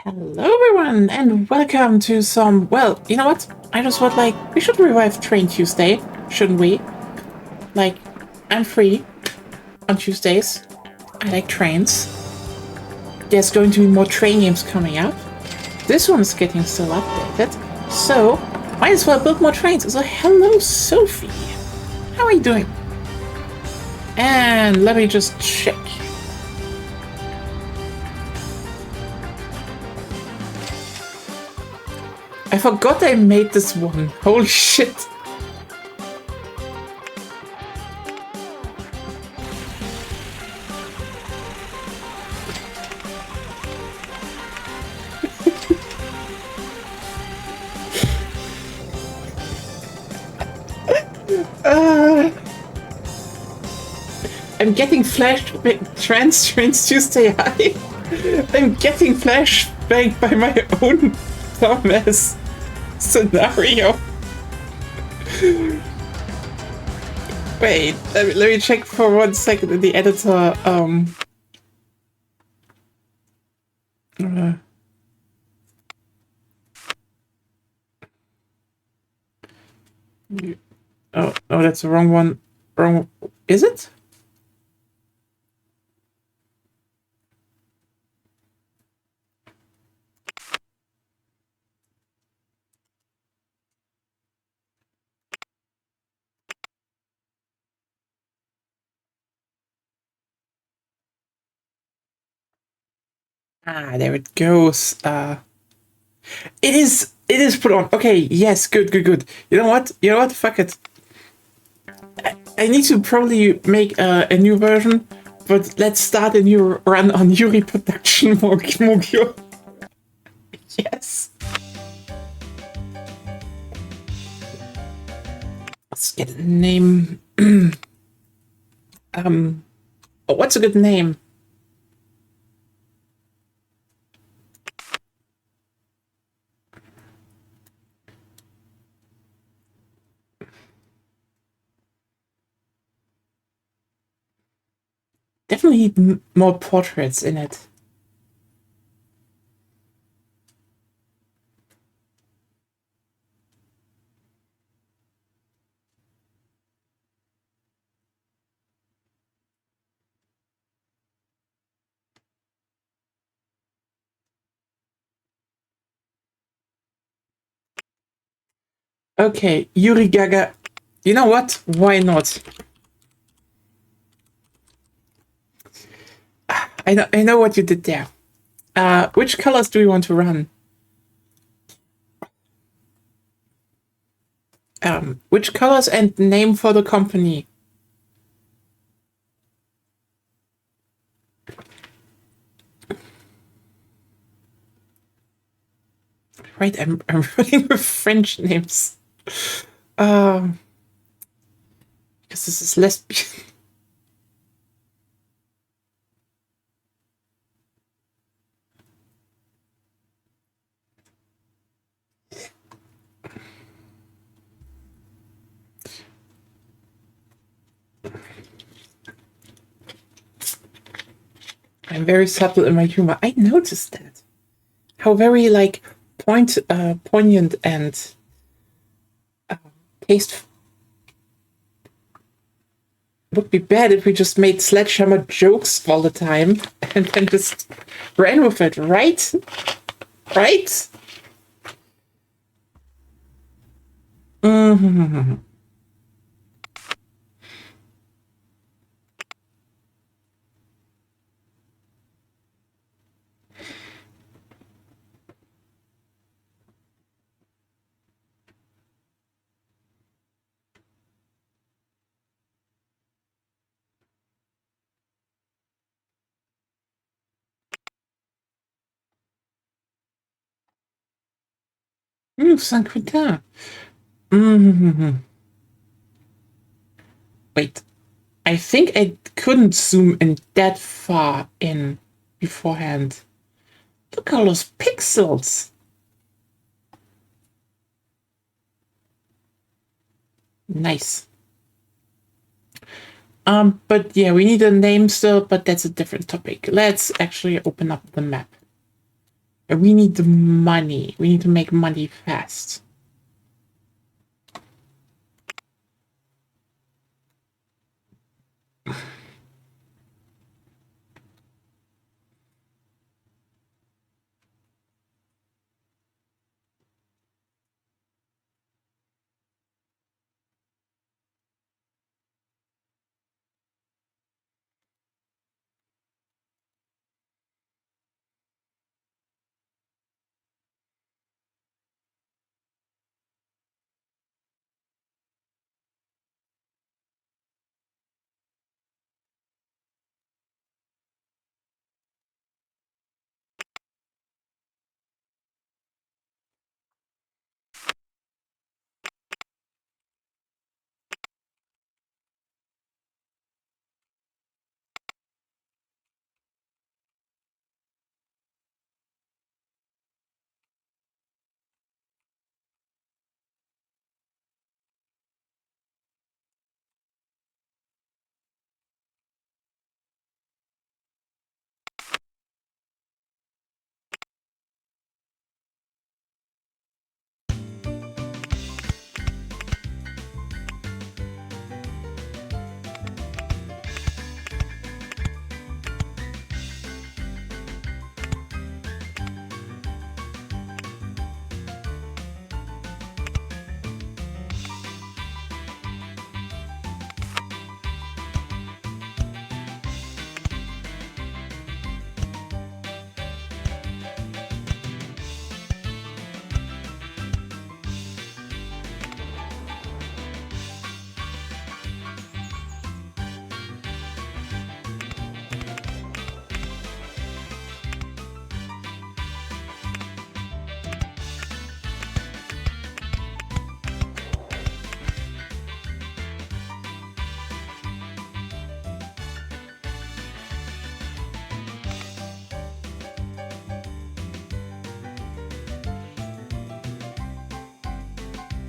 Hello everyone and welcome to some, well, you know what? I just thought we should revive Train Tuesday, shouldn't we? Like, I'm free on Tuesdays. I like trains. There's going to be more train games coming up. This one's getting still updated. So, might as well build more trains. So, hello Sophie. How are you doing? And let me just check. I forgot I made this one. Holy shit. I'm getting Trains Tuesday High. I'm getting flashbanged by my own dumbass scenario. Wait, let me check for 1 second in the editor. Oh, that's the wrong one. Wrong. Is it? Ah, there it goes. It is put on. Okay, yes, good. You know what? Fuck it. I need to probably make a new version, but let's start a new run on Yuri Production Mogyo. Yes. Let's get a name. What's a good name? Definitely need more portraits in it. Okay, Yuri Gaga. You know what? Why not? I know what you did there. Which colors do we want to run? Which colors and name for the company? Right, I'm running with French names. Because this is lesbian. I'm very subtle in my humor. I noticed that. How very poignant and tasteful. Would be bad if we just made sledgehammer jokes all the time and then just ran with it, right? Right? Mm-hmm. Saint Quentin. Mm-hmm. Wait, I think I couldn't zoom in that far in beforehand. Look at all those pixels. Nice. But yeah, we need a name still, but that's a different topic. Let's actually open up the map. We need the money. We need to make money fast.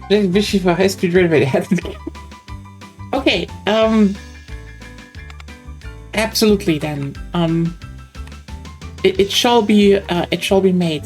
I wish you for high-speed railway. Okay, absolutely then. It shall be made.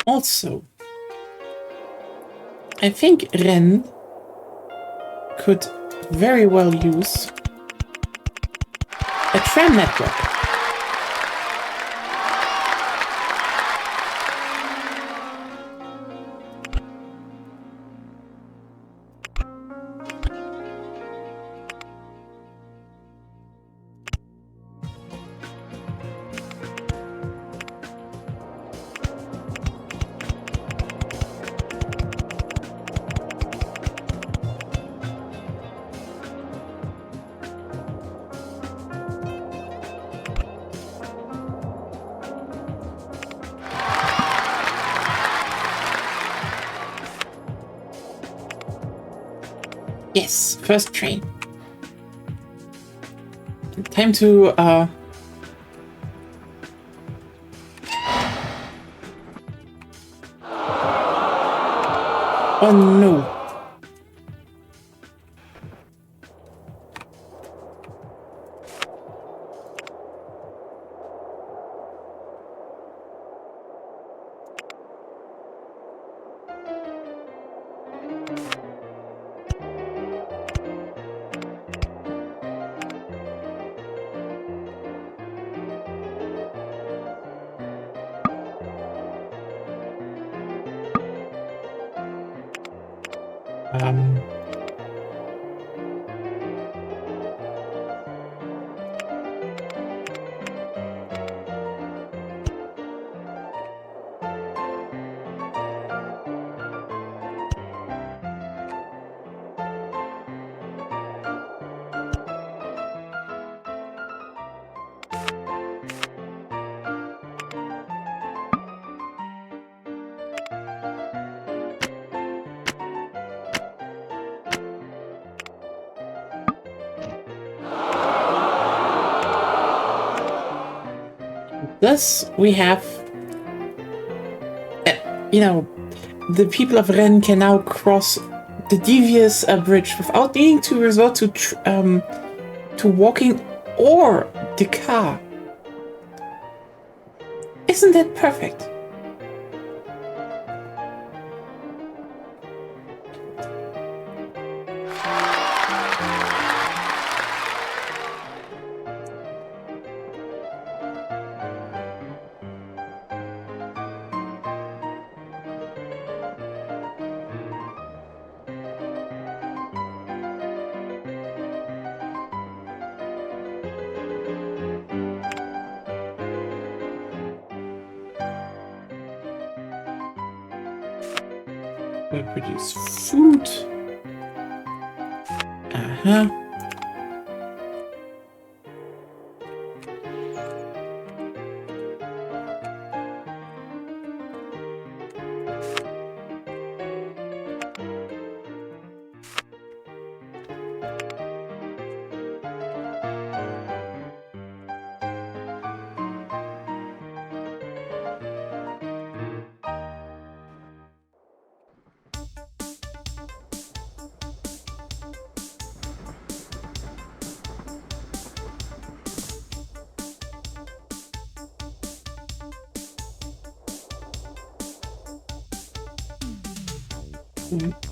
Also, I think Ren could very well use a tram network. Yes, first train. Time to oh no. Um, thus, we have, you know, the people of Rennes can now cross the devious bridge without needing to resort to walking or the car. Isn't that perfect? We produce food. Uh-huh.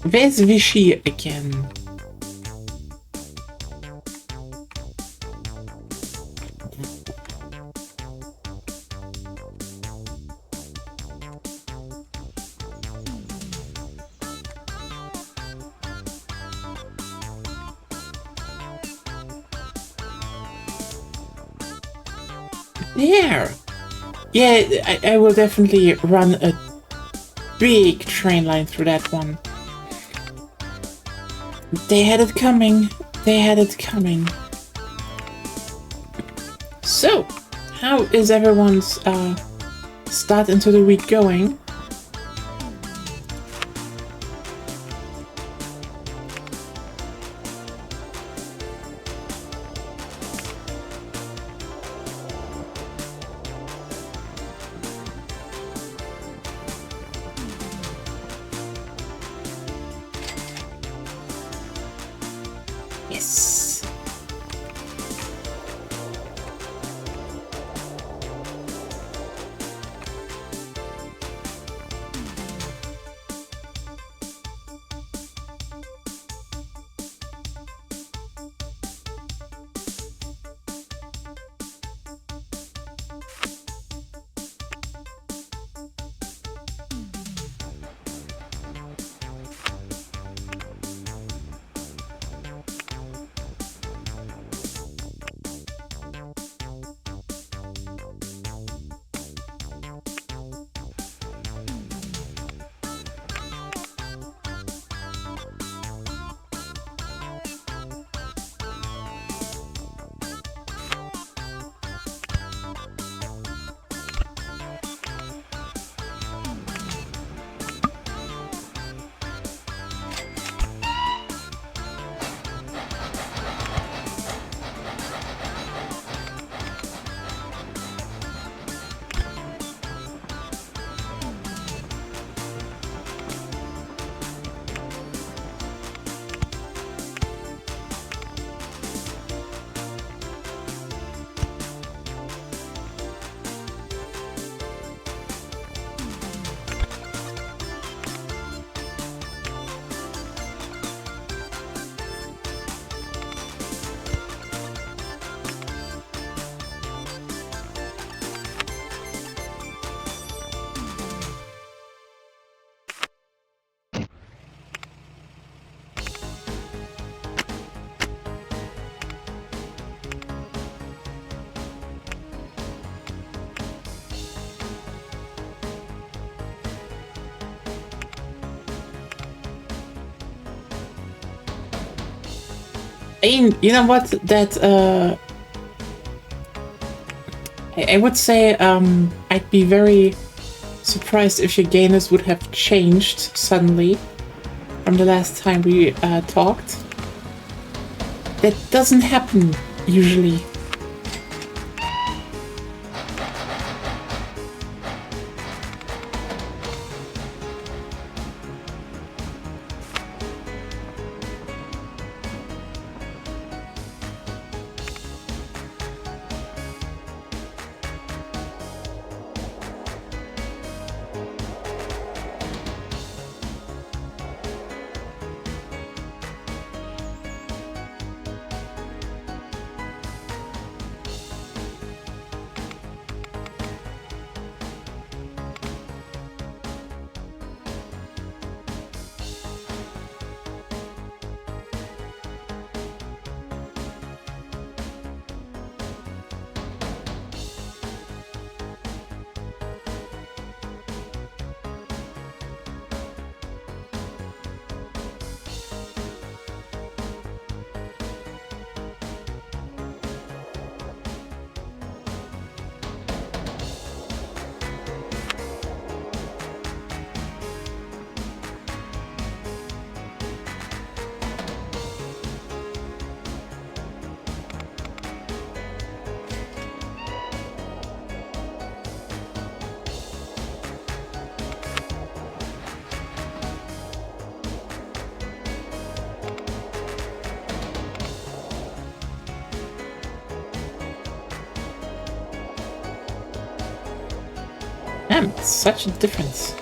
Where's Vichy again? There! Yeah, I will definitely run a big train line through that one. They had it coming. They had it coming. So, how is everyone's start into the week going? Yes. I mean, you know what? That I would say I'd be very surprised if your gayness would have changed suddenly from the last time we talked. That doesn't happen usually. Damn, it's such a difference.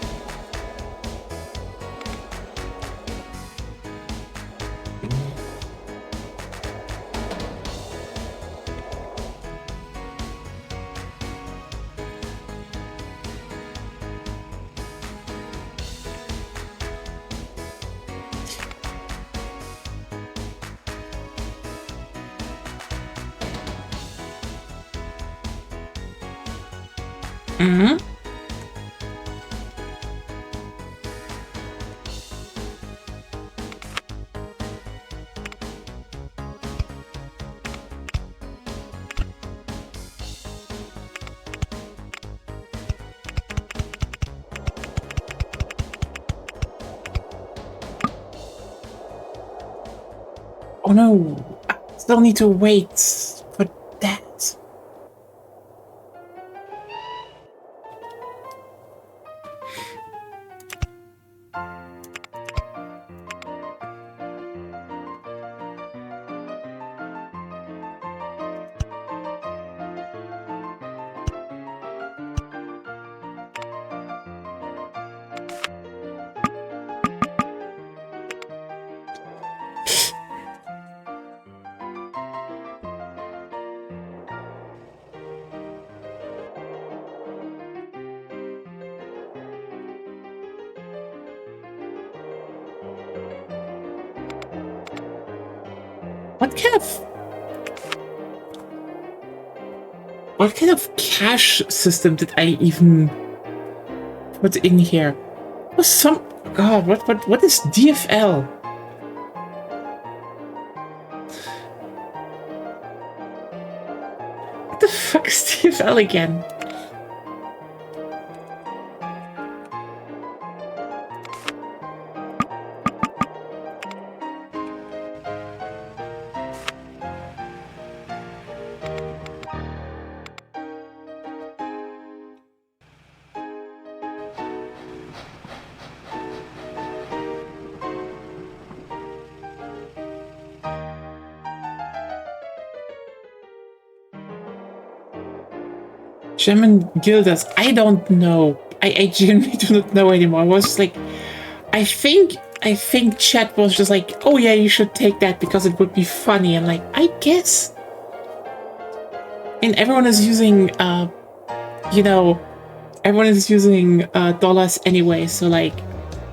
Mm-hmm. Oh no, I still need to wait for that. What kind of cache system did I even put in here? Was some God? What is DFL? What the fuck is DFL again? German guilders. I don't know. I genuinely do not know anymore. I was just like, I think chat was just like, oh yeah, you should take that because it would be funny. And like, I guess. And everyone is using, you know, everyone is using dollars anyway. So like,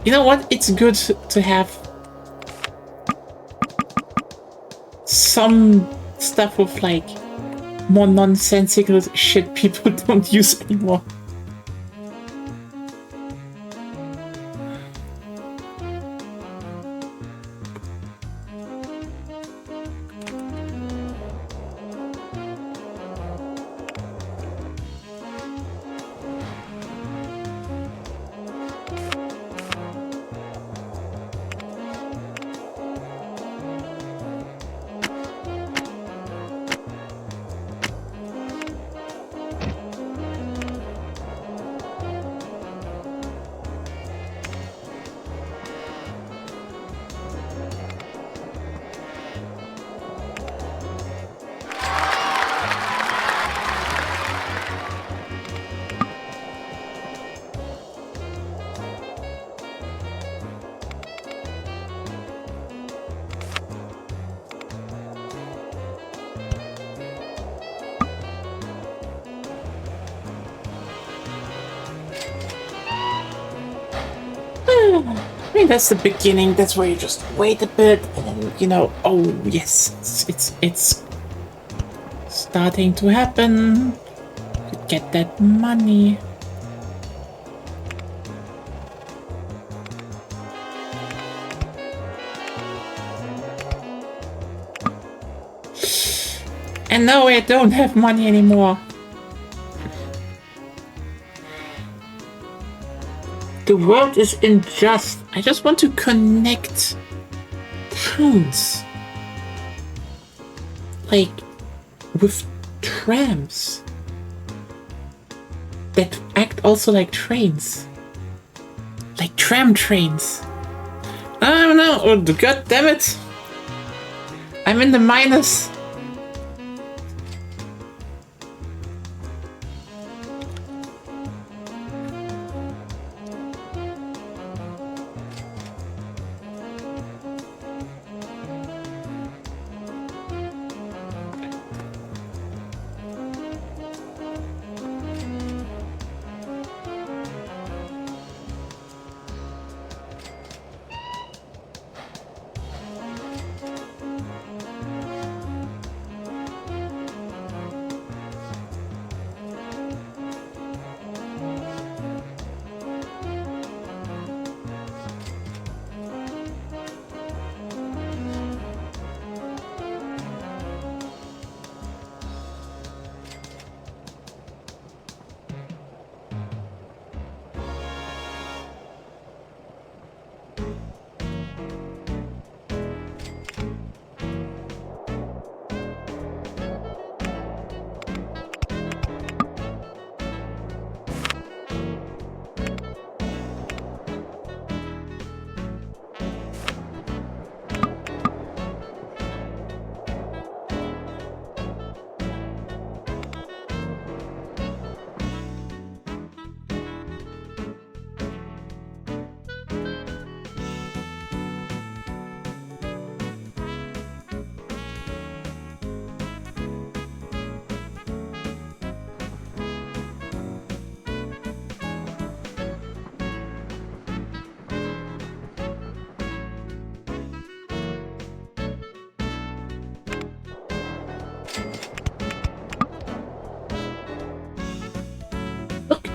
you know what? It's good to have some stuff with like more nonsensical shit people don't use anymore. I mean, that's the beginning. That's where you just wait a bit, and then, you know, oh yes, it's starting to happen. You get that money. And now I don't have money anymore. The world is unjust. I just want to connect towns. Like, with trams. That act also like trains. Like tram trains. I don't know. Oh, God damn it. I'm in the minus.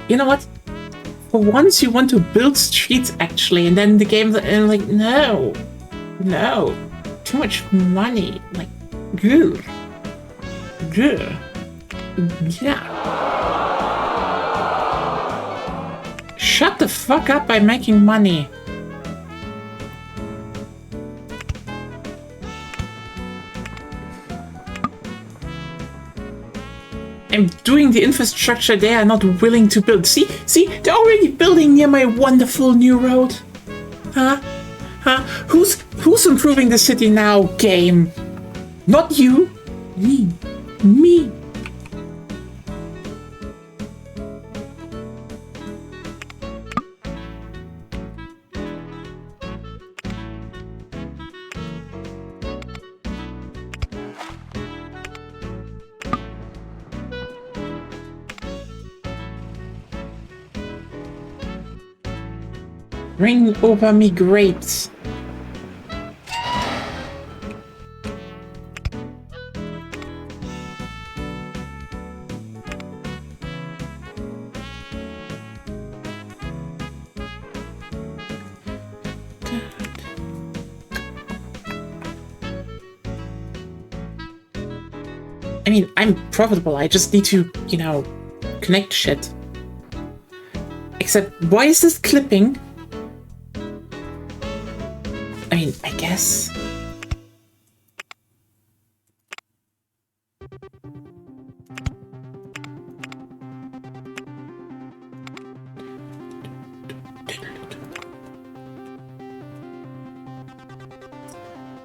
You know what? For once you want to build streets actually, and then the game's like, no. No. Too much money. Like, good. Good. Yeah. Shut the fuck up by making money. I'm doing the infrastructure they are not willing to build. See, they're already building near my wonderful new road. Huh? Who's improving the city now, game? Not you. Me. Bring over me grapes. I mean, I'm profitable. I just need to, you know, connect shit. Except, why is this clipping? I mean, I guess.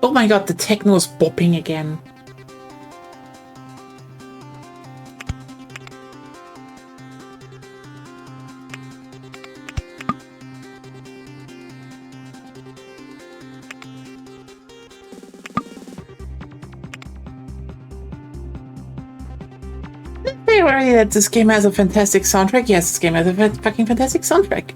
Oh my god, the techno is bopping again. That this game has a fantastic soundtrack. Yes, this game has a fucking fantastic soundtrack.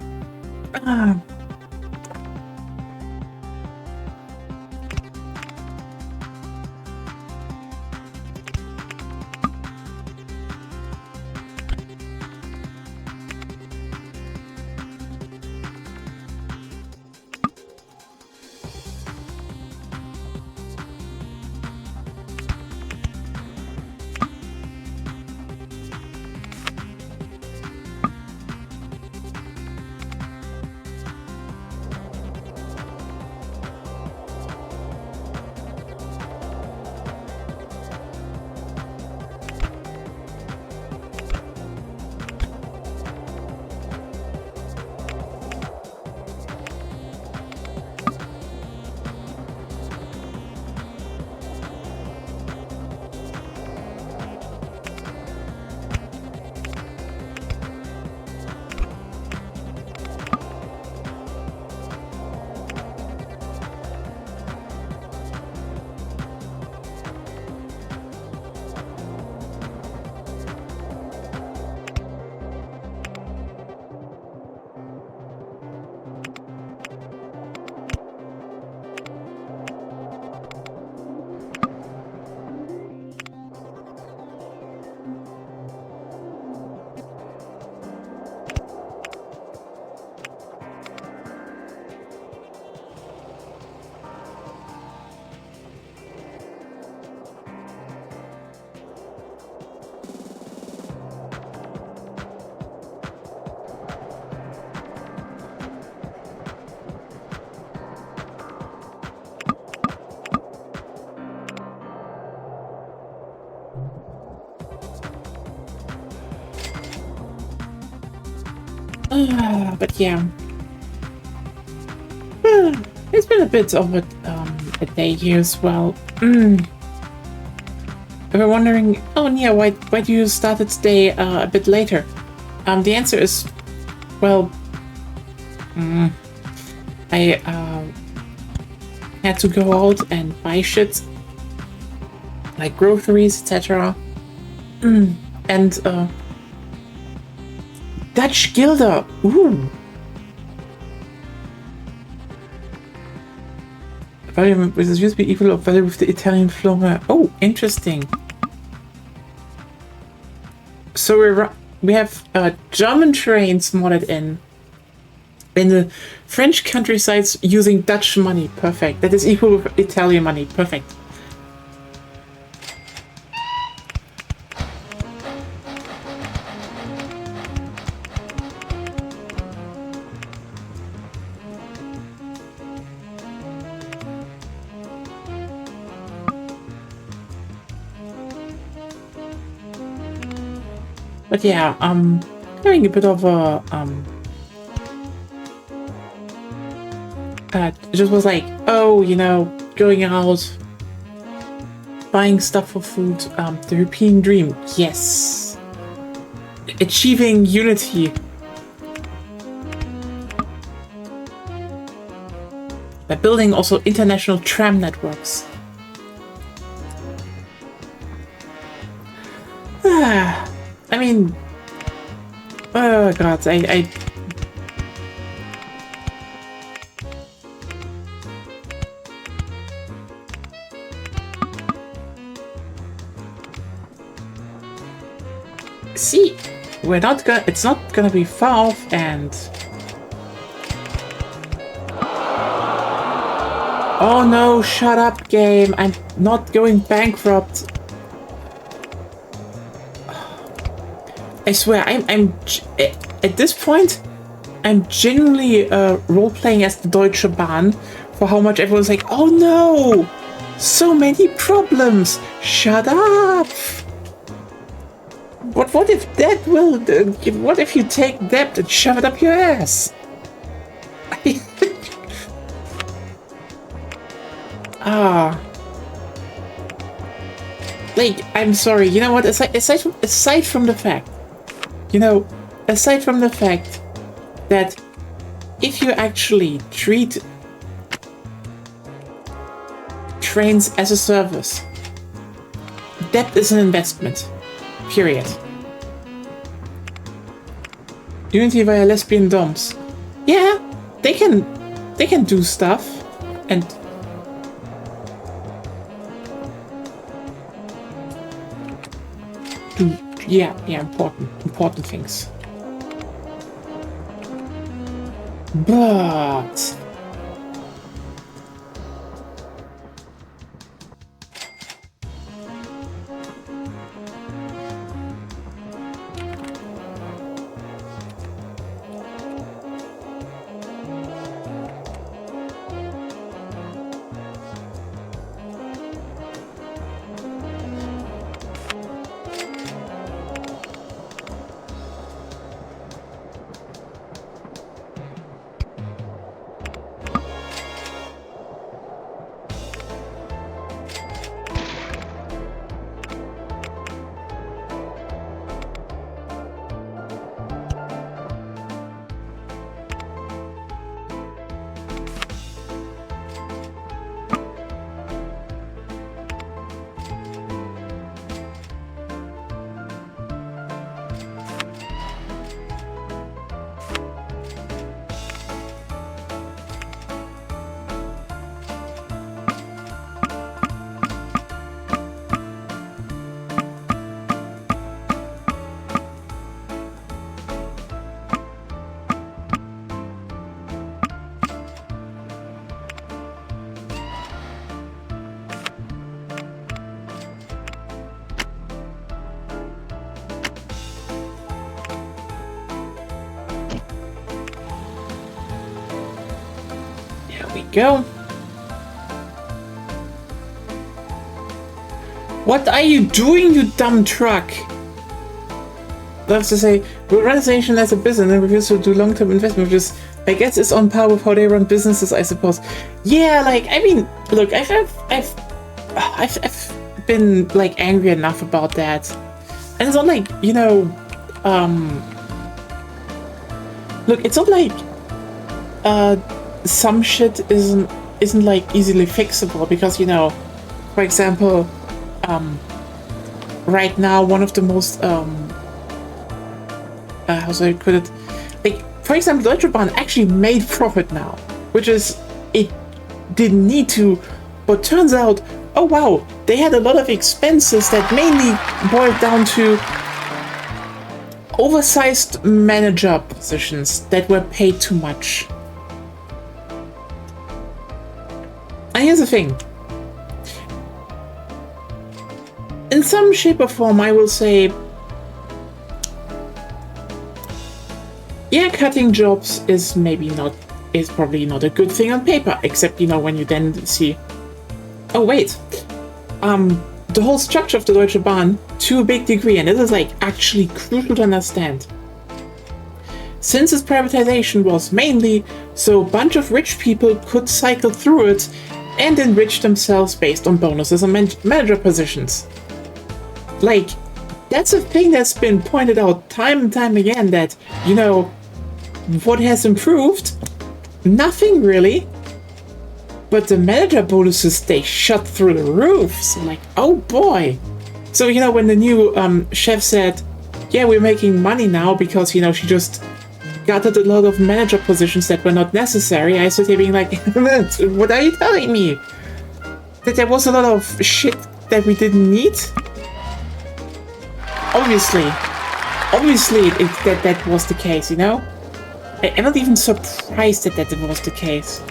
But yeah. It's been a bit of a day here as well. If you're wondering, oh Nia, why do you start today a bit later? The answer is, well, I had to go out and buy shit, like groceries, etc. And Dutch Gilder, ooh. Value with this used to be equal of value with the Italian floor. Oh, interesting. So we have German trains modded in the French countrysides using Dutch money. Perfect. That is equal with Italian money. Perfect. But yeah, having a bit of a it just was like, oh, you know, going out, buying stuff for food, the European dream, yes, achieving unity, by building also international tram networks. I mean, oh god, I see, it's not gonna be far off, and oh no, shut up game, I'm not going bankrupt. I swear, I'm at this point, I'm genuinely role-playing as the Deutsche Bahn for how much everyone's like, oh no, so many problems, shut up. What if that will, what if you take debt and shove it up your ass? Like, I'm sorry, you know what, aside from the fact, you know, aside from the fact that if you actually treat trains as a service, debt is an investment. Period. Unity via lesbian doms. Yeah, they can do stuff and do important things. But go. What are you doing, you dumb truck? loves to say, we run this nation as a business and refuse to do long-term investment, which is, I guess, is on par with how they run businesses, I suppose. Yeah, like, I mean, look, I've been, like, angry enough about that. And it's not like, you know, look, it's not like, some shit isn't like easily fixable, because, you know, for example, right now, one of the most, how should I put it? Like, for example, Deutsche Bahn actually made profit now, which is, it didn't need to, but turns out, oh wow, they had a lot of expenses that mainly boiled down to oversized manager positions that were paid too much. And here's the thing. In some shape or form, I will say, yeah, cutting jobs is probably not a good thing on paper, except, you know, when you then see, oh wait, the whole structure of the Deutsche Bahn, to a big degree, and this is like actually crucial to understand. Since its privatization was mainly so a bunch of rich people could cycle through it and enrich themselves based on bonuses and manager positions. Like, that's a thing that's been pointed out time and time again, that, you know, what has improved? Nothing really. But the manager bonuses, they shot through the roof. So like, oh boy. So, you know, when the new chef said, yeah, we're making money now because, you know, she just gutted a lot of manager positions that were not necessary, I stood here being like, what are you telling me? That there was a lot of shit that we didn't need? Obviously that was the case, you know? I'm not even surprised that was the case.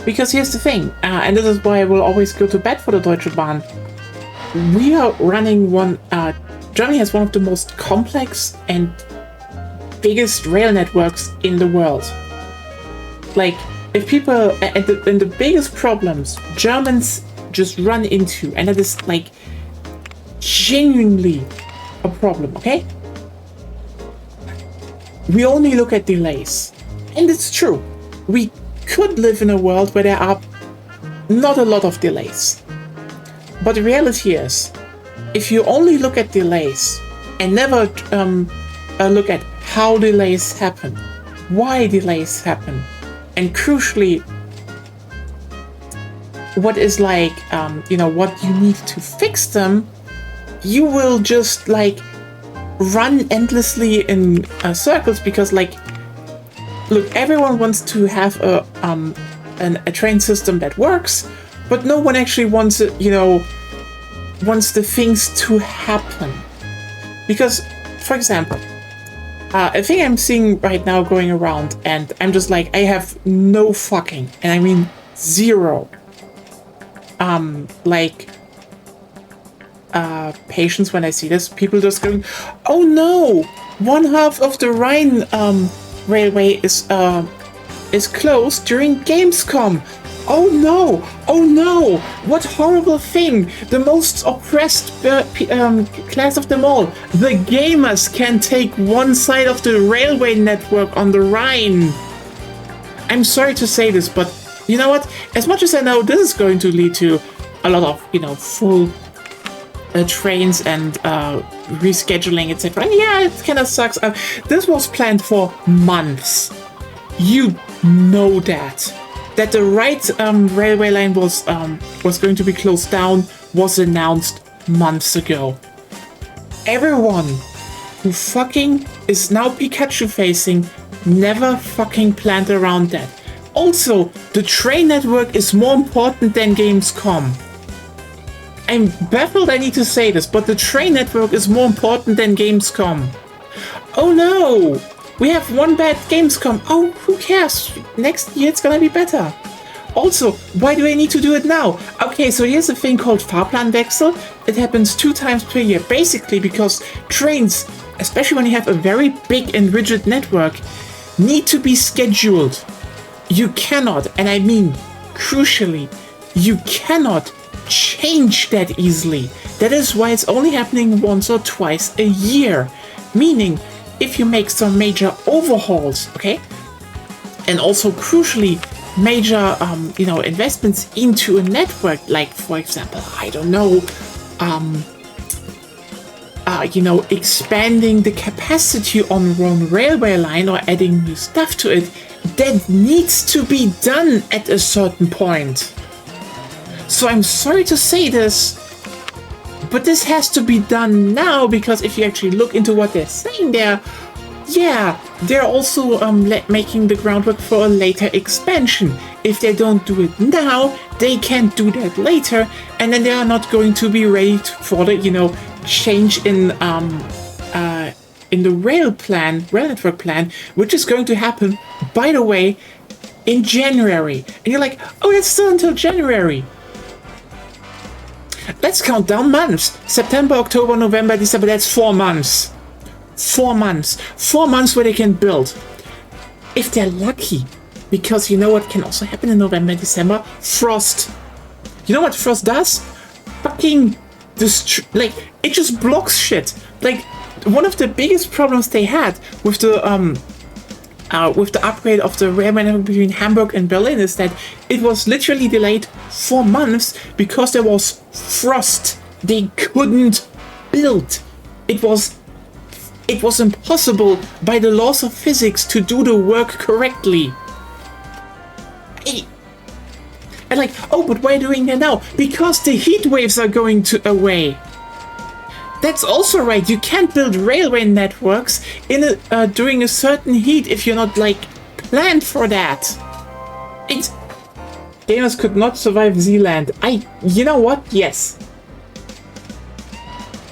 Because here's the thing, and this is why I will always go to bat for the Deutsche Bahn. We are running Germany has one of the most complex and biggest rail networks in the world. Like, if people, and the biggest problems Germans just run into, and that is like genuinely a problem, okay? We only look at delays. And it's true. We could live in a world where there are not a lot of delays. But the reality is, if you only look at delays and never look at how delays happen, why delays happen, and crucially, what is like, you know, what you need to fix them, you will just like run endlessly in circles, because like, look, everyone wants to have a train system that works, but no one actually wants it, you know, wants the things to happen. Because, for example, a thing I'm seeing right now going around, and I'm just like, I have no fucking, and I mean zero, patience when I see this. People just going, oh no, one half of the Rhine railway is closed during Gamescom. Oh no, what horrible thing. The most oppressed class of them all. The gamers can take one side of the railway network on the Rhine. I'm sorry to say this, but you know what? As much as I know this is going to lead to a lot of, you know, full trains and rescheduling, etc. And yeah, it kind of sucks. This was planned for months. You know that the right railway line was going to be closed down was announced months ago. Everyone who fucking is now Pikachu facing never fucking planned around that. Also, the train network is more important than Gamescom. I'm baffled I need to say this, but the train network is more important than Gamescom. Oh no! We have one bad Gamescom. Oh, who cares? Next year it's gonna be better. Also, why do I need to do it now? Okay, so here's a thing called Fahrplanwechsel. It happens 2 times per year, basically because trains especially when you have a very big and rigid network, need to be scheduled. You cannot, and I mean crucially, you cannot change that easily. That is why it's only happening once or twice a year. Meaning, if you make some major overhauls, okay, and also crucially, major, investments into a network, like for example, I don't know, expanding the capacity on one railway line or adding new stuff to it, that needs to be done at a certain point. So I'm sorry to say this, but this has to be done now, because if you actually look into what they're saying there, yeah, they're also making the groundwork for a later expansion. If they don't do it now, they can't do that later, and then they are not going to be ready for the, change in the rail network plan, which is going to happen, by the way, in January. And you're like, oh, that's still until January. Let's count down months. September, October, November, December, that's 4 months. 4 months. 4 months where they can build. If they're lucky. Because you know what can also happen in November, December? Frost. You know what frost does? Fucking it just blocks shit. Like, one of the biggest problems they had with the upgrade of the railway network between Hamburg and Berlin is that it was literally delayed 4 months because there was frost. They couldn't build. It was impossible by the laws of physics to do the work correctly. And like, oh, but why are you doing that now? Because the heat waves are going away. That's also right. You can't build railway networks during a certain heat if you're not planned for that. Gamers could not survive Zealand. You know what? Yes.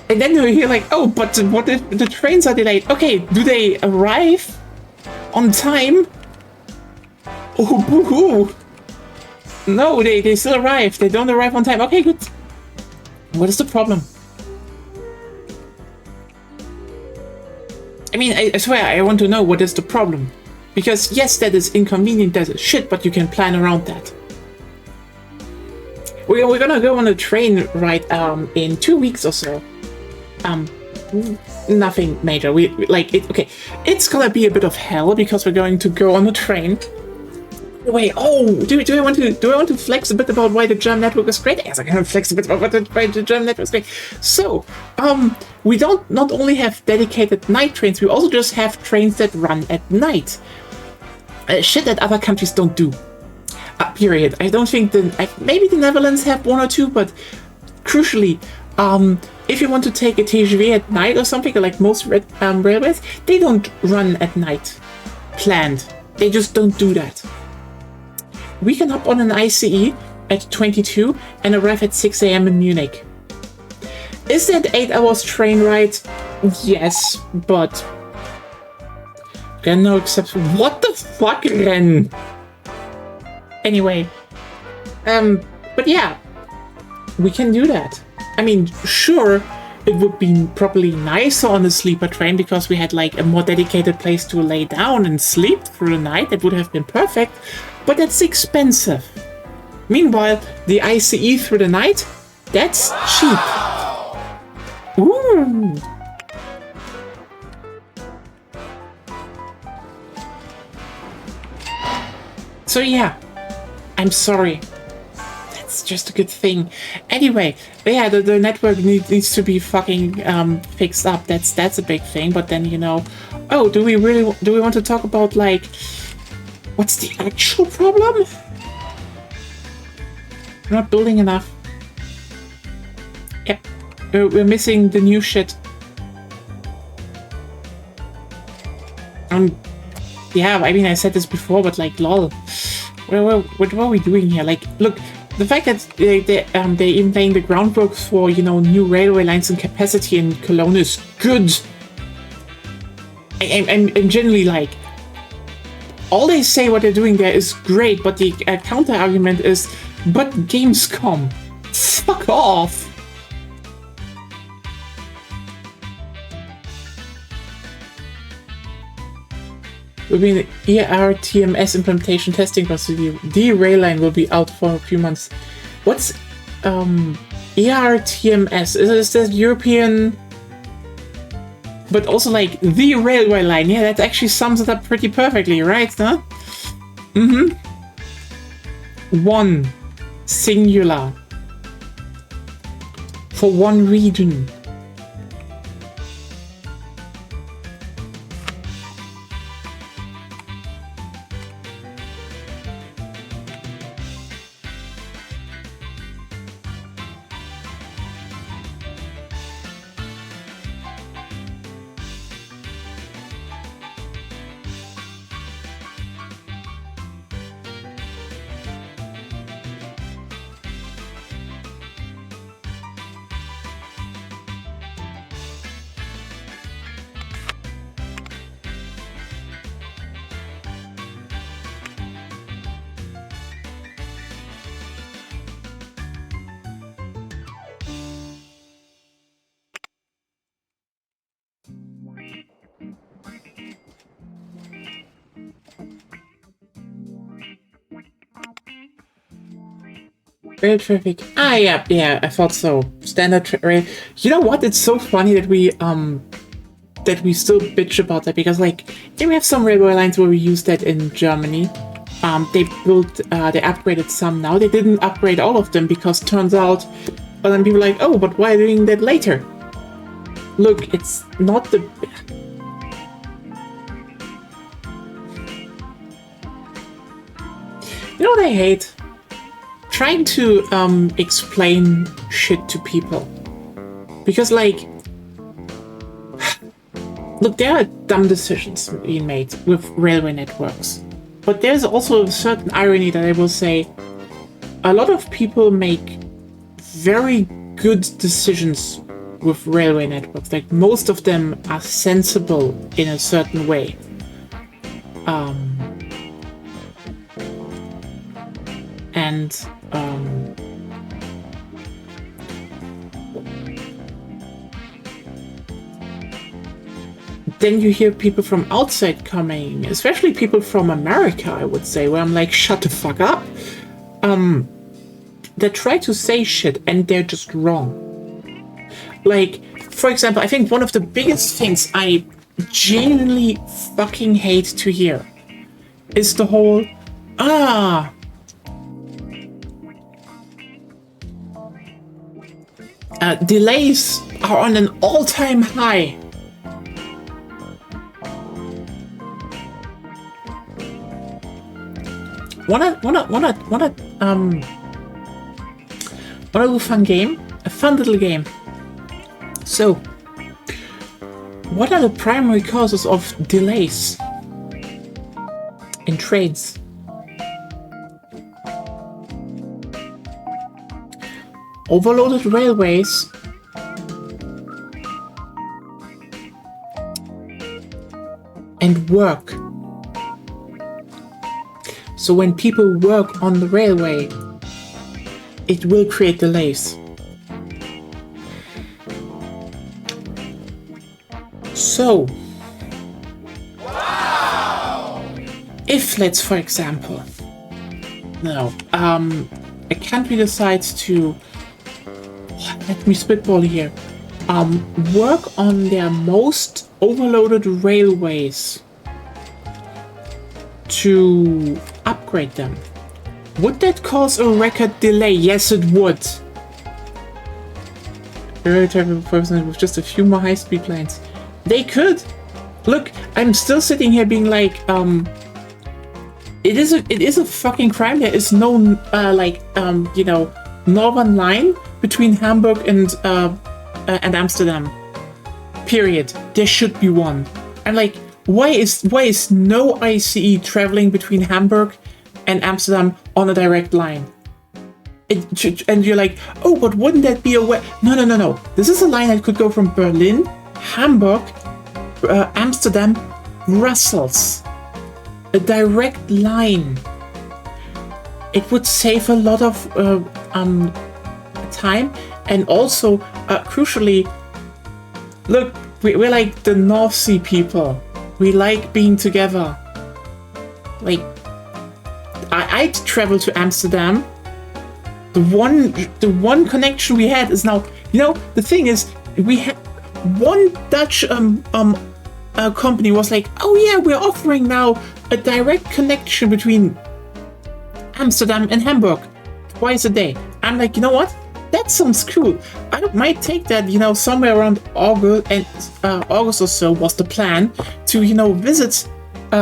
And then you're like, oh, but what if the trains are delayed? Okay, do they arrive on time? Oh, boo-hoo. No, they still arrive. They don't arrive on time. Okay, good. What is the problem? I mean, I swear, I want to know what is the problem. Because yes, that is inconvenient, that is shit, but you can plan around that. We're gonna go on a train ride in 2 weeks or so. Nothing major. Okay. It's gonna be a bit of hell because we're going to go on a train. Wait, do I want to flex a bit about why the German network is great? Yes, I can flex a bit about why the German network is great. So, we don't not only have dedicated night trains, we also just have trains that run at night. Shit that other countries don't do. Period. I don't think maybe the Netherlands have 1 or 2, but crucially, if you want to take a TGV at night or something, like most railways, they don't run at night. Planned. They just don't do that. We can hop on an ICE at 22 and arrive at 6 AM in Munich. Is that 8 hours train ride? Yes, but... Ren no exception. What the fuck, Ren? Anyway. But yeah. We can do that. I mean, sure, it would be probably nicer on a sleeper train because we had a more dedicated place to lay down and sleep through the night. That would have been perfect. But that's expensive. Meanwhile, the ICE through the night, that's cheap. Ooh. So yeah, I'm sorry. That's just a good thing. Anyway, yeah, the network needs to be fucking fixed up. That's a big thing. But then oh, do we want to talk about what's the actual problem? We're not building enough. Yep. We're missing the new shit. Yeah, I mean, I said this before, but lol. What are we doing here? Look, the fact that they're even laying the groundwork for, new railway lines and capacity in Cologne is good. I'm generally all they say what they're doing there is great, but the counter argument is, but Gamescom, fuck off. will be an ERTMS implementation testing procedure. The rail line will be out for a few months. What's ERTMS? Is this European, but also like the railway line? Yeah, that actually sums it up pretty perfectly, right? Huh? One, singular, for one region. Rail traffic. Ah, yeah, I thought so. Standard rail. You know what? It's so funny that we still bitch about that, because like we have some railway lines where we use that in Germany. They upgraded some now. They didn't upgrade all of them because turns out, but then people are like, oh, but why are doing that later? Look, it's not the. You know what I hate? Trying to explain shit to people, because like, look, there are dumb decisions being made with railway networks, but there's also a certain irony that I will say a lot of people make very good decisions with railway networks. Like, most of them are sensible in a certain way. Then you hear people from outside coming, especially people from America, I would say, where I'm like, shut the fuck up. They try to say shit and they're just wrong. Like, for example, I think one of the biggest things I genuinely fucking hate to hear is the whole, delays are on an all-time high. Wanna do a fun game? A fun little game. So, what are the primary causes of delays in trains? Overloaded railways, and work. So when people work on the railway, it will create delays. So, wow. If, let's for example, a country decides to, let me spitball here, work on their most overloaded railways to upgrade them. Would that cause a record delay? Yes, it would. With just a few more high-speed planes. They could. Look, I'm still sitting here being like, it is a fucking crime. There is no northern line between Hamburg and Amsterdam. Period. There should be one. I'm like, why is no ICE traveling between Hamburg and Amsterdam on a direct line? And you're like, oh, but wouldn't that be a way? No. This is a line that could go from Berlin, Hamburg, Amsterdam, Brussels. A direct line. It would save a lot of time, and also, crucially, look, we're like the North Sea people. We like being together. Like, I'd travel to Amsterdam. The one connection we had is now, you know, the thing is, we had one Dutch company was like, oh yeah, we're offering now a direct connection between Amsterdam and Hamburg twice a day. I'm like, you know what? That sounds cool. I might take that, you know, somewhere around August or so was the plan to, you know, visit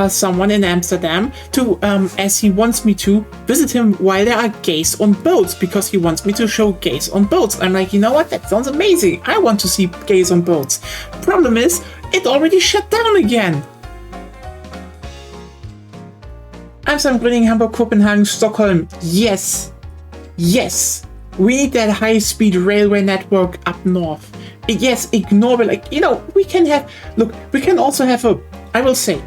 someone in Amsterdam to, as he wants me to, visit him while there are gays on boats, because he wants me to show gays on boats. I'm like, you know what? That sounds amazing. I want to see gays on boats. Problem is, it already shut down again. Amsterdam, Berlin, Hamburg, Copenhagen, Stockholm. Yes. Yes. We need that high-speed railway network up north. Yes, ignore it. Like, you know, we can have... Look, we can also have a... I will say,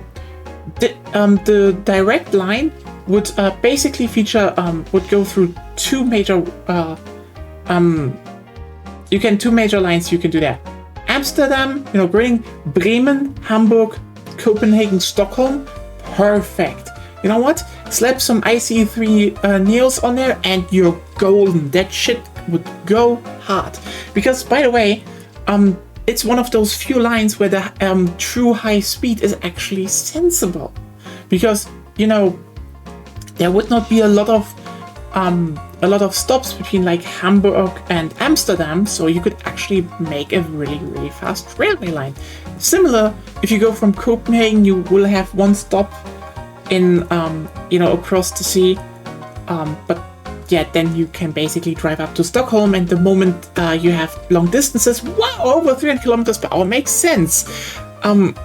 the direct line would basically feature... would go through two major... two major lines you can do there. Amsterdam, you know, Bremen, Hamburg, Copenhagen, Stockholm. Perfect. You know what? Slap some ICE3 Neos on there and you're golden. That shit would go hard. Because, by the way, it's one of those few lines where the true high speed is actually sensible. Because, you know, there would not be a lot of stops between like Hamburg and Amsterdam, so you could actually make a really, really fast railway line. Similar, if you go from Copenhagen, you will have one stop in, you know, across the sea, but yeah, then you can basically drive up to Stockholm, and the moment you have long distances, wow, over 300 kilometers per hour makes sense. Wow!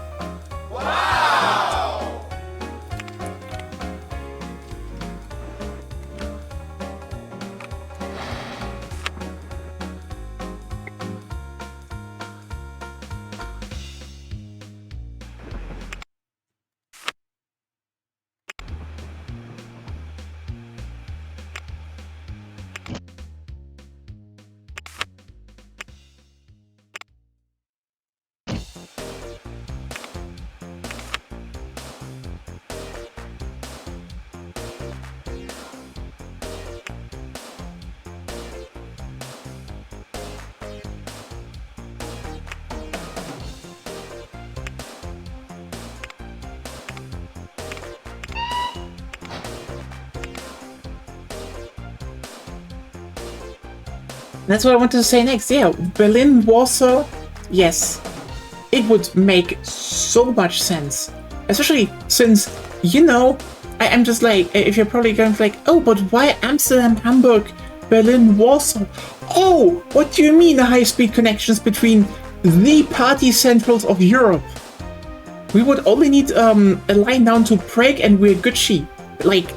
That's what I wanted to say next. Yeah, Berlin, Warsaw, yes. It would make so much sense. Especially since, you know, I'm just like, if you're probably going like, oh, but why Amsterdam, Hamburg, Berlin, Warsaw? Oh, what do you mean the high-speed connections between the party centrals of Europe? We would only need a line down to Prague and we're Gucci. Like,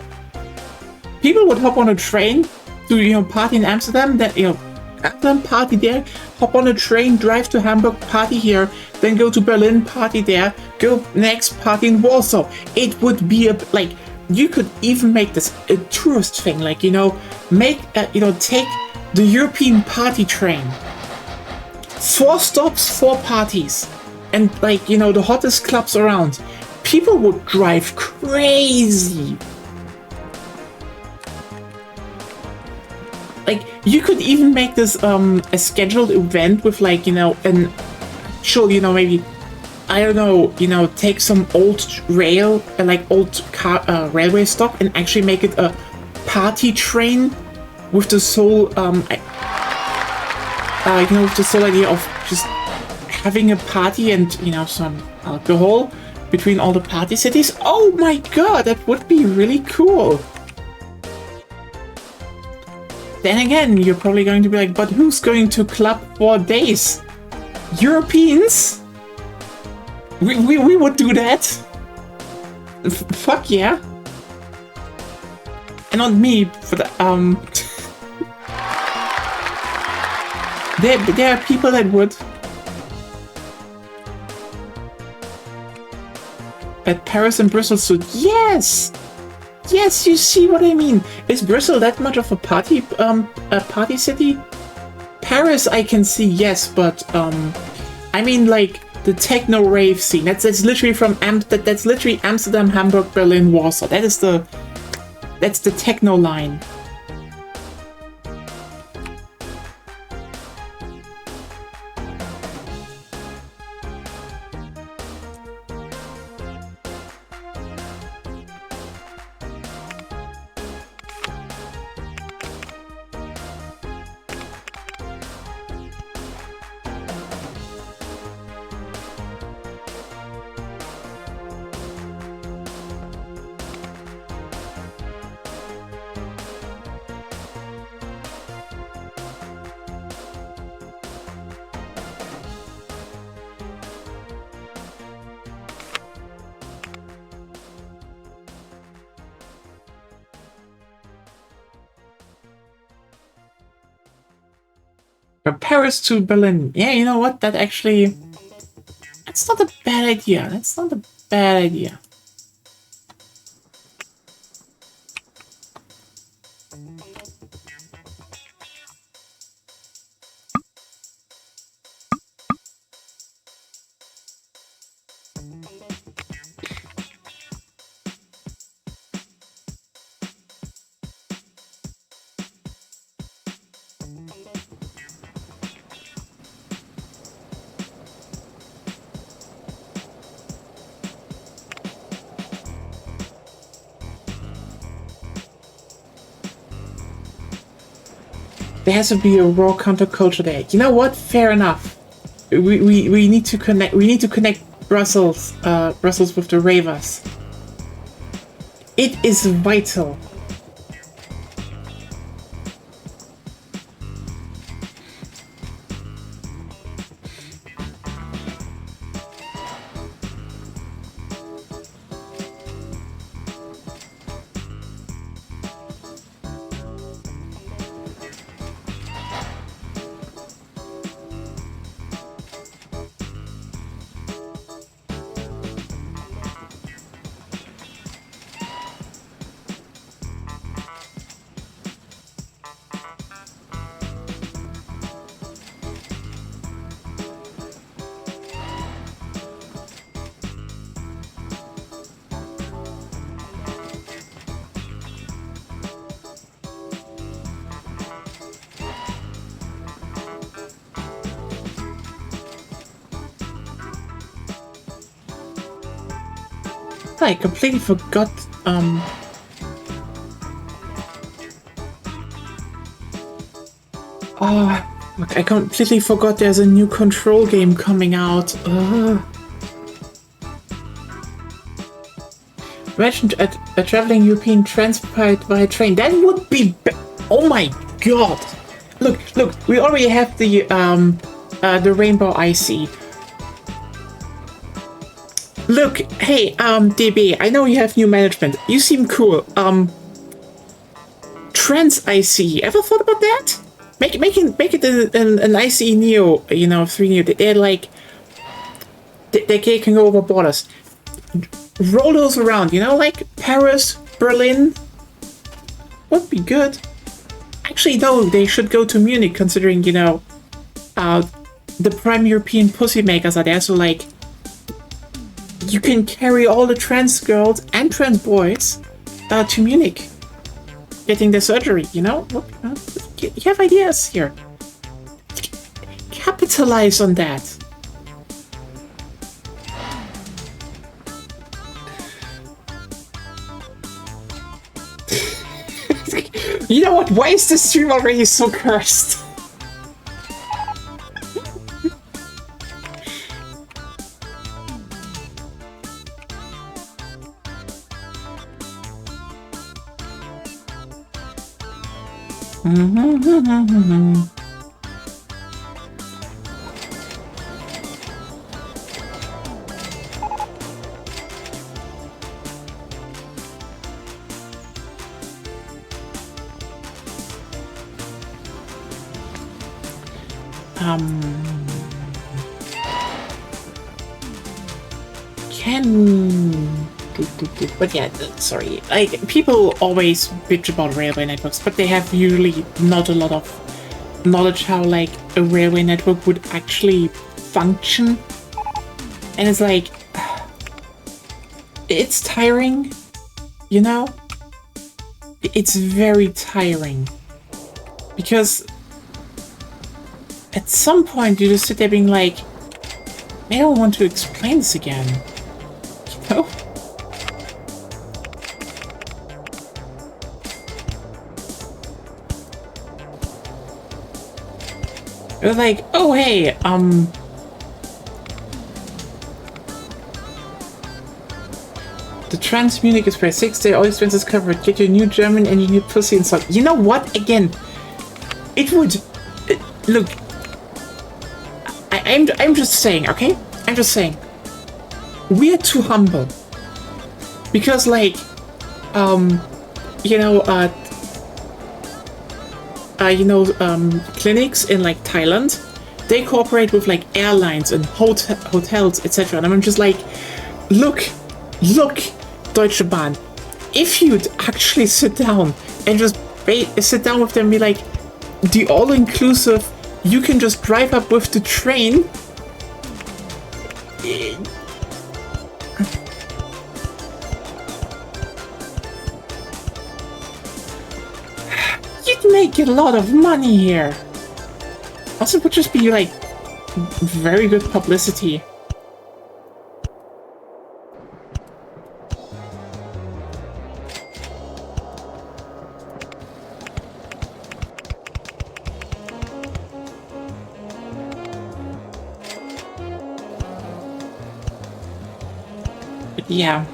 people would hop on a train to, you know, party in Amsterdam, then, you know, Amsterdam, party there, hop on a train, drive to Hamburg, party here, then go to Berlin, party there, go next, party in Warsaw. It would be a, like, you could even make this a tourist thing, like, you know, make, you know, take the European party train. 4 stops, 4 parties. And, like, you know, the hottest clubs around. People would drive crazy. Like, you could even make this a scheduled event with, like, you know, an actual, you know, maybe, I don't know, you know, take some old rail, like old car, railway stock and actually make it a party train with the sole, you know, with the sole idea of just having a party and, you know, some alcohol between all the party cities. Oh my god, that would be really cool. Then again, you're probably going to be like, but who's going to club for days? Europeans? We would do that. Fuck yeah. And not me, but there are people that would. But Paris and Brussels should, yes! Yes, you see what I mean. Is Brussels that much of a party city? Paris I can see, yes, but I mean, like, the techno rave scene. That's literally that's literally Amsterdam, Hamburg, Berlin, Warsaw. That's the techno line. From Paris to Berlin. Yeah, you know what? That's not a bad idea. That's not a bad idea. There has to be a raw counterculture there. You know what? Fair enough. We need to connect. We need to connect Brussels with the ravers. It is vital. I completely forgot. Look, I completely forgot there's a new Control game coming out. Imagine a traveling European transport by train. That would be. Oh my god! Look! We already have the Rainbow IC. Look, hey, DB, I know you have new management. You seem cool. Trans IC. Ever thought about that? Make it an IC Neo, 3 Neo. They're like, they can go over borders. Roll those around, like Paris, Berlin. Would be good. Actually, no, they should go to Munich, considering, the prime European pussy makers are there, so like, you can carry all the trans girls and trans boys to Munich, getting their surgery, You have ideas here. Capitalize on that. You know what? Why is this stream already so cursed? But yeah, sorry. Like, people always bitch about railway networks, but they have usually not a lot of knowledge how, like, a railway network would actually function. And it's like, it's tiring, you know? It's very tiring. Because at some point you just sit there being like, I don't want to explain this again. You know? It was like, oh hey, the Trans Munich Express 6 day, all expenses covered. Get your new German engineered pussy installed. You know what? Again, it would look. I'm just saying, okay? I'm just saying. We're too humble because, like, clinics in like Thailand, they cooperate with like airlines and hotels, etc. And I'm just like, look, Deutsche Bahn, if you'd actually sit down and just sit down with them and be like, the all-inclusive, you can just drive up with the train. You'd make a lot of money here. Also, it would just be like very good publicity. But yeah.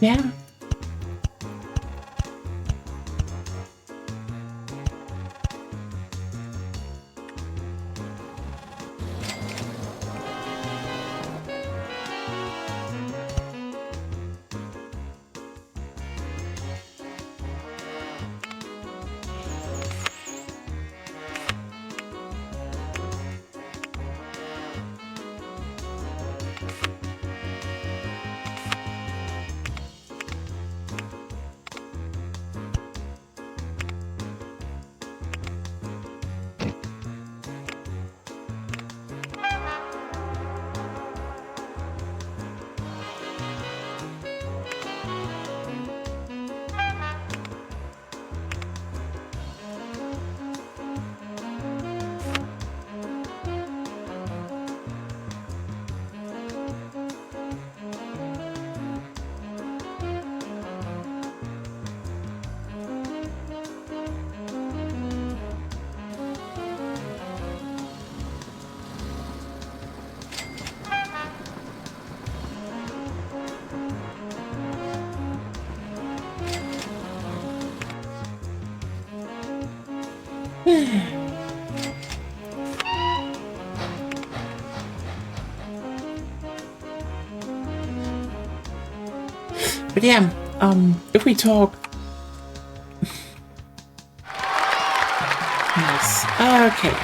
Yeah. But yeah, if we talk... Nice. Okay.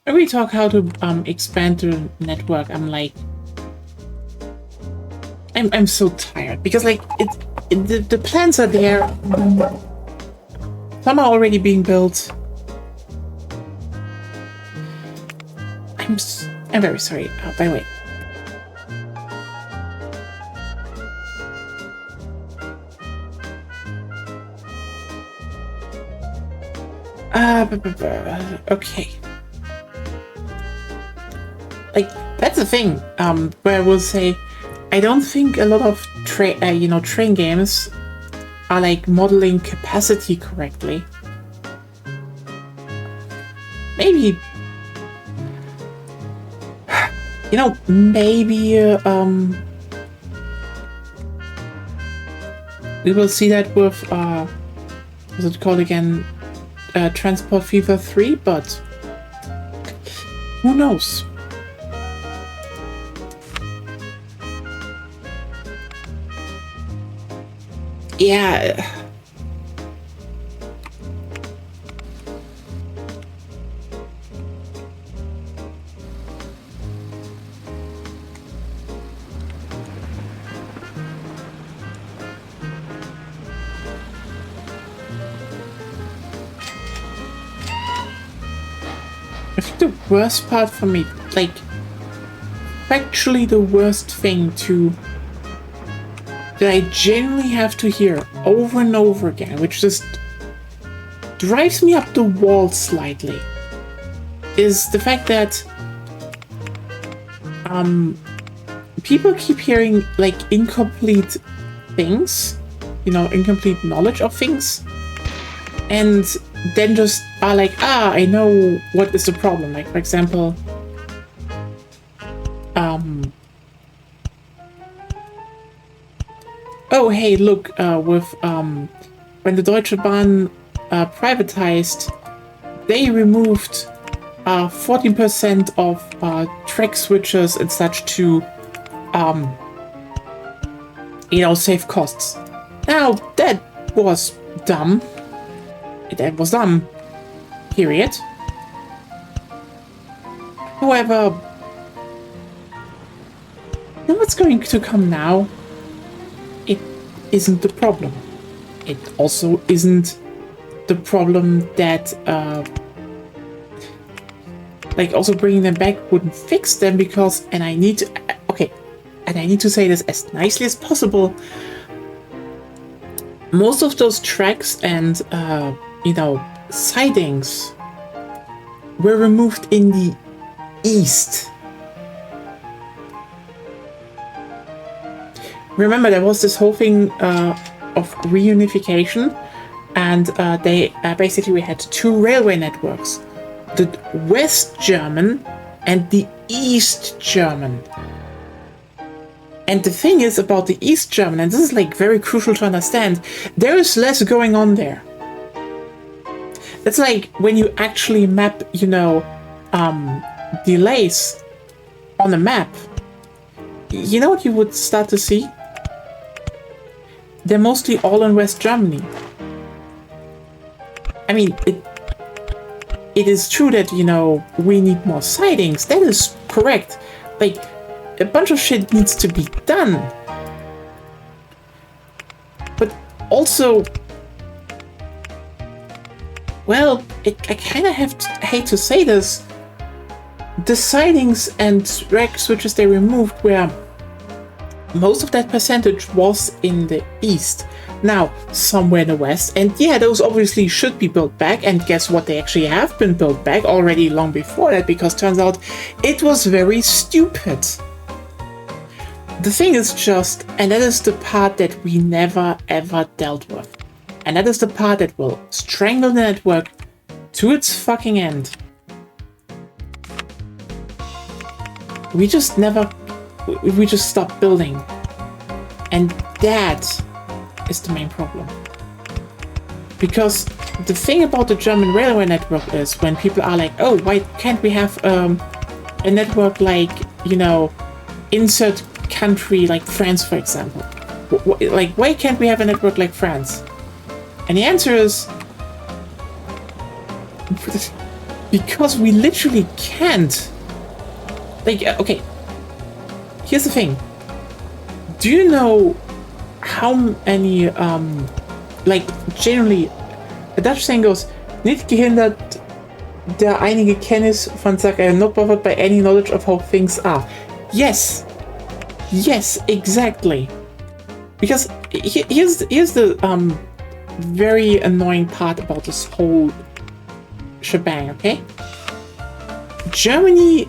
If we talk how to expand the network, I'm like... I'm so tired because like the plans are there. Some are already being built. I'm very sorry. Oh, by the way. Okay. Like, that's the thing, where I will say, I don't think a lot of train games are like modeling capacity correctly. Maybe, maybe we will see that with what's it called again? Transport Fever 3, but who knows? Yeah. I think the worst part for me, like, factually the worst thing that I genuinely have to hear over and over again, which just drives me up the wall slightly, is the fact that people keep hearing like incomplete things, incomplete knowledge of things, and then just are like, I know what is the problem. Like, for example, oh, hey, look, with, when the Deutsche Bahn privatized, they removed 14% of track switches and such to, save costs. Now, that was dumb. That was dumb. Period. However, what's going to come now? It isn't the problem. It also isn't the problem that, also bringing them back wouldn't fix them because, and I need to say this as nicely as possible, most of those tracks and, sidings were removed in the east. Remember, there was this whole thing of reunification, and we had two railway networks, the West German and the East German. And the thing is about the East German, and this is like very crucial to understand, there is less going on there. That's like when you actually map, delays on a map. You know what you would start to see? They're mostly all in West Germany. I mean, it is true that, we need more sidings. That is correct. Like, a bunch of shit needs to be done. But also, well, I kind of hate to say this, the sidings and rack switches they removed were, most of that percentage was in the east. Now, somewhere in the west, and yeah, those obviously should be built back, and guess what, they actually have been built back already long before that, because turns out it was very stupid. The thing is just, and that is the part that we never ever dealt with, and that is the part that will strangle the network to its fucking end. We just stopped building, and that is the main problem. Because the thing about the German railway network is, when people are like, oh, why can't we have a network like, insert country like France, for example? Why can't we have a network like France? And the answer is, because we literally can't. Okay, here's the thing. Do you know how many, generally, a Dutch saying goes, nicht gehindert der einige Kenntnis von Sache, not bothered by any knowledge of how things are. Yes, exactly. Because here's the very annoying part about this whole shebang, okay? Germany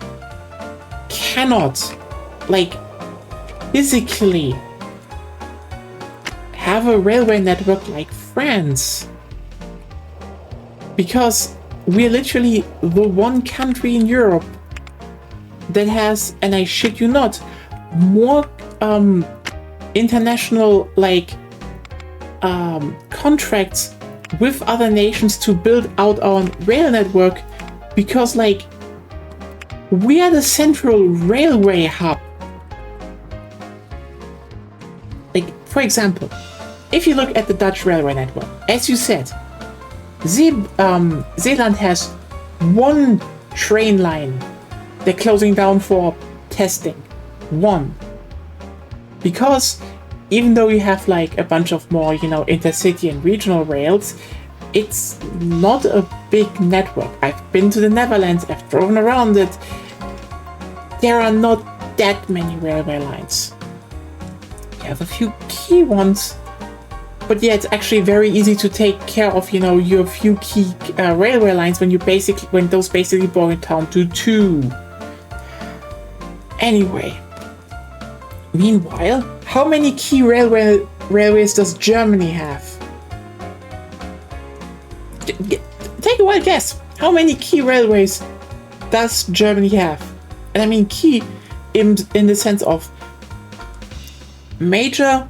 cannot, like, physically have a railway network like France. Because we're literally the one country in Europe that has, and I shit you not, more international, like, contracts with other nations to build out our rail network, because, like, we are the central railway hub. Like, for example, if you look at the Dutch railway network, as you said, Zeeland has one train line they're closing down for testing. One. Because even though you have like a bunch of more, you know, intercity and regional rails, it's not a big network. I've been to the Netherlands, I've driven around it. There are not that many railway lines. You have a few key ones, but yeah, it's actually very easy to take care of, you know, your few key railway lines when those basically boil down to two. Anyway, meanwhile, how many key railways does Germany have? Take a wild guess. How many key railways does Germany have? And I mean key in the sense of major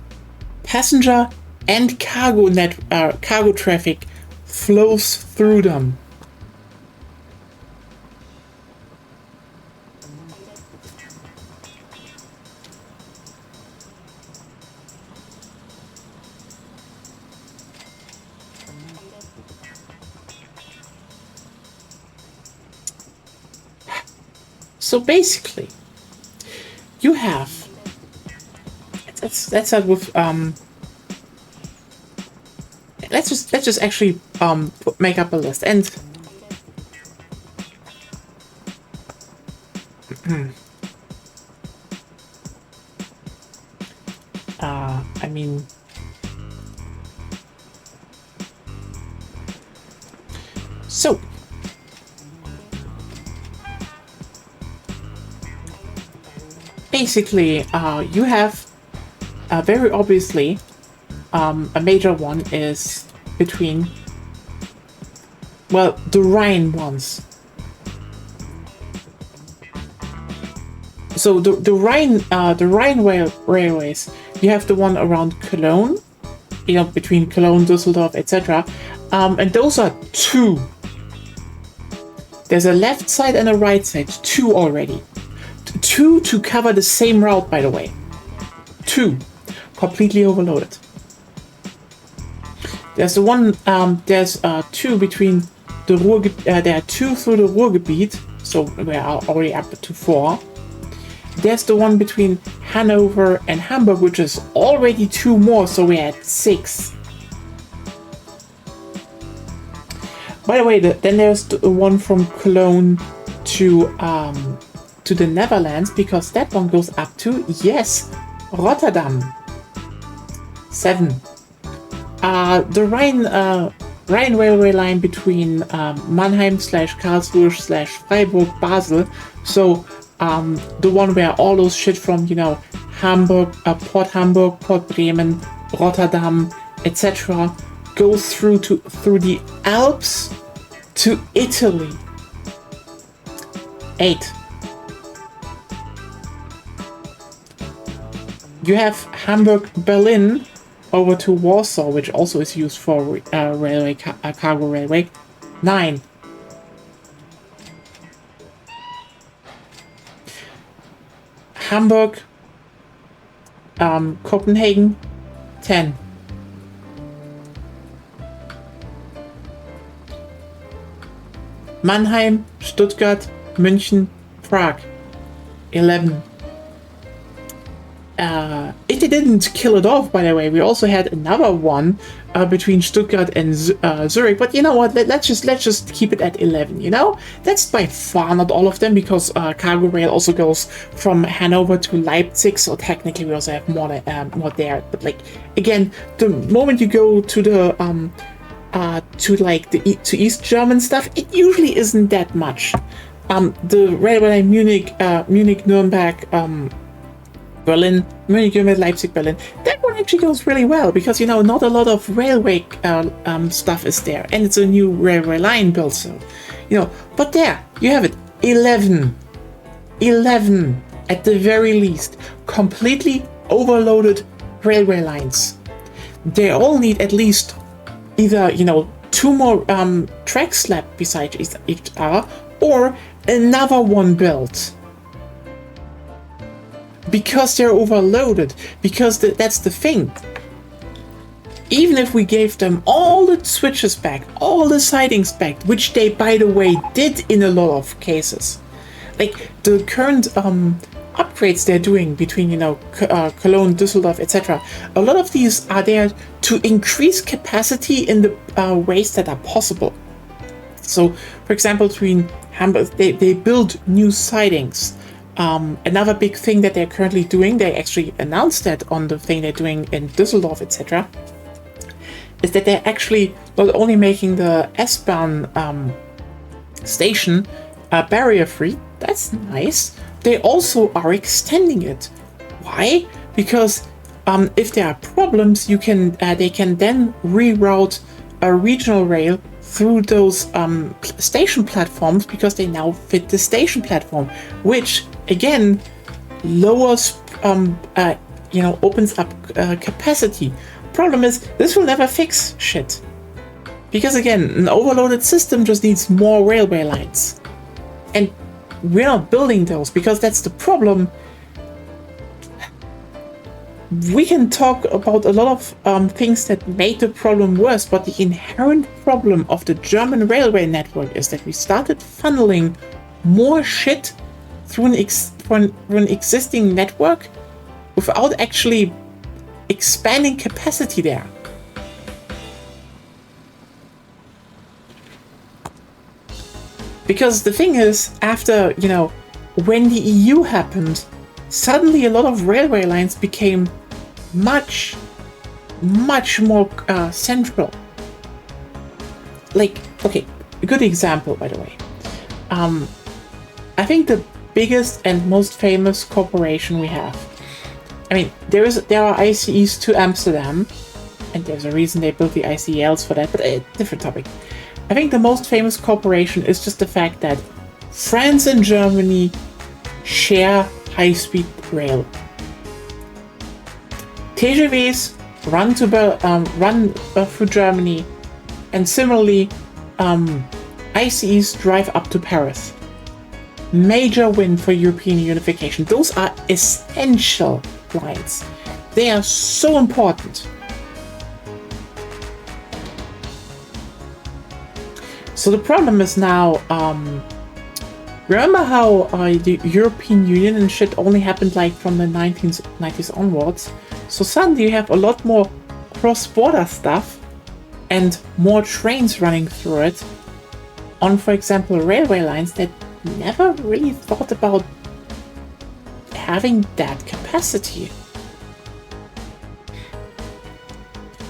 passenger and cargo traffic flows through them. So basically, you have. Let's start with Let's just actually make up a list and I mean, so basically you have very obviously a major one is between, well, the Rhine ones. So the Rhine railways, you have the one around Cologne, you know, between Cologne, Düsseldorf, etc. And those are two. There's a left side and a right side, two already. Two to cover the same route, by the way. Two. Completely overloaded. There's the one, there's two between the Ruhrgebiet, there are two through the Ruhrgebiet, so we are already up to 4. There's the one between Hanover and Hamburg, which is already 2 more, so we're at 6. By the way, then there's the one from Cologne to the Netherlands, because that one goes up to, yes, Rotterdam. 7. The Rhine railway line between Mannheim / Karlsruhe / Freiburg, Basel. So the one where all those shit from, you know, Hamburg, Port Bremen, Rotterdam, etc. go through the Alps to Italy. 8. You have Hamburg, Berlin over to Warsaw, which also is used for railway, cargo railway. 9. Hamburg, Copenhagen. 10. Mannheim, Stuttgart, München, Prague. 11. If they didn't kill it off, by the way, we also had another one between Stuttgart and Zurich. But you know what? Let's just keep it at 11. You know, that's by far not all of them, because cargo rail also goes from Hanover to Leipzig. So technically, we also have more there. But like again, the moment you go to the to like to East German stuff, it usually isn't that much. The railway line Munich, Nuremberg, Berlin, Munich, Nuremberg, Leipzig, Berlin, that one actually goes really well because, you know, not a lot of railway stuff is there, and it's a new railway line built, so, you know, but there, you have it, 11 at the very least, completely overloaded railway lines. They all need at least either, you know, 2 more tracks slapped beside each other, or another one built. Because they're overloaded, because that's the thing. Even if we gave them all the switches back, all the sidings back, which they, by the way, did in a lot of cases. Like, the current upgrades they're doing between, you know, Cologne, Düsseldorf, etc. A lot of these are there to increase capacity in the ways that are possible. So, for example, between Hamburg, they build new sidings. Another big thing that they're currently doing, they actually announced that on the thing they're doing in Düsseldorf, etc., is that they're actually not only making the S-Bahn station barrier-free, that's nice, they also are extending it. Why? Because if there are problems, they can then reroute a regional rail through those station platforms because they now fit the station platform, which again lowers, you know, opens up capacity. Problem is, this will never fix shit. Because again, an overloaded system just needs more railway lines. And we're not building those because that's the problem. We can talk about a lot of things that made the problem worse, but the inherent problem of the German railway network is that we started funneling more shit through an existing network without actually expanding capacity there. Because the thing is, after, you know, when the EU happened, suddenly a lot of railway lines became much more central. Like, okay, a good example, by the way. I think the biggest and most famous corporation we have. I mean, there are ICEs to Amsterdam, and there's a reason they built the ICELs for that, but a different topic. I think the most famous corporation is just the fact that France and Germany share high-speed rail. TGVs run through Germany, and similarly, ICEs drive up to Paris. Major win for European unification. Those are essential lines. They are so important. So the problem is now, remember how the European Union and shit only happened like from the 1990s onwards? So suddenly you have a lot more cross-border stuff and more trains running through it on, for example, railway lines that never really thought about having that capacity.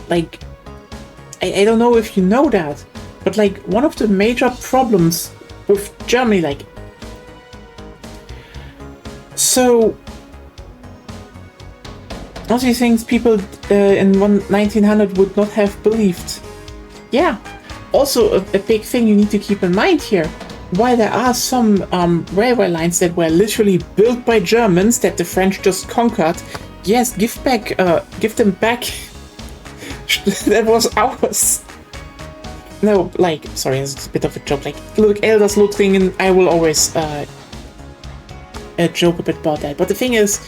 Like, I don't know if you know that, but like one of the major problems with Germany, like, so all these things people in 1900 would not have believed. Yeah. Also, a big thing you need to keep in mind here, while there are some railway lines that were literally built by Germans that the French just conquered, yes, give them back. That was ours. No, like, sorry, it's a bit of a joke. Like, look, elders look thing, and I will always joke a bit about that. But the thing is,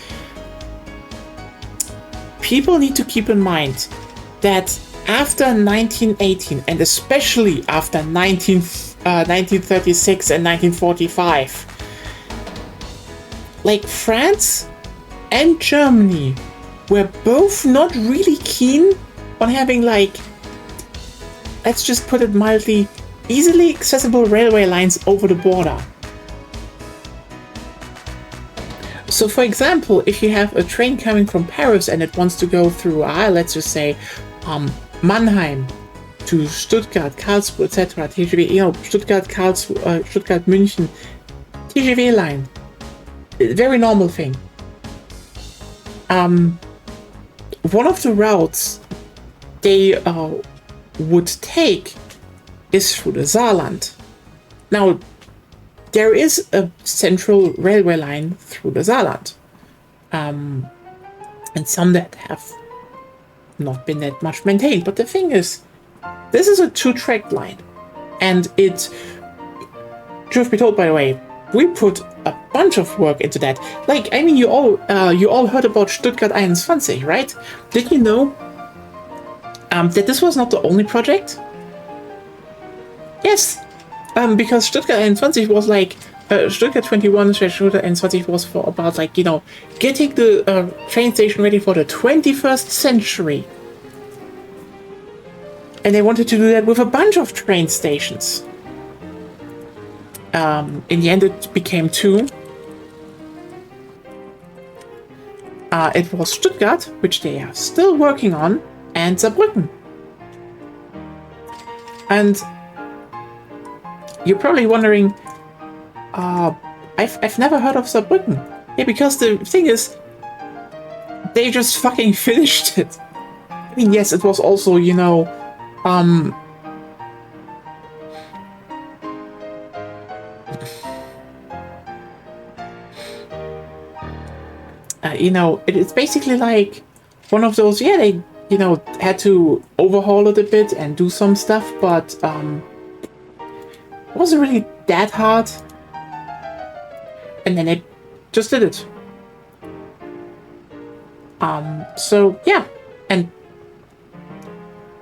people need to keep in mind that after 1918, and especially after 1936 and 1945, like, France and Germany were both not really keen on having, like, let's just put it mildly, easily accessible railway lines over the border. So for example, if you have a train coming from Paris and it wants to go through, let's just say, Mannheim, to Stuttgart, Karlsruhe, etc. TGV, you know, Stuttgart, Karlsruhe, Stuttgart, München, TGV line. Very normal thing. One of the routes they would take is through the Saarland. Now, there is a central railway line through the Saarland, and some that have not been that much maintained. But the thing is, this is a 2-track line, and it, truth be told, by the way, we put a bunch of work into that. Like, I mean, you all heard about Stuttgart 21, right? Did you know that this was not the only project? Yes, because Stuttgart 21 was like Stuttgart 21 / Stuttgart 21 was for about, like, you know, getting the train station ready for the 21st century. And they wanted to do that with a bunch of train stations. In the end, it became 2. It was Stuttgart, which they are still working on, and Saarbrücken. And you're probably wondering, I've never heard of Saarbrücken. Yeah, because the thing is, they just fucking finished it. I mean, yes, it was also, you know, you know, it's basically like one of those, yeah, they, you know, had to overhaul it a bit and do some stuff, but it wasn't really that hard. And then they just did it. So yeah, and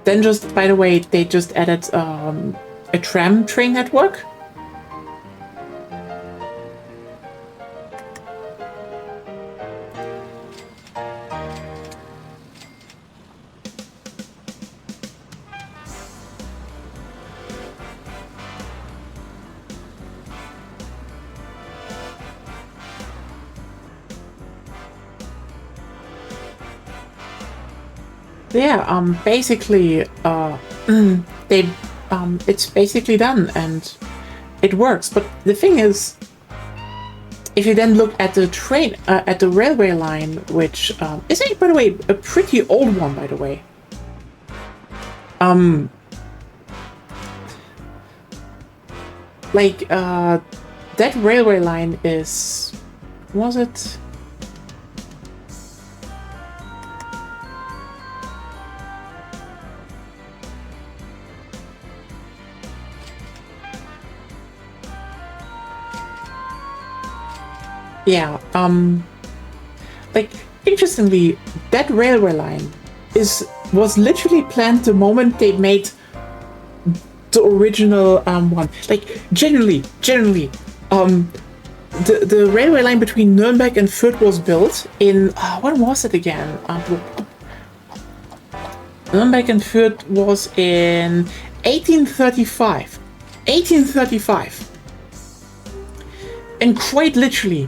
then just, by the way, they just added a tram train network. Yeah, basically, it's basically done and it works. But the thing is, if you then look at the train, at the railway line, which is, by the way, a pretty old one, by the way. Like, that railway line is, was it? Yeah, like, interestingly, that railway line was literally planned the moment they made the original one. Like, generally, the railway line between Nuremberg and Fürth was built in, when was it again? Nuremberg and Fürth was in 1835. 1835. And quite literally,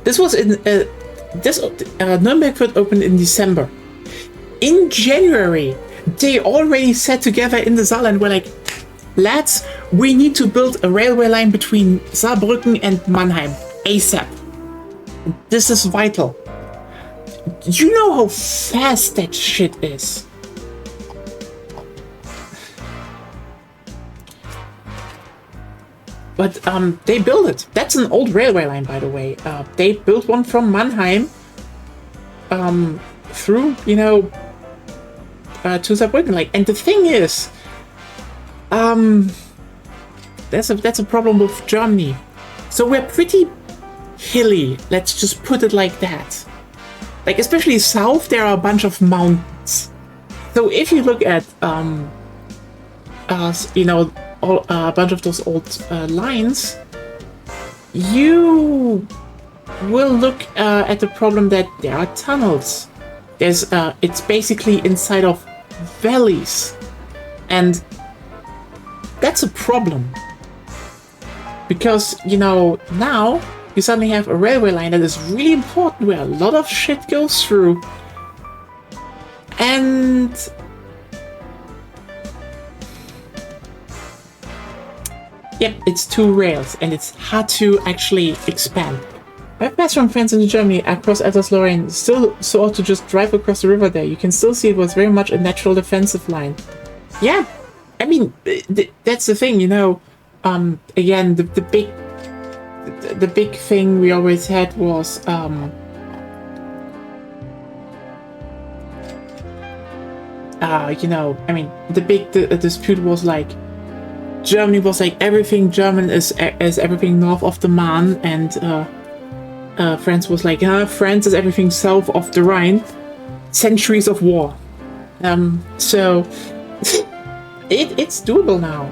this was in Nuremberg Fürth opened in December. In January, they already sat together in the Saarland. We're like, lads, we need to build a railway line between Saarbrücken and Mannheim ASAP. This is vital. Do you know how fast that shit is? But they built it. That's an old railway line, by the way. They built one from Mannheim through, you know, to Saarbrücken. Like, and the thing is, that's a problem with Germany. So we're pretty hilly. Let's just put it like that. Like, especially south, there are a bunch of mountains. So if you look at, you know, a bunch of those old lines, you will look at the problem that there are tunnels. There's it's basically inside of valleys, and that's a problem because, you know, now you suddenly have a railway line that is really important where a lot of shit goes through, and yep, it's 2 rails, and it's hard to actually expand. I have passed from France into Germany across Alsace-Lorraine, still sought to just drive across the river there. You can still see it was very much a natural defensive line. Yeah, I mean, that's the thing, you know. Again, the big thing we always had was you know, I mean, the big dispute was like Germany was like everything German is everything north of the Marne, and France was like France is everything south of the Rhine. Centuries of war. So it's doable now.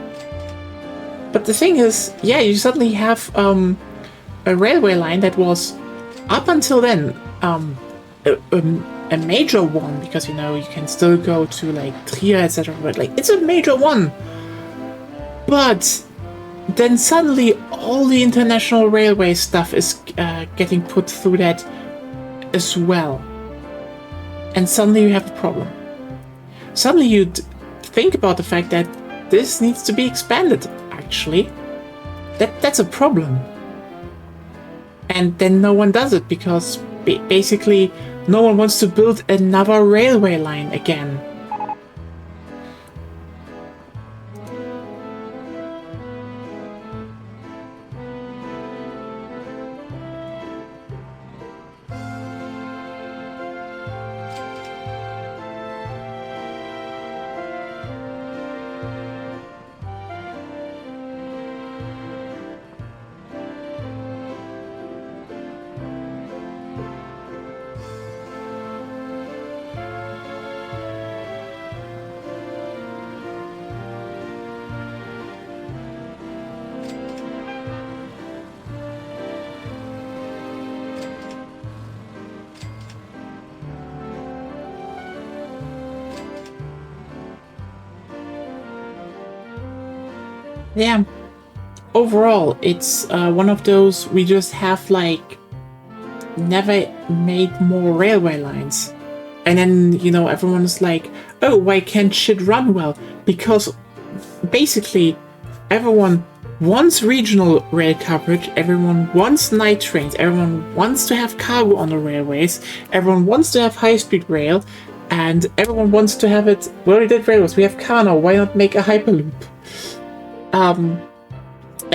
But the thing is, yeah, you suddenly have a railway line that was up until then a major one, because you know you can still go to like Trier, etc. But like it's a major one. But then suddenly all the international railway stuff is getting put through that as well, and suddenly you have a problem. Suddenly you think about the fact that this needs to be expanded. Actually, that's a problem, and then no one does it because basically no one wants to build another railway line again. Yeah, overall, it's one of those we just have like never made more railway lines. And then, you know, everyone's like, oh, why can't shit run well? Because basically everyone wants regional rail coverage, everyone wants night trains, everyone wants to have cargo on the railways, everyone wants to have high-speed rail, and everyone wants to have it. We already did railways, we have car now, why not make a hyperloop? I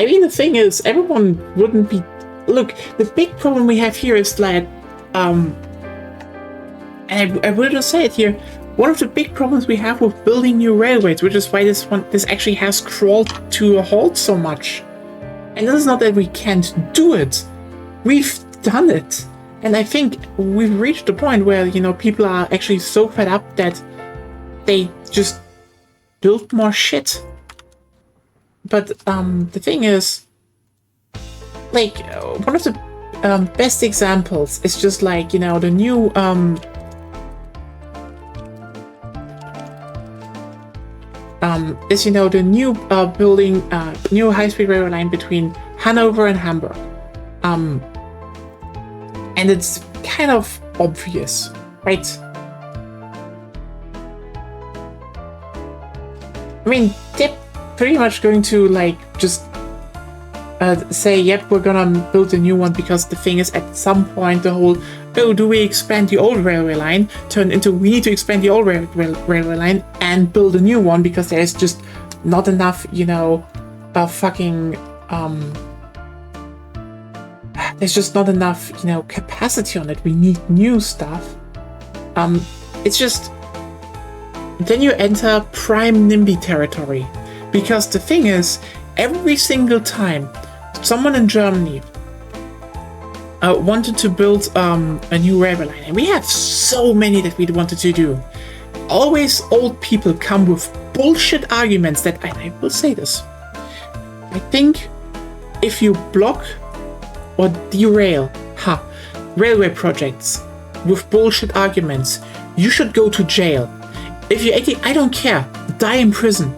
mean, the thing is, everyone wouldn't be... Look, the big problem we have here is that, and I will just say it here, one of the big problems we have with building new railways, which is why this actually has crawled to a halt so much. And this is not that we can't do it. We've done it. And I think we've reached a point where, you know, people are actually so fed up that they just build more shit. But the thing is, like, one of the best examples is just like, you know, the new building new high-speed railway line between Hanover and Hamburg. And it's kind of obvious, right? I mean, they're pretty much going to like just say, yep, we're gonna build a new one, because the thing is, at some point the whole, oh, do we expand the old railway line, turned into, we need to expand the old railway line and build a new one, because there's just not enough, you know, there's just not enough, you know, capacity on it. We need new stuff. It's just, then you enter prime NIMBY territory, because the thing is, every single time someone in Germany wanted to build a new railway line, and we have so many that we wanted to do, always old people come with bullshit arguments that, I will say this, I think if you block or derail railway projects with bullshit arguments, you should go to jail. If you're 18, I don't care, die in prison.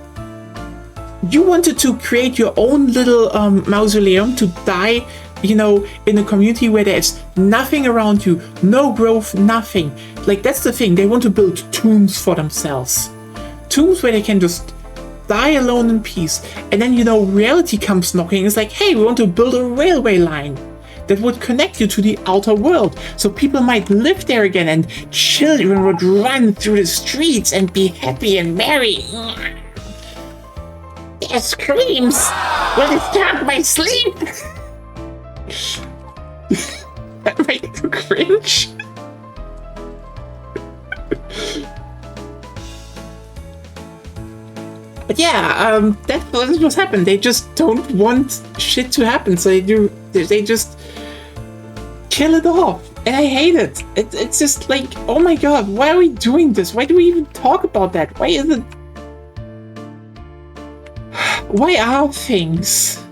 You wanted to create your own little mausoleum to die, you know, in a community where there's nothing around you, no growth, nothing. Like, that's the thing, they want to build tombs for themselves. Tombs where they can just die alone in peace. And then, you know, reality comes knocking. It's like, hey, we want to build a railway line that would connect you to the outer world. So people might live there again and children would run through the streets and be happy and merry. Their screams will disturb my sleep. That made you cringe. But yeah, that's what's happened. They just don't want shit to happen, so they just kill it off. And I hate it. It's just like, oh my god, why are we doing this? Why do we even talk about that? Why is it... Why are things?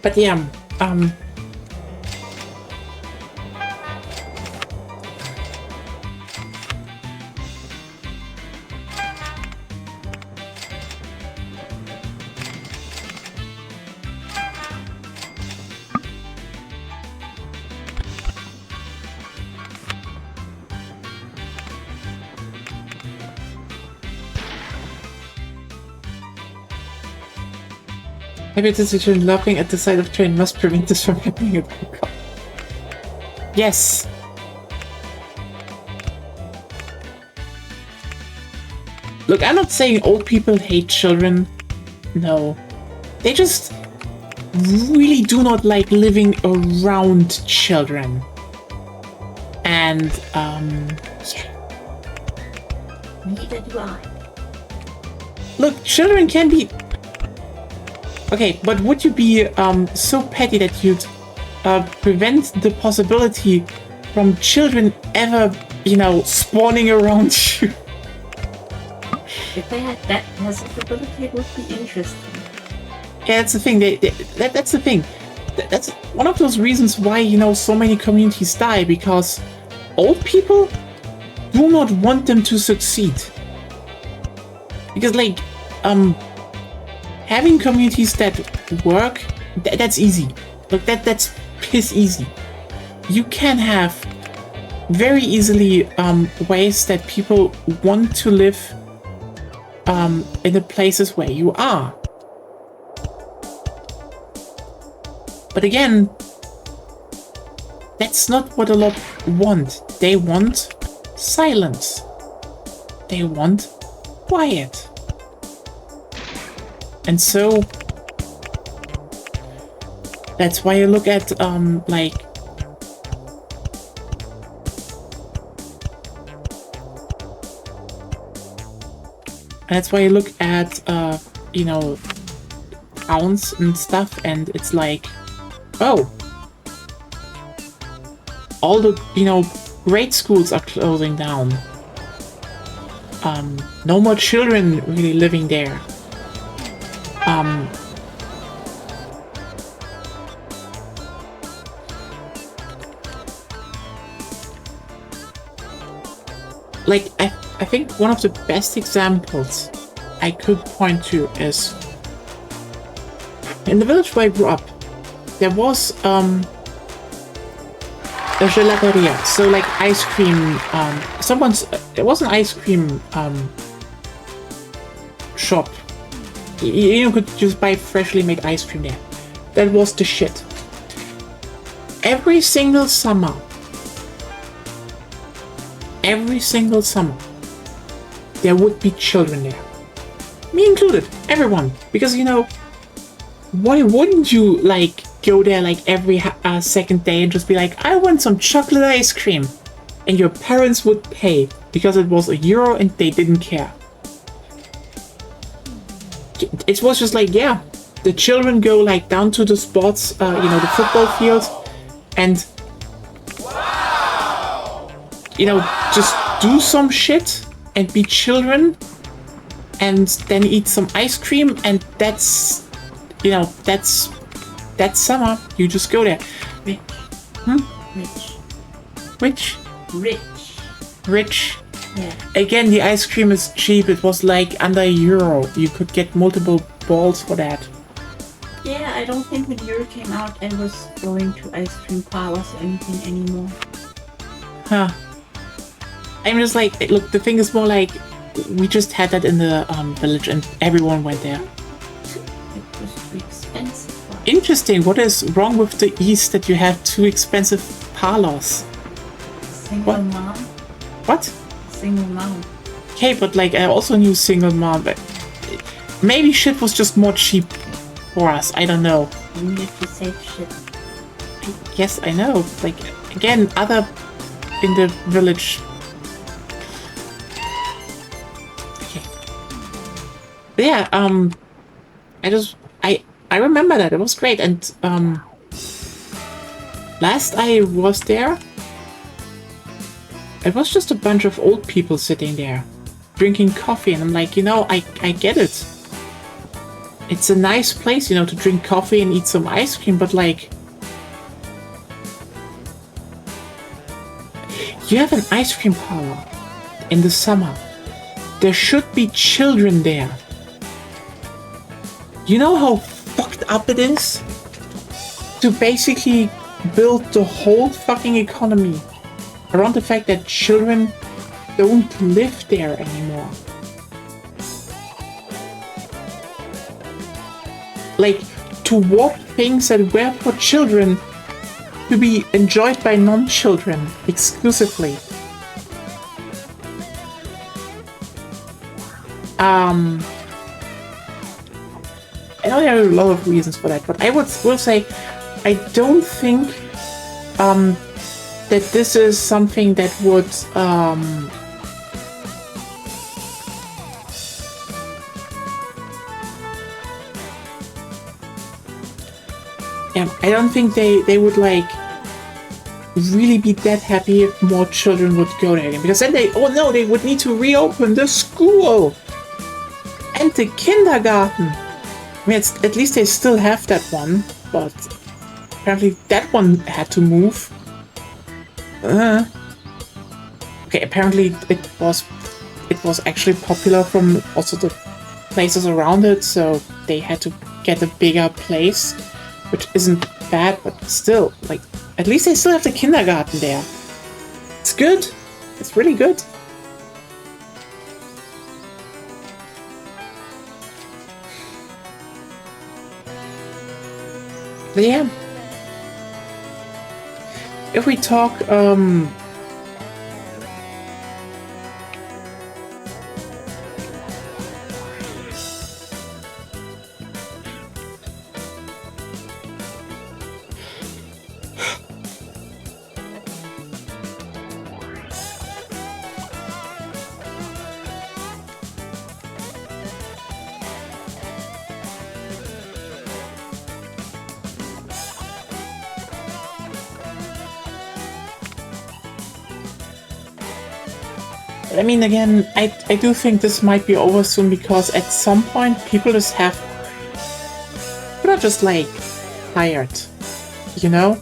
But yeah, maybe this is laughing at the sight of train must prevent this from happening at all. Yes. Look, I'm not saying old people hate children. No. They just really do not like living around children. And, yeah. Neither do I. Look, children can be... Okay, but would you be so petty that you'd prevent the possibility from children ever, you know, spawning around you? If they had that possibility, it would be interesting. Yeah, that's the thing. That's the thing. That's one of those reasons why, you know, so many communities die, because old people do not want them to succeed. Because, like, having communities that work, that's easy. Like, that's piss easy. You can have very easily ways that people want to live in the places where you are. But again, that's not what a lot want. They want silence. They want quiet. And so that's why you look at like, and that's why you look at you know, towns and stuff, and it's like, oh, all the, you know, grade schools are closing down. No more children really living there. Like, I think one of the best examples I could point to is in the village where I grew up, there was a gelateria, so like ice cream, there was an ice cream shop. You could just buy freshly made ice cream there. That was the shit. Every single summer, there would be children there. Me included, everyone. Because, you know, why wouldn't you, like, go there, like, every second day and just be like, I want some chocolate ice cream? And your parents would pay, because it was €1 and they didn't care. It was just like, yeah, the children go, like, down to the spots, you know, the football fields, and, you know, just do some shit and be children, and then eat some ice cream, and that's you know, that's summer. You just go there. Rich. Hmm? Rich. Rich. Rich. Rich. Yeah. Again, the ice cream is cheap. It was like under €1. You could get multiple balls for that. Yeah, I don't think when Euro came out, I was going to ice cream parlors or anything anymore. Huh. I'm just like, look, the thing is more like, we just had that in the village and everyone went there. It was too expensive. Interesting. What is wrong with the East that you have too expensive parlors? Single mom? What? Single mom. Okay, but like, I also knew single mom, but maybe shit was just more cheap for us. I don't know. You needed to save shit. Yes, I know. Like, again, other in the village. Okay. But yeah, I remember that. It was great. And last I was there, it was just a bunch of old people sitting there drinking coffee, and I'm like, you know, I get it. It's a nice place, you know, to drink coffee and eat some ice cream, but like, you have an ice cream parlor in the summer. There should be children there. You know how fucked up it is to basically build the whole fucking economy around the fact that children don't live there anymore. Like, to warp things that were for children to be enjoyed by non-children exclusively. I know there are a lot of reasons for that, but I will say I don't think that this is something that would I don't think they would like really be that happy if more children would go there again, because then they would need to reopen the school and the kindergarten. I mean, at least they still have that one, but apparently that one had to move. Okay, apparently it was actually popular from also the places around it, so they had to get a bigger place, which isn't bad, but still, like, at least they still have the kindergarten there. It's good. It's really good. But yeah. If we talk, I mean, again, I do think this might be over soon, because at some point people just people are just like tired, you know?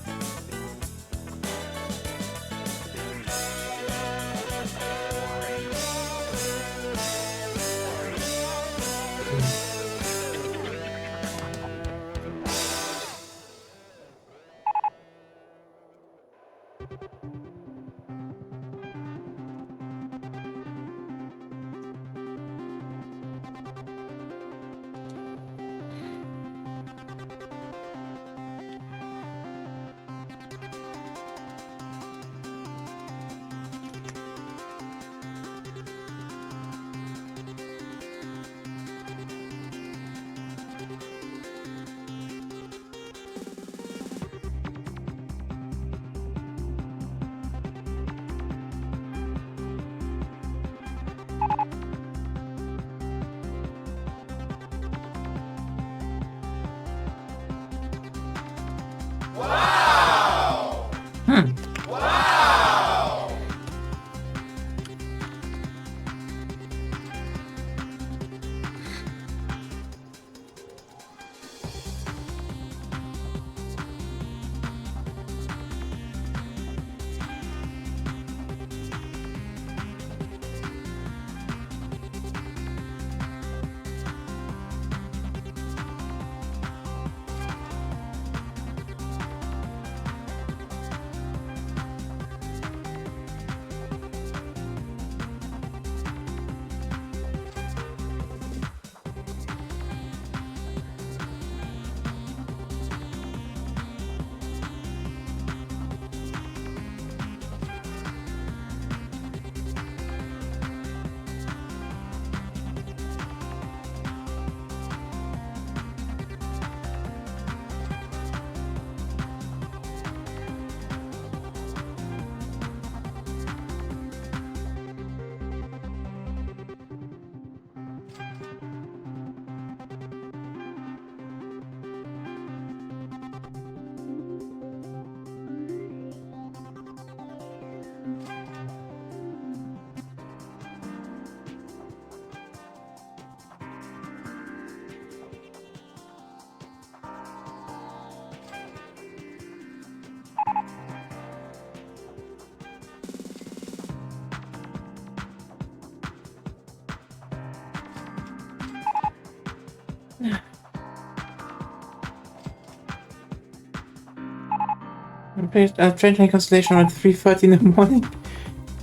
Train constellation around 3:30 in the morning.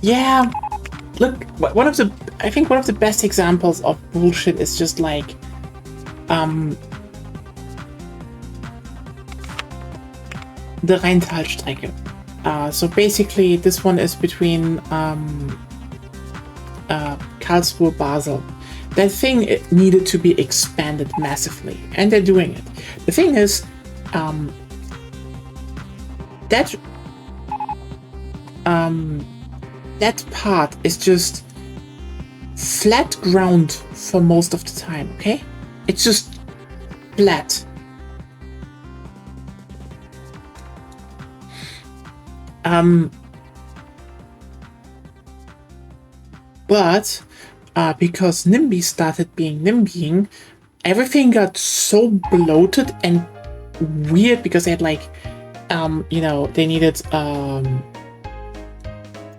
Yeah, look, I think one of the best examples of bullshit is just like, the Rheintalstrecke. So basically, this one is between Karlsruhe, Basel. That thing, it needed to be expanded massively, and they're doing it. The thing is, that part is just flat ground for most of the time, okay? It's just flat. But because NIMBY started being NIMBYing, everything got so bloated and weird because they had like, you know, they needed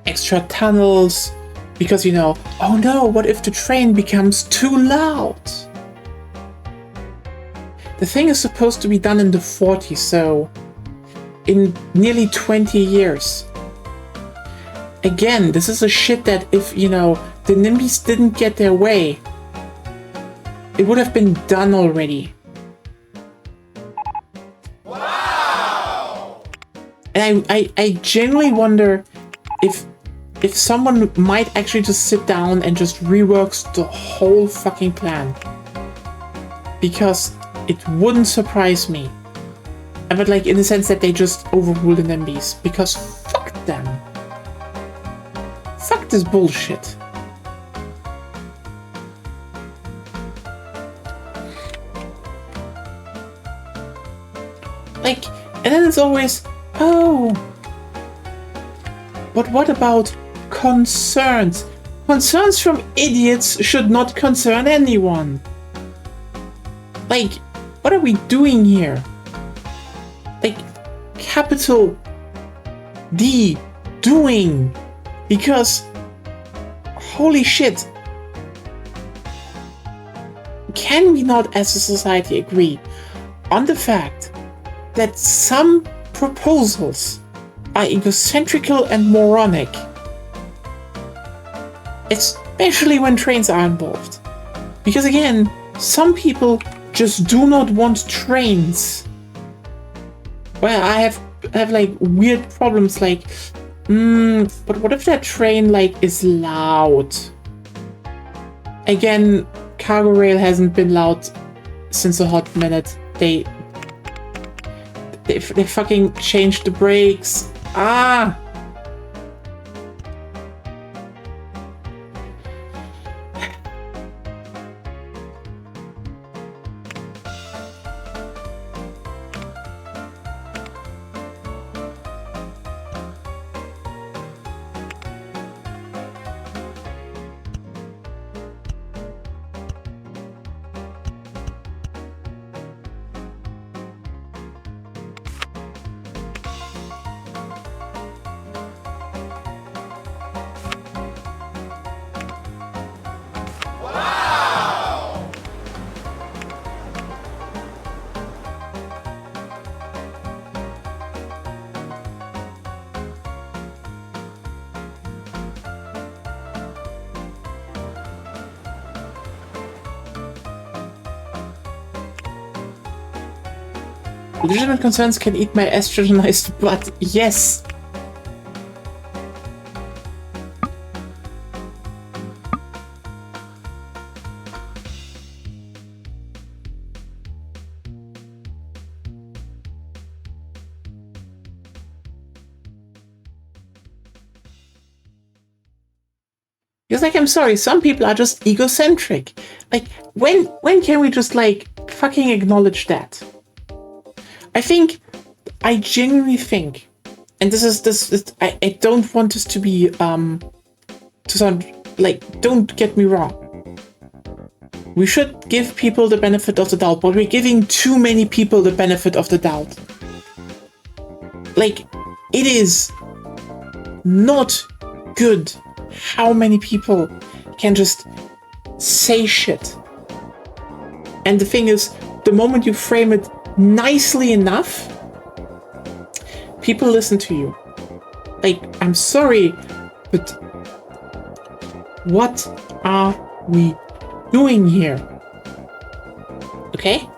extra tunnels because, you know, oh no, what if the train becomes too loud? The thing is supposed to be done in the 40s, so in nearly 20 years. Again, this is a shit that if, you know, the NIMBYs didn't get their way, it would have been done already. Wow! And I genuinely wonder if someone might actually just sit down and just reworks the whole fucking plan. Because it wouldn't surprise me. But like in the sense that they just overrule the NIMBYs. Because fuck them. Fuck this bullshit. Like, and then it's always, oh, but what about concerns? Concerns from idiots should not concern anyone. Like, what are we doing here? Like, capital D, doing. Because, holy shit. Can we not as a society agree on the fact that some proposals are egocentrical and moronic, especially when trains are involved? Because again, some people just do not want trains. Well, I have like weird problems like, but what if that train like is loud? Again, cargo rail hasn't been loud since a hot minute. They fucking changed the brakes. Ah! Legitimate concerns can eat my estrogenized blood. Yes! Because, like, I'm sorry, some people are just egocentric. Like, when can we just, like, fucking acknowledge that? I genuinely think, and this is I don't want this to be, to sound, like, don't get me wrong. We should give people the benefit of the doubt, but we're giving too many people the benefit of the doubt. Like, it is not good how many people can just say shit And the thing is, the moment you frame it nicely enough, people listen to you. Like, I'm sorry, but what are we doing here? Okay?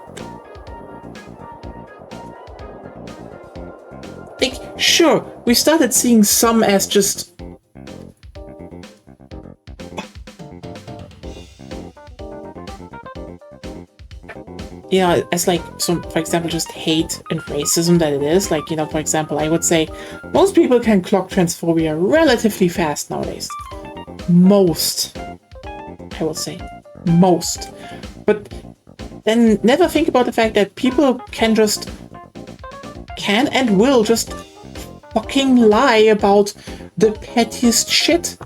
Like, sure, we started seeing some as just... Yeah, as like some, for example, just hate and racism that it is. Like, you know, for example, I would say most people can clock transphobia relatively fast nowadays. Most, I will say, most. But then never think about the fact that people can and will just fucking lie about the pettiest shit.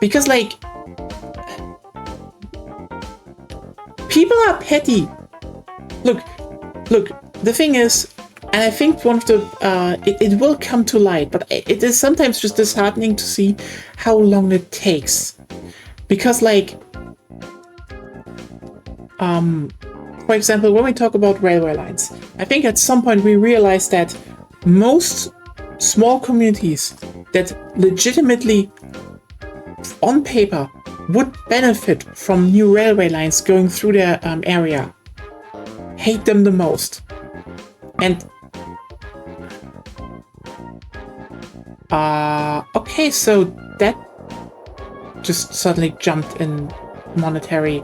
Because, like, people are petty. Look, the thing is, and I think one of the, it will come to light, but it is sometimes just disheartening to see how long it takes. Because, like, for example, when we talk about railway lines, I think at some point we realized that most small communities that legitimately, on paper, would benefit from new railway lines going through their area hate them the most. And okay, so that just suddenly jumped in monetary.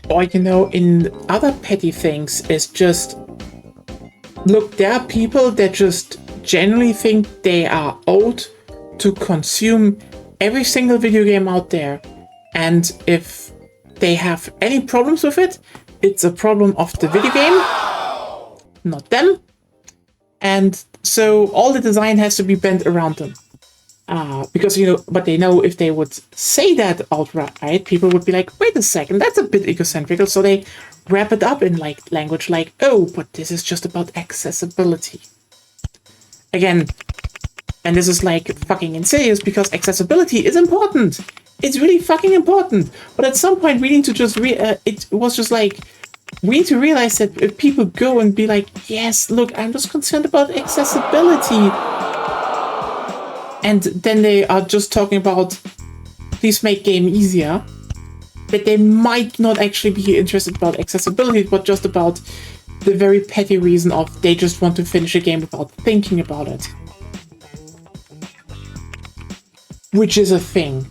Or, you know, in other petty things is just, look, there are people that just generally think they are owed to consume every single video game out there. And if they have any problems with it, it's a problem of the video game, not them. And so all the design has to be bent around them. Because, you know, but they know if they would say that outright, people would be like, wait a second, that's a bit egocentric. So they wrap it up in like language like, oh, but this is just about accessibility. Again, and this is like fucking insidious because accessibility is important. It's really fucking important. But at some point we need to just, it was just like, we need to realize that if people go and be like, yes, look, I'm just concerned about accessibility. And then they are just talking about, please make game easier. That they might not actually be interested about accessibility, but just about the very petty reason of they just want to finish a game without thinking about it. Which is a thing.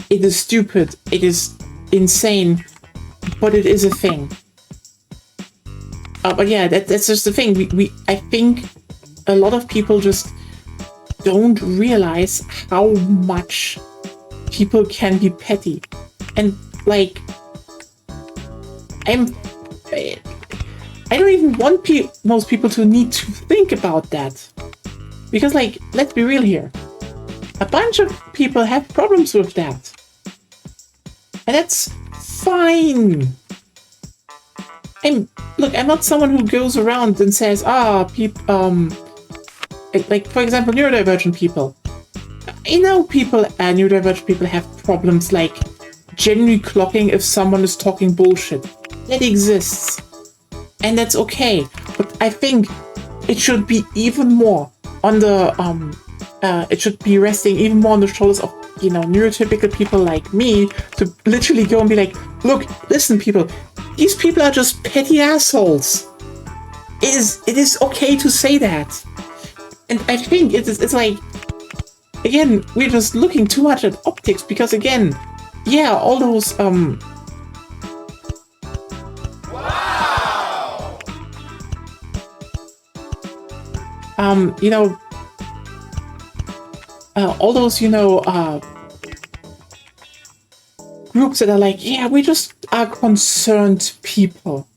It is stupid, it is insane, but it is a thing. But yeah, that's just the thing. I think a lot of people just don't realize how much people can be petty. And like, I don't even want most people to need to think about that. Because, like, let's be real here. A bunch of people have problems with that. And that's fine. Look, I'm not someone who goes around and says, like, for example, neurodivergent people. I know neurodivergent people have problems like genuinely clocking if someone is talking bullshit. That exists. And that's okay. But I think it should be even more on the, it should be resting even more on the shoulders of, you know, neurotypical people like me to literally go and be like, look, listen, people, these people are just petty assholes. It is okay to say that. And I think it's like, again, we're just looking too much at optics because, again, yeah, all those, you know, all those, you know, groups that are like, yeah, we just are concerned people.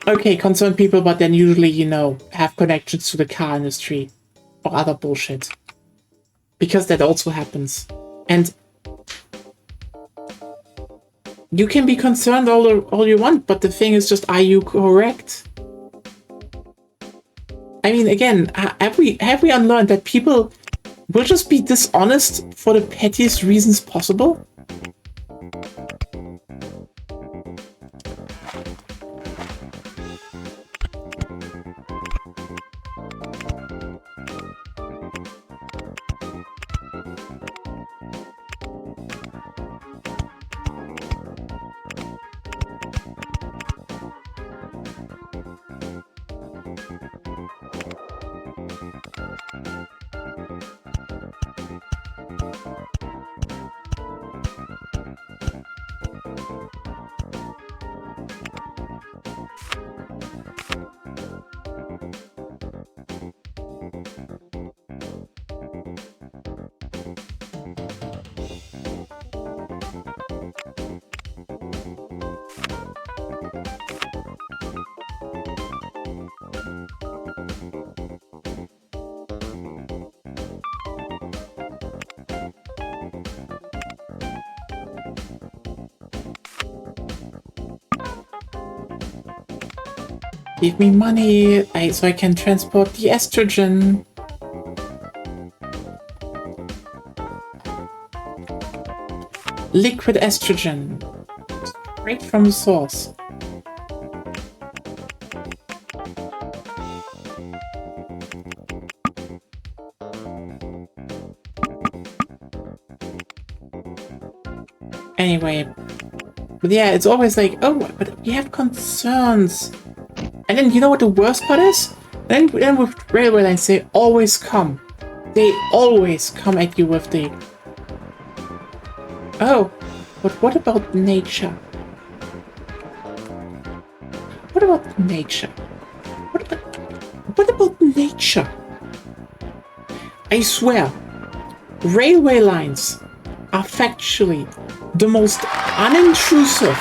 Okay, concerned people, but then usually, you know, have connections to the car industry or other bullshit. Because that also happens. And you can be concerned all you want, but the thing is just, are you correct? I mean, again, have we unlearned that people will just be dishonest for the pettiest reasons possible? Give me money so I can transport the estrogen. Liquid estrogen. Straight from the source. Anyway. But yeah, it's always like, oh, but we have concerns. And then you know what the worst part is? Then with railway lines, they always come. They always come at you with the... Oh, but what about nature? What about nature? What about nature? I swear, railway lines are factually the most unintrusive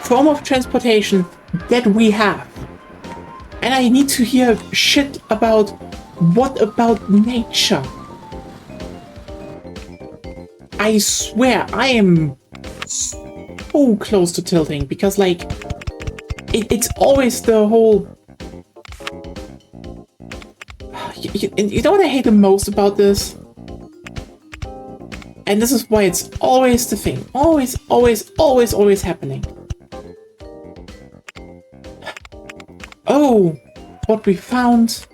form of transportation that we have. And I need to hear shit about what about nature? I swear I am so close to tilting because like it's always the whole you know what I hate the most about this? And this is why it's always the thing. Always happening. Oh, what we found.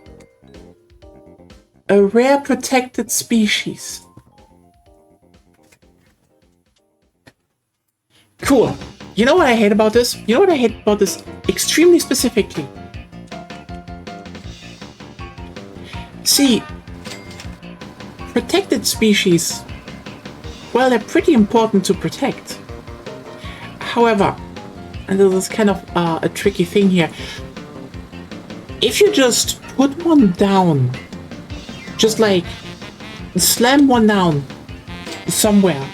A rare protected species. Cool. You know what I hate about this? You know what I hate about this extremely specifically? See, protected species, well, they're pretty important to protect. However, and this is kind of a tricky thing here, if you just put one down, just like slam one down somewhere,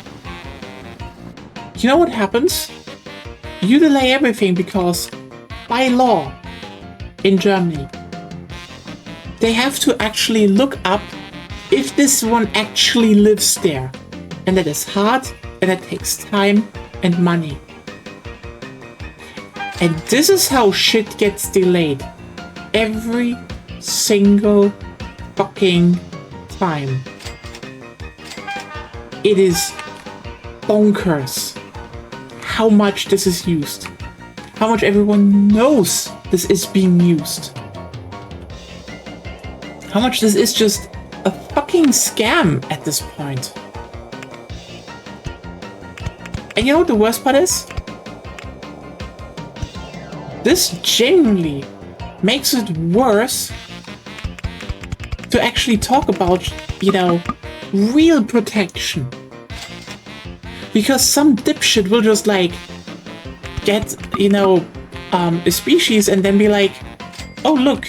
you know what happens? You delay everything because by law in Germany, they have to actually look up if this one actually lives there. And that is hard, and that takes time and money. And this is how shit gets delayed. Every single fucking time. It is bonkers how much this is used. How much everyone knows this is being used. How much this is just a fucking scam at this point. And you know what the worst part is? This genuinely makes it worse to actually talk about, you know, real protection. Because some dipshit will just like get, you know, a species and then be like, oh look,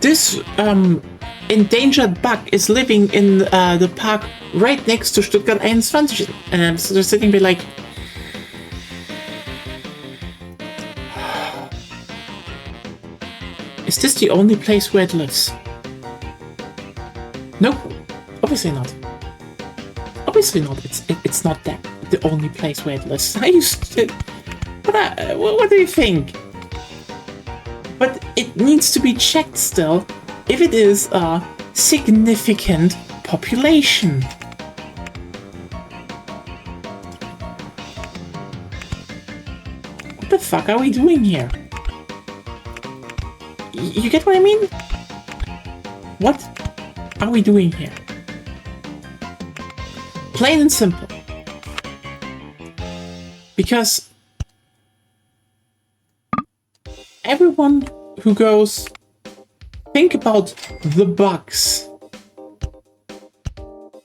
this endangered bug is living in the park right next to Stuttgart 21. And I'm just sitting there like, Is this the only place where it lives? Nope. Obviously not. Obviously not. It's not that the only place where it lives. I used to... What do you think? But it needs to be checked still if it is a significant population. What the fuck are we doing here? You get what I mean? What are we doing here? Plain and simple. Because everyone who goes, think about the bugs,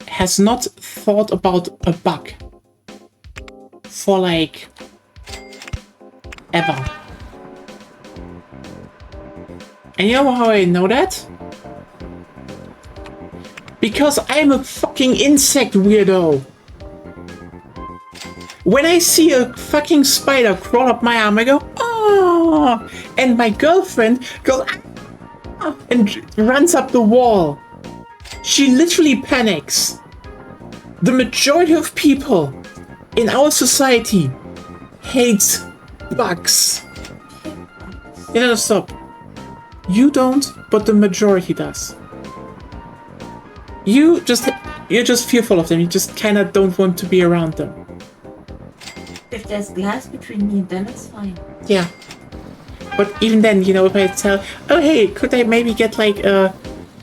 has not thought about a bug for like ever. And you know how I know that? Because I'm a fucking insect weirdo. When I see a fucking spider crawl up my arm, I go, oh! And my girlfriend goes, ah! And runs up the wall. She literally panics. The majority of people in our society hates bugs. You know, stop. You don't, but the majority does. You're just fearful of them. You just kind of don't want to be around them. If there's glass between me and them, it's fine. Yeah. But even then, you know, if I tell, oh hey, could I maybe get like a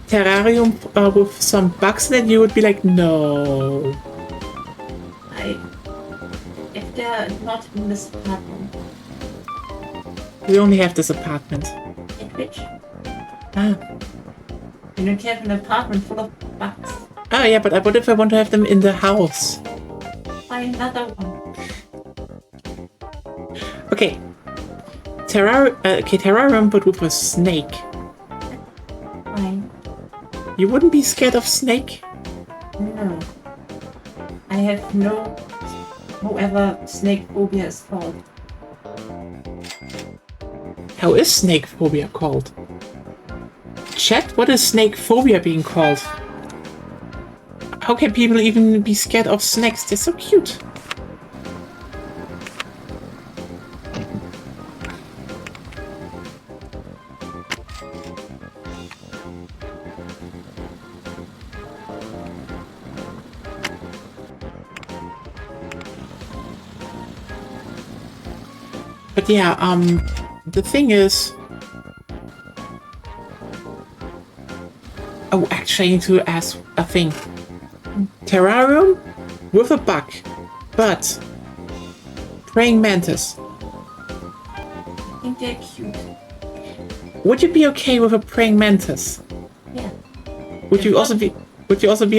terrarium with some bugs in it, you would be like, no. If they're not in this apartment. We only have this apartment. In which? Ah. You don't have an apartment full of bugs. Oh yeah, but what if I want to have them in the house? Buy another one. Okay. Terrarium, but with a snake. Fine. You wouldn't be scared of snake? No. I have no... Whoever snake phobia is called. How is snake phobia called? Chat, what is snake phobia being called? How can people even be scared of snakes? They're so cute. But yeah, the thing is... Oh, actually I need to ask a thing. Terrarium with a bug, but praying mantis. I think they're cute. Would you be okay with a praying mantis? Yeah. Would you also be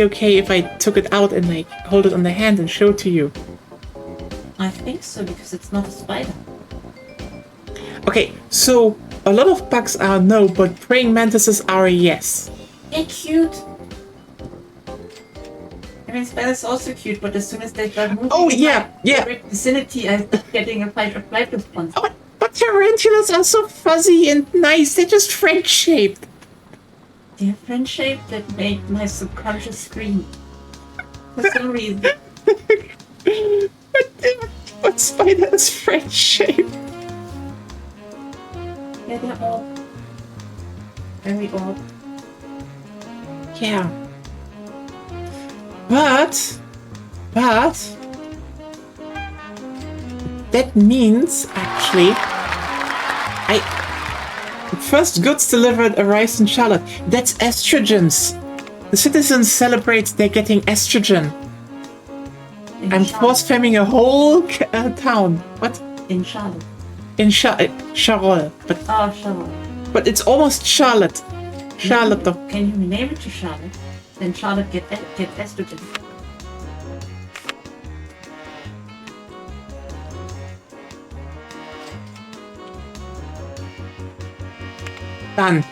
okay if I took it out and like hold it on the hand and show it to you? I think so, because it's not a spider. Okay, so a lot of bugs are no, but praying mantises are a yes. They're cute. I mean, spiders are also cute, but as soon as they start moving Oh in yeah, my yeah. direct vicinity, I start getting a fight or flight response. Oh, but tarantulas are so fuzzy and nice. They're just French-shaped. They're friend-shaped that make my subconscious scream. For some reason. What spider is French-shaped? Yeah, they're all very odd. Yeah. But that means actually first goods delivered arrives in Charlotte. That's estrogens. The citizens celebrate they're getting estrogen. I'm force-femming a whole town. What? In Charlotte. In Charlotte. But Oh, Charlotte. but it's almost Charlotte. Charlotte. Can you rename it to Charlotte? Then Charlotte get estrogen. Done.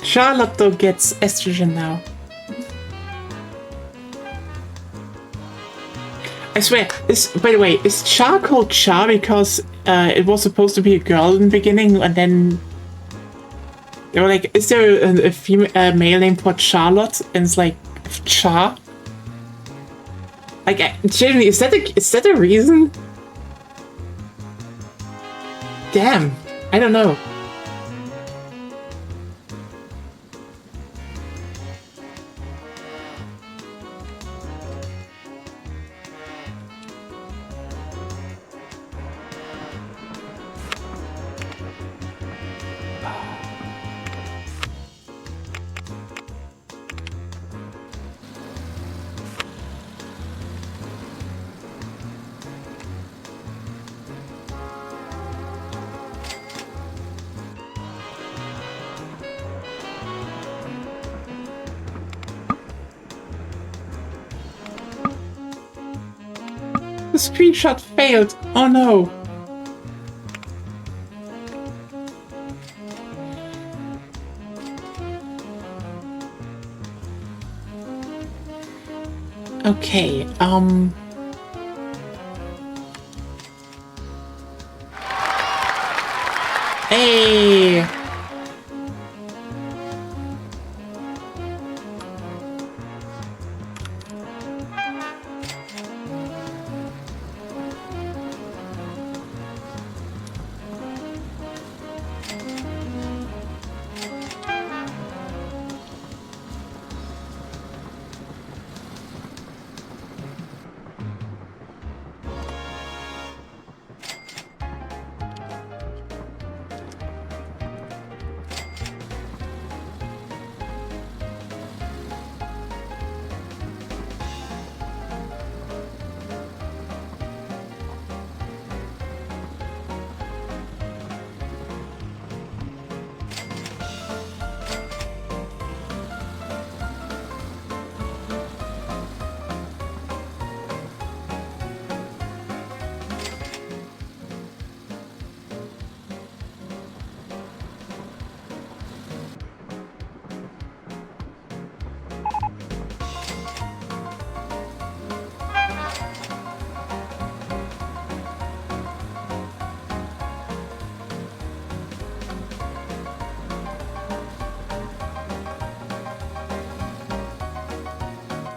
Charlotte gets estrogen now. I swear, by the way, is Char called Char because it was supposed to be a girl in the beginning, and then they were like, is there a male name for Charlotte? And it's like, Char? Like, genuinely, is that a reason? Damn, I don't know. The screenshot failed. Oh no. Okay, Hey!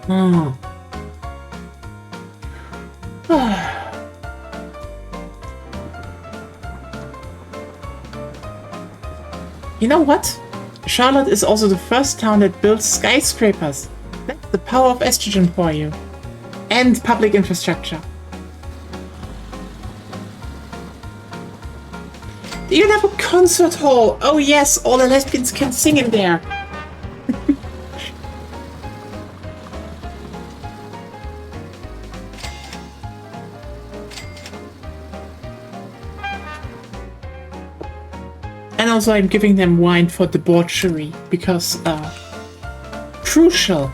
Hmm. You know what? Charlotte is also the first town that builds skyscrapers. That's the power of estrogen for you. And public infrastructure. They even have a concert hall. Oh yes, all the lesbians can sing in there. And also I'm giving them wine for debauchery, because, crucial.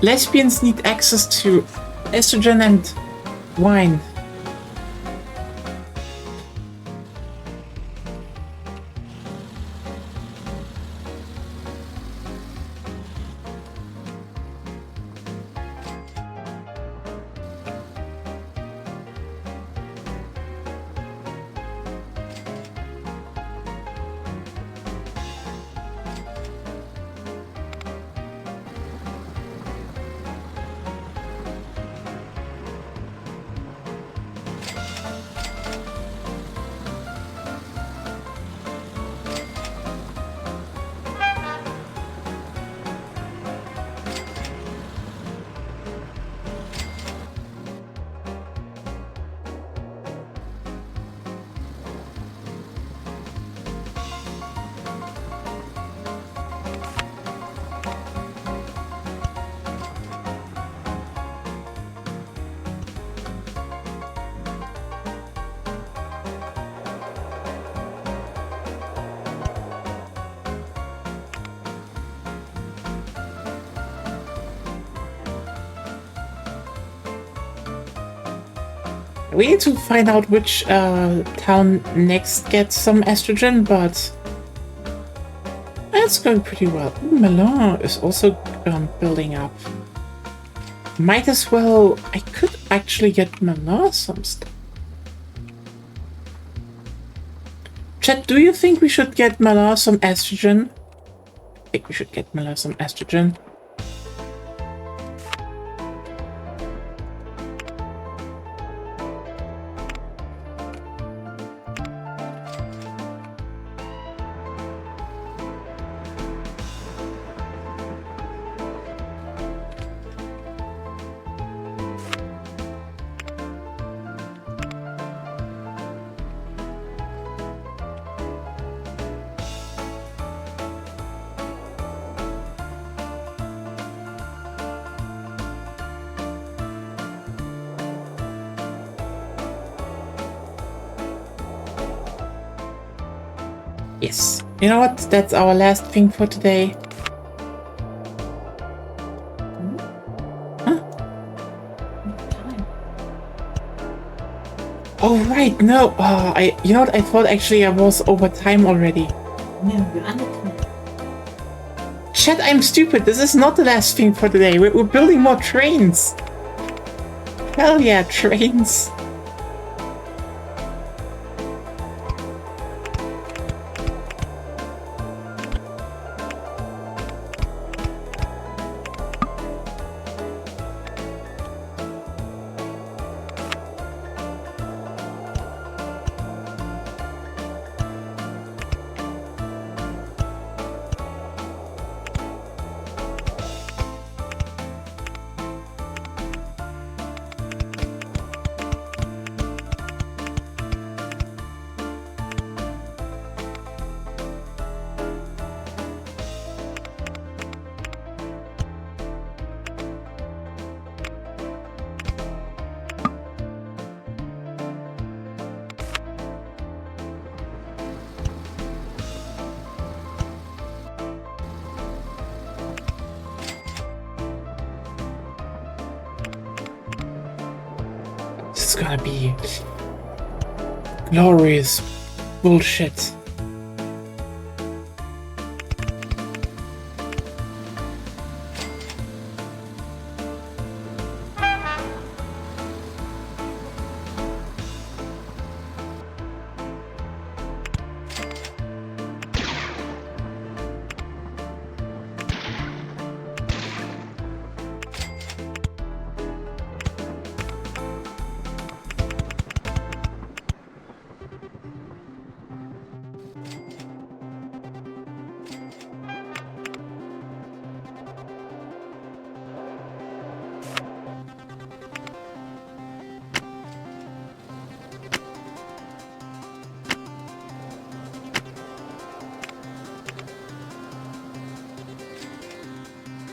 Lesbians need access to estrogen and wine. We need to find out which town next gets some estrogen, but it's going pretty well. Ooh, Milan is also building up. Might as well... I could actually get Malosum stuff. Chat, do you think we should get Malosum estrogen? I think we should get Malosum estrogen. Yes. You know what? That's our last thing for today. Huh? Oh, right. No. Oh, you know what? I thought actually I was over time already. No, you're under time. Chat, I'm stupid. This is not the last thing for today. We're building more trains. Hell yeah, trains. This is gonna be glorious bullshit.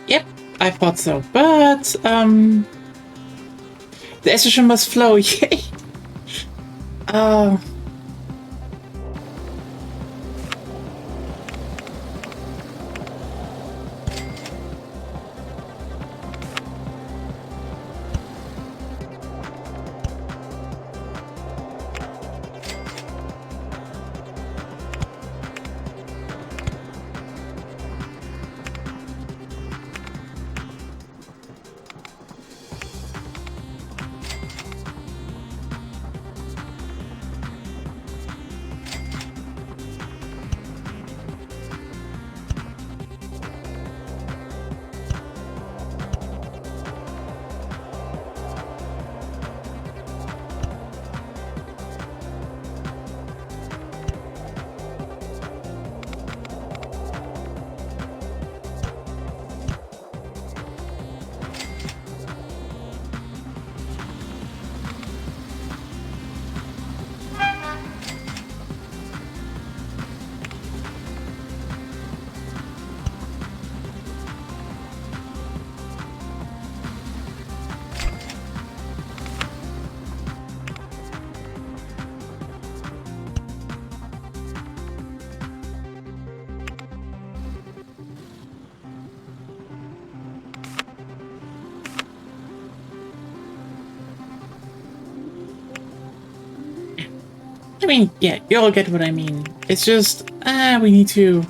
Yep, I thought so, but the estrogen must flow, yay! I mean, yeah, you all get what I mean. It's just, we need to...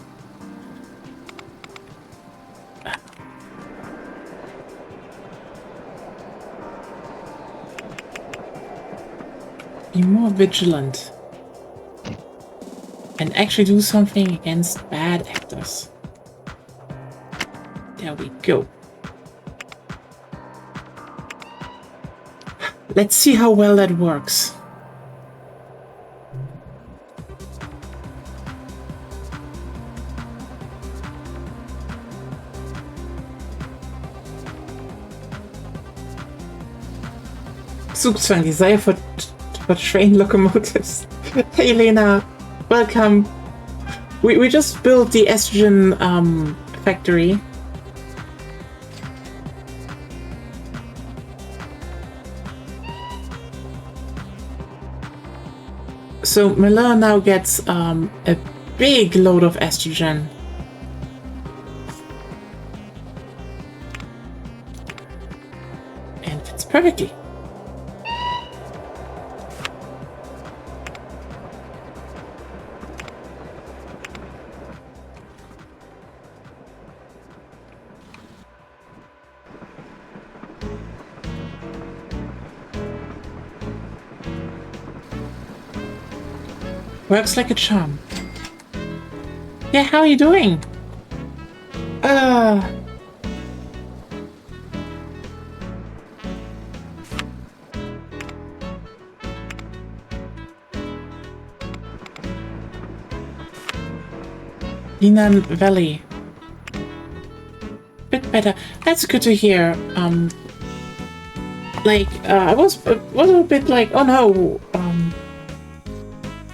be more vigilant and actually do something against bad actors. There we go. Let's see how well that works. Zugzwang, desire for train locomotives. Hey Lena, welcome. We just built the estrogen factory. So Miller now gets a big load of estrogen. And fits perfectly. Works like a charm. Yeah, how are you doing? Linan Valley. Bit better. That's good to hear. I was a bit like, oh no,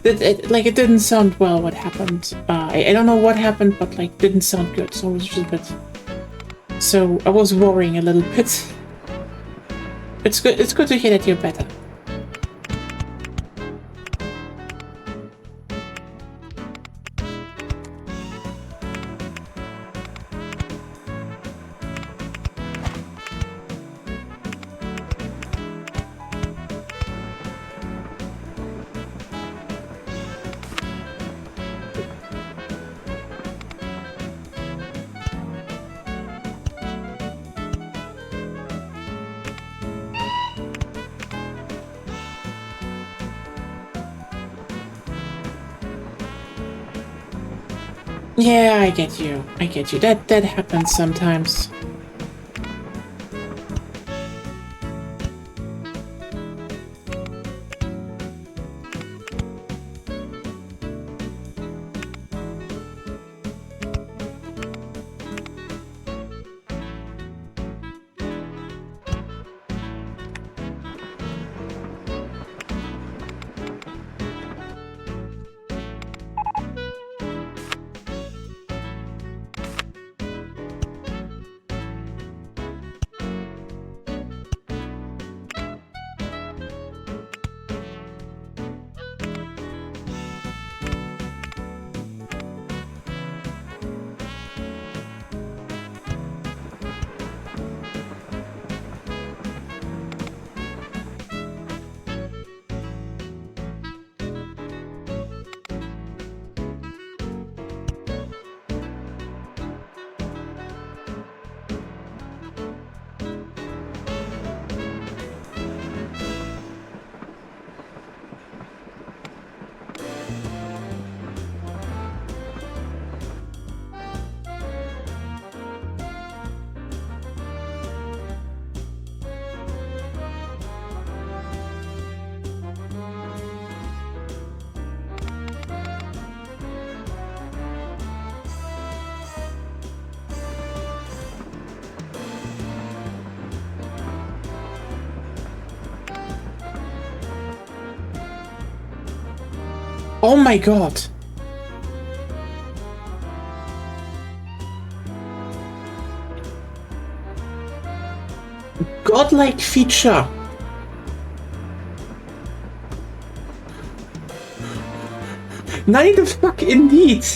it didn't sound well what happened. I don't know what happened, but like didn't sound good, so I was just a bit. So I was worrying a little bit. It's good to hear that you're better. Yeah, I get you. I get you. That happens sometimes. Oh my god! Godlike feature! Nein, the fuck indeed!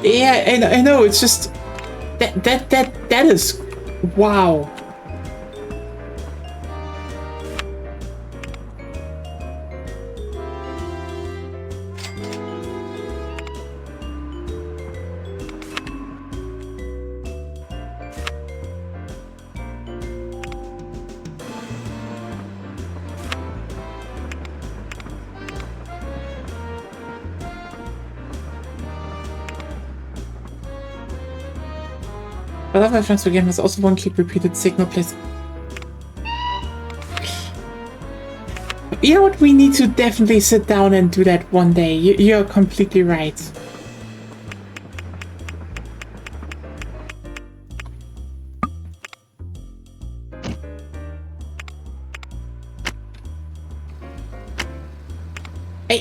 Yeah, I know, it's just... That is... Wow. But other transfer game has also one-click repeated signal place. You know what? We need to definitely sit down and do that one day. You're completely right.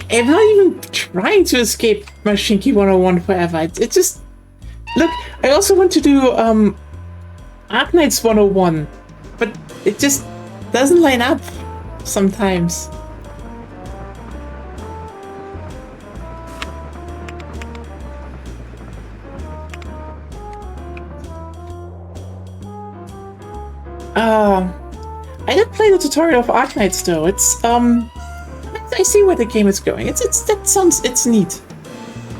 I'm not even trying to escape Mashinki 101 forever. It just... Look, I also want to do Arknights 101, but it just doesn't line up sometimes. I did play the tutorial of Arknights though. It's I see where the game is going. It's neat.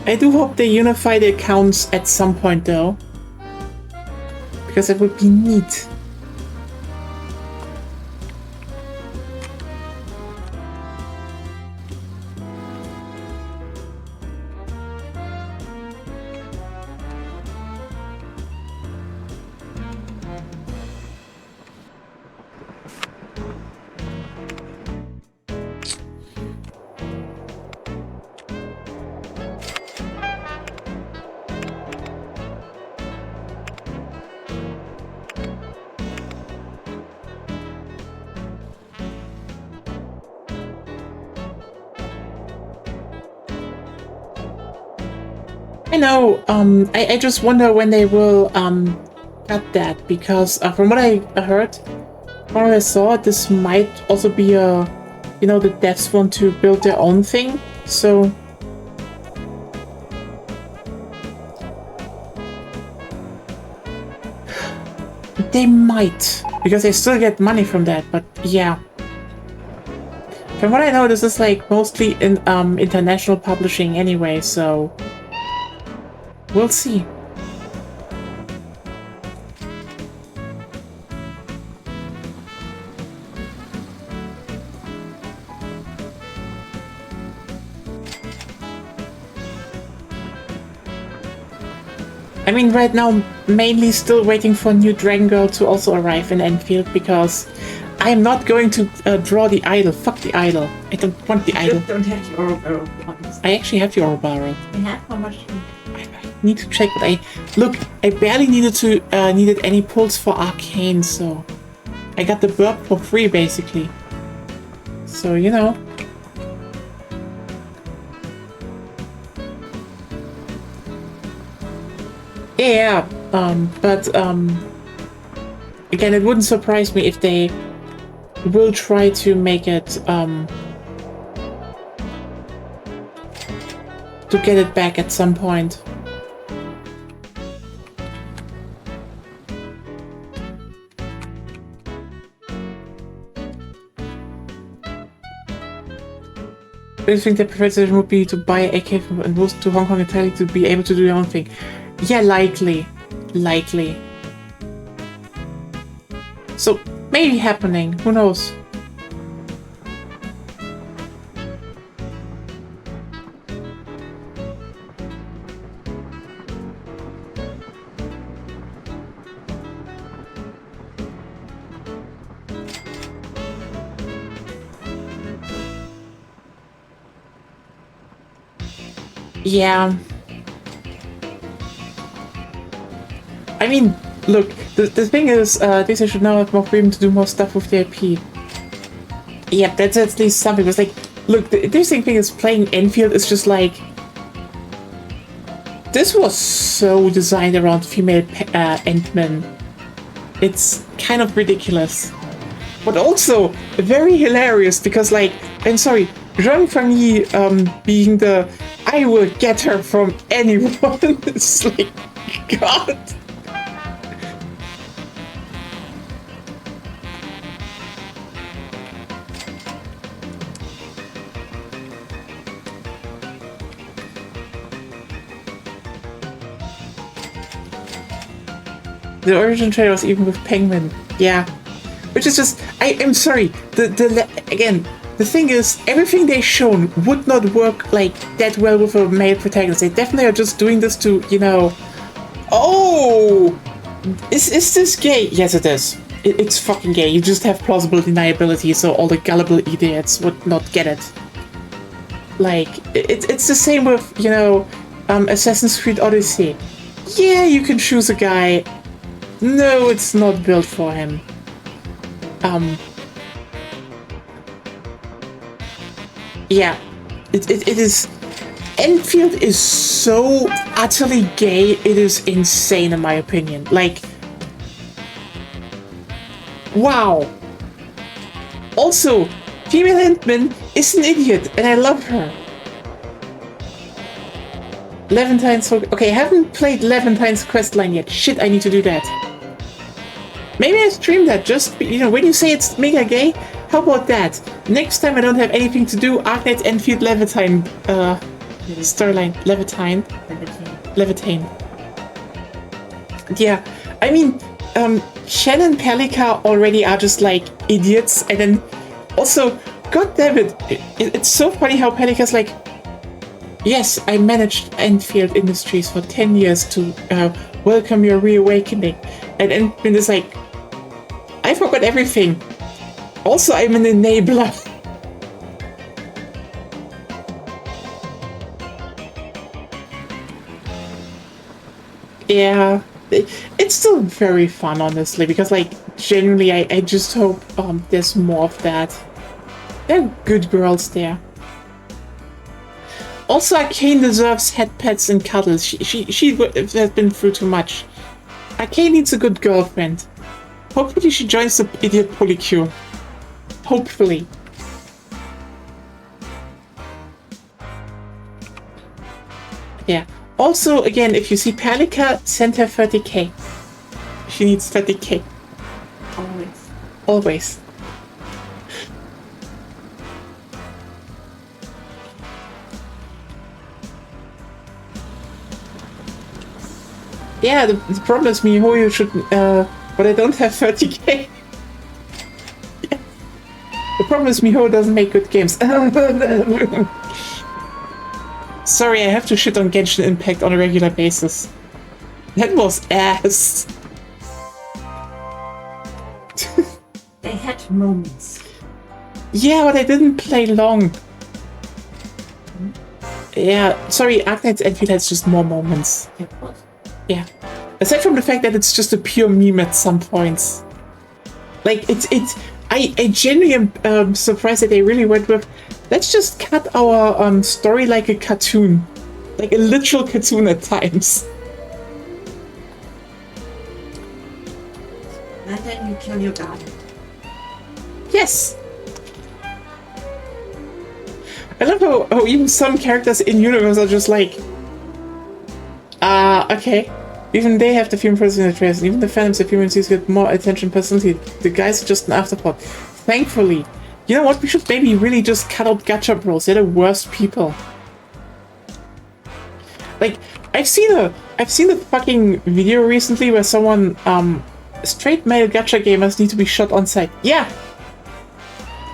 I do hope they unify the accounts at some point though, because it would be neat. I know, I just wonder when they will cut that, because from what I heard, from what I saw, this might also be a, you know, the devs want to build their own thing, so... They might, because they still get money from that, but yeah. From what I know, this is like mostly in international publishing anyway, so... We'll see. I mean, right now, mainly still waiting for New Dragon Girl to also arrive in Enfield, because I am not going to draw the idol. Fuck the idol. I don't want the idol. You don't have the Ouroboros ones. I actually have the Ouroboros. I have how much? I need to check, but look, I barely needed any pulls for Arcane, so I got the burp for free basically. So you know. Yeah, but again, it wouldn't surprise me if they will try to make it to get it back at some point. I think the preferred decision would be to buy AK and move to Hong Kong entirely to be able to do your own thing. Yeah, likely. Likely. So, maybe happening. Who knows? Yeah. I mean, look, the thing is, Disney should now have more freedom to do more stuff with the IP. Yeah, that's at least something. It's like, look, the interesting thing is playing Enfield is just like... This was so designed around female Ant-Man. It's kind of ridiculous. But also very hilarious because, like, I'm sorry, Jean-Fanny being the I will get her from anyone. It's like, God. The origin trailer was even with Penguin. Yeah. Which is just, I'm sorry, again, the thing is, everything they've shown would not work like that well with a male protagonist. They definitely are just doing this to, you know, oh, Is this gay? Yes, it is. It's fucking gay. You just have plausible deniability, so all the gullible idiots would not get it. Like, it's the same with, you know, Assassin's Creed Odyssey. Yeah, you can choose a guy. No, it's not built for him. Yeah, it is. Enfield is so utterly gay, it is insane in my opinion. Like, wow. Also, female Endman is an idiot, and I love her. Levantine's... Okay, I haven't played Levantine's questline yet. Shit, I need to do that. Maybe I stream that, just, you know, when you say it's mega gay, how about that? Next time I don't have anything to do, Arknight, Enfield, Levantine, Starline, Levitane. Yeah, I mean, Shen and Pelika already are just like idiots, and then also, god damn it, it's so funny how Pelika's like, yes, I managed Enfield Industries for 10 years to welcome your reawakening, and Endman is like, I forgot everything. Also, I'm an enabler. Yeah, it's still very fun, honestly, because, like, genuinely, I just hope there's more of that. There are good girls there. Also, Arcane deserves head pets and cuddles. She has been through too much. Arcane needs a good girlfriend. Hopefully she joins the idiot polycule. Hopefully. Yeah. Also, again, if you see Pelika, send her 30k. She needs 30k. Always. Always. Yeah, the problem is, MiHoYo should, but I don't have 30k. Yeah. The problem is, MiHoYo doesn't make good games. Sorry, I have to shit on Genshin Impact on a regular basis. That was ass. They had moments. Yeah, but I didn't play long. Yeah, sorry, Arknight's Enfield has just more moments. Yeah. Aside from the fact that it's just a pure meme at some points. Like, I genuinely am surprised that they really went with, let's just cut our story like a cartoon. Like a literal cartoon at times. And then you kill your garden. Yes! I love how even some characters in universe are just like, okay. Even they have the female personality traits. Even the fandoms of human series get more attention personally. The guys are just an afterthought. Thankfully. You know what? We should maybe really just cut out gacha bros. They're the worst people. Like, I've seen a fucking video recently where someone, straight male gacha gamers need to be shot on sight. Yeah!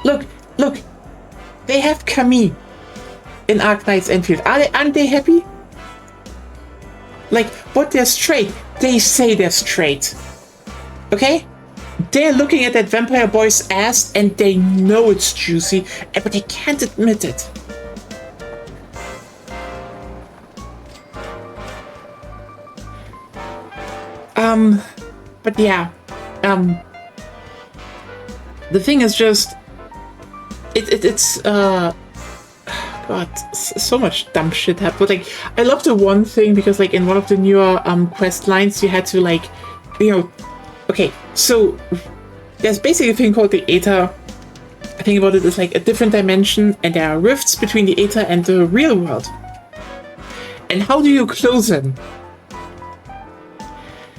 Look! They have Camille in Arknight's Enfield. Aren't they happy? Like, but they're straight. They say they're straight. Okay? They're looking at that vampire boy's ass and they know it's juicy, but they can't admit it. But yeah. The thing is just... It's God, so much dumb shit happened. But, like, I love the one thing because, like, in one of the newer quest lines, you had to, like, you know, okay, so there's basically a thing called the Aether. I think about it as like a different dimension, and there are rifts between the Aether and the real world. And how do you close them?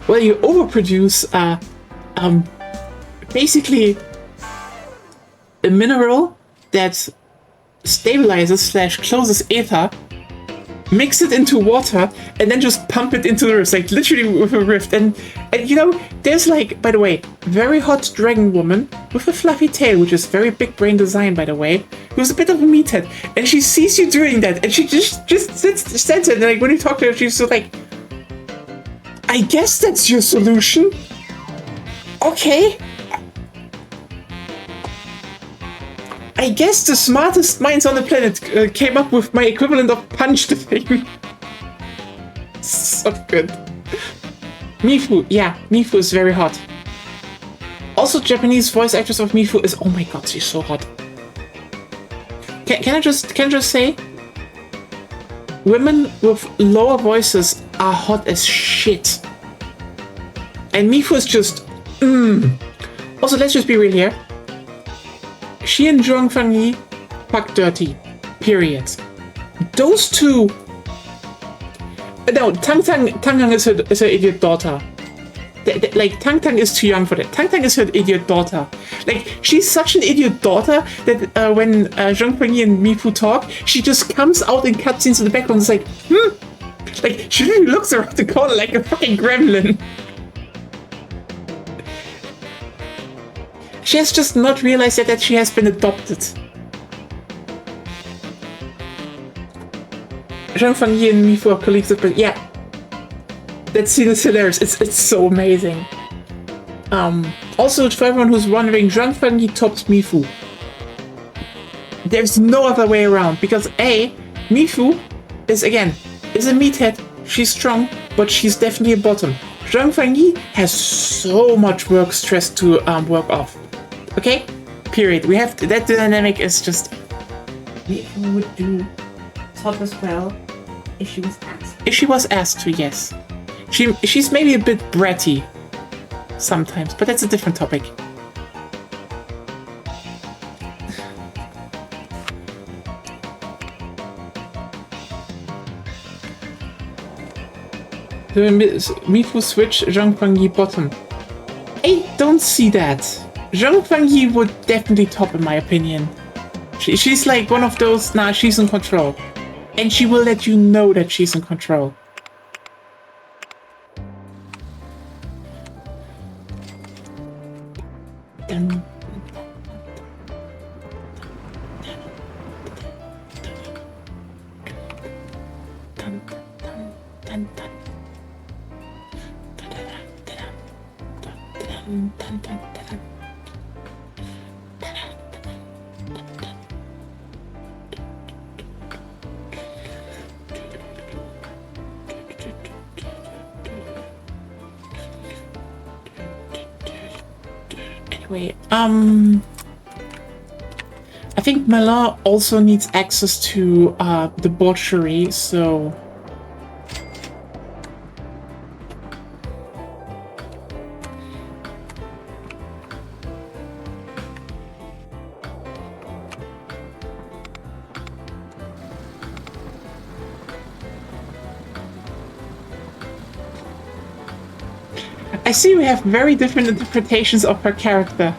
Well, you overproduce basically a mineral that stabilizes / closes Aether, mix it into water, and then just pump it into the rift, like literally with a rift. And you know, there's like, by the way, very hot dragon woman with a fluffy tail, which is very big brain design, by the way, who's a bit of a meathead, and she sees you doing that, and she just stands there, and like when you talk to her, she's so like, I guess that's your solution. Okay. I guess the smartest minds on the planet came up with my equivalent of punch the thing. So good. Mifu, yeah, Mifu is very hot. Also, Japanese voice actress of Mifu is, oh my god, she's so hot. Can I just say, women with lower voices are hot as shit. And Mifu is just, Also, let's just be real here. She and Zhang Fangyi fuck dirty. Period. Those two. No, Tang Tang is her idiot daughter. Like, Tang Tang is too young for that. Tang Tang is her idiot daughter. Like, she's such an idiot daughter that when Zhang Fangyi and Mifu talk, she just comes out in cutscenes in the background and is like, Like, she really looks around the corner like a fucking gremlin. She has just not realized yet that she has been adopted. Zhang Fangyi and Mifu are colleagues, but yeah. That scene is hilarious. It's so amazing. Also, for everyone who's wondering, Zhang Fangyi tops Mifu. There's no other way around, because A, Mifu is a meathead. She's strong, but she's definitely a bottom. Zhang Fangyi has so much work stress to work off. Okay? Period. We have to, that dynamic is just... Mifu would do top as well if she was asked. If she was asked to, yes. She's maybe a bit bratty sometimes, but that's a different topic. Mifu switch, Zhang Fangyi bottom. I don't see that. Zhang Fangyi would definitely top in my opinion. She's like one of those, nah, she's in control. And she will let you know that she's in control. Anyway, I think Mela also needs access to debauchery, so... I see we have very different interpretations of her character.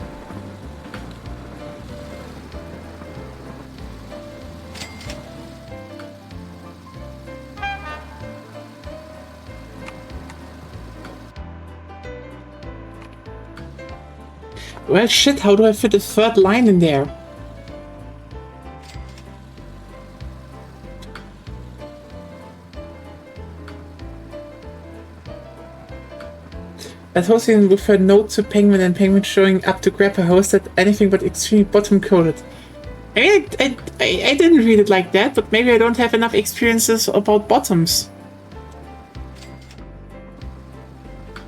Well, shit, how do I fit a third line in there? As hosting with her note to Penguin and Penguin showing up to grab her host at anything but extremely bottom-coded. I mean, I didn't read it like that, but maybe I don't have enough experiences about bottoms.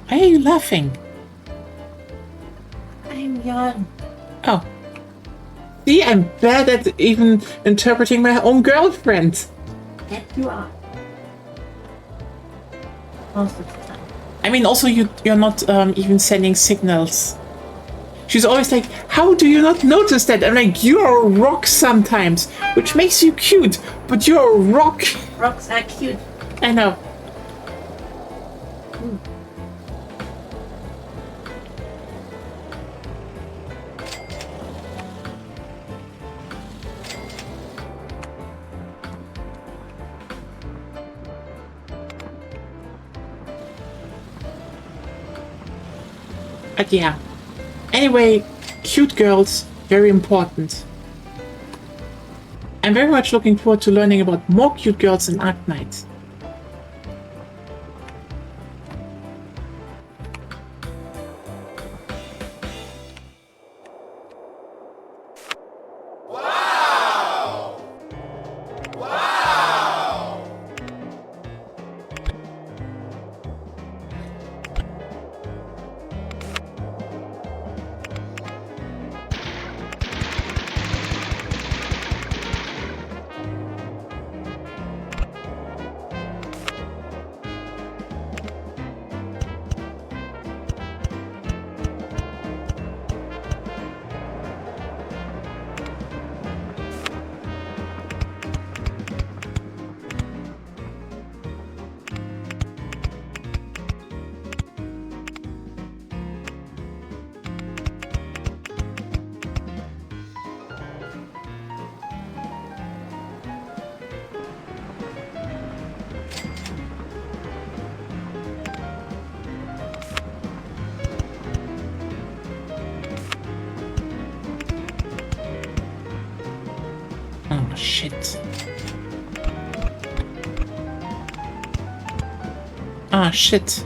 Why are you laughing? I'm young. Oh. See, I'm bad at even interpreting my own girlfriend. That you are. Most of the time. I mean, also, you're not even sending signals. She's always like, how do you not notice that? I'm like, you're a rock sometimes, which makes you cute, but you're a rock. Rocks are cute. I know. But yeah. Anyway, cute girls, very important. I'm very much looking forward to learning about more cute girls in Arknight. Oh, shit. Ah, shit.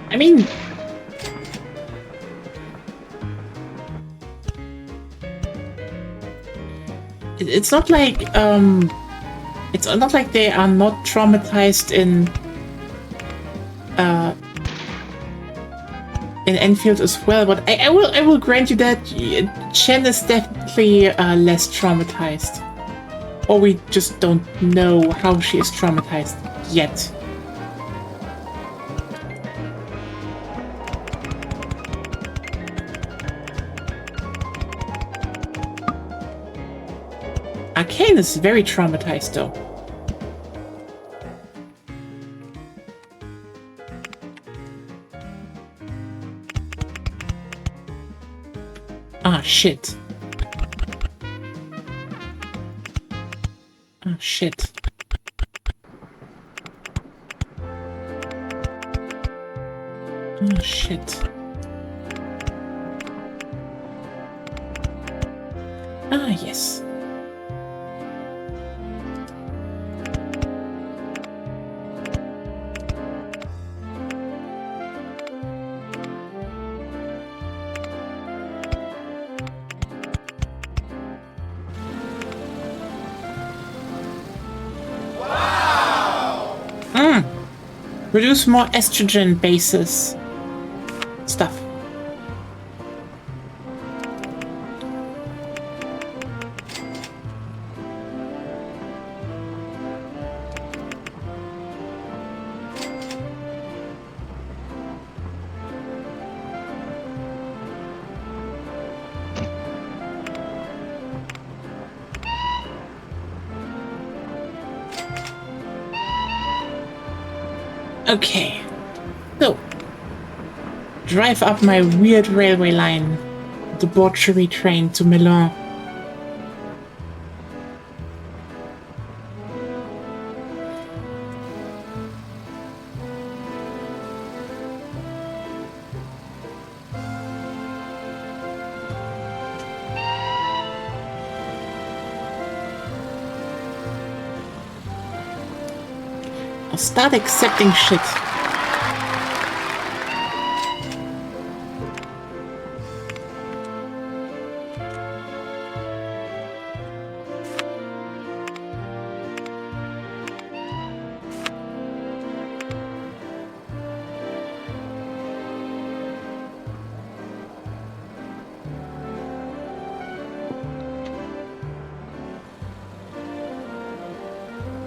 I mean, it's not like it's not like they are not traumatized in Enfield as well. But I will grant you that Chen is definitely less traumatized, or we just don't know how she is traumatized yet. Arcane is very traumatized, though. Ah, shit. Ah, shit. Ah, shit. Ah, yes. Produce more estrogen bases stuff. Okay, so drive up my weird railway line, debauchery train to Milan. I'll start accepting shit.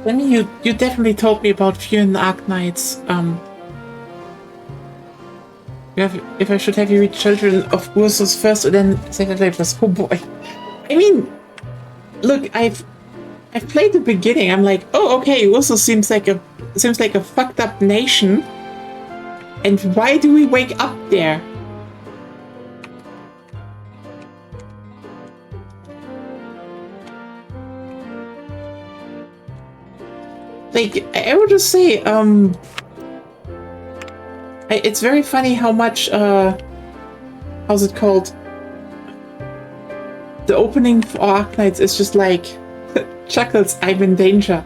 I mean, you definitely told me about Fear and Arknights. If I should have you read Children of Ursus first and then Second Lifeless. Oh boy. I mean, look, I've played the beginning. I'm like, oh okay, Ursus seems like a fucked up nation. And why do we wake up there? Like, I would just say, it's very funny how much, how's it called? The opening for Arknights is just like, Chuckles, I'm in danger.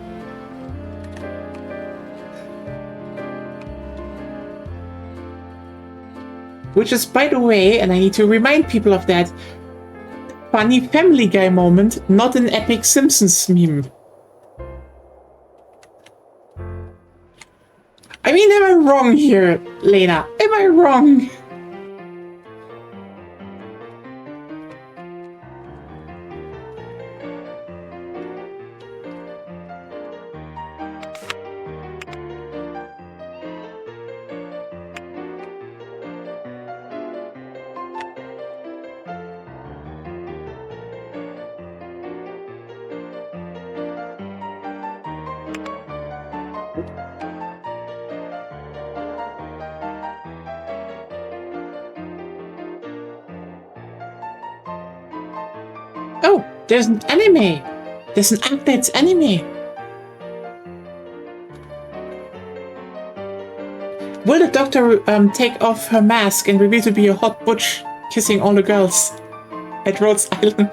Which is, by the way, and I need to remind people of that, funny Family Guy moment, not an epic Simpsons meme. I mean, am I wrong here, Lena? Am I wrong? Oh, there's an anime. There's an Updates anime. Will the doctor take off her mask and reveal to be a hot butch kissing all the girls at Rhodes Island?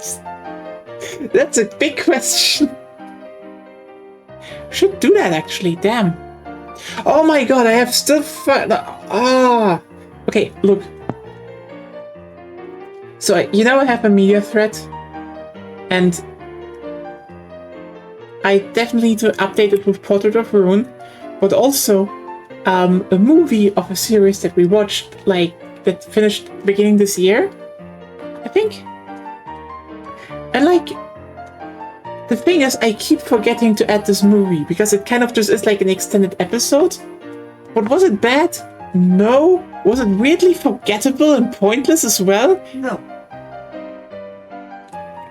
That's a big question. Should do that actually, damn. Oh my god, I have still okay, look. So, you know I have a media thread? And I definitely need to update it with Portrait of Rune, but also a movie of a series that we watched, like, that finished beginning this year, I think. And like, the thing is, I keep forgetting to add this movie because it kind of just is like an extended episode. But was it bad? No. Was it weirdly forgettable and pointless as well? No.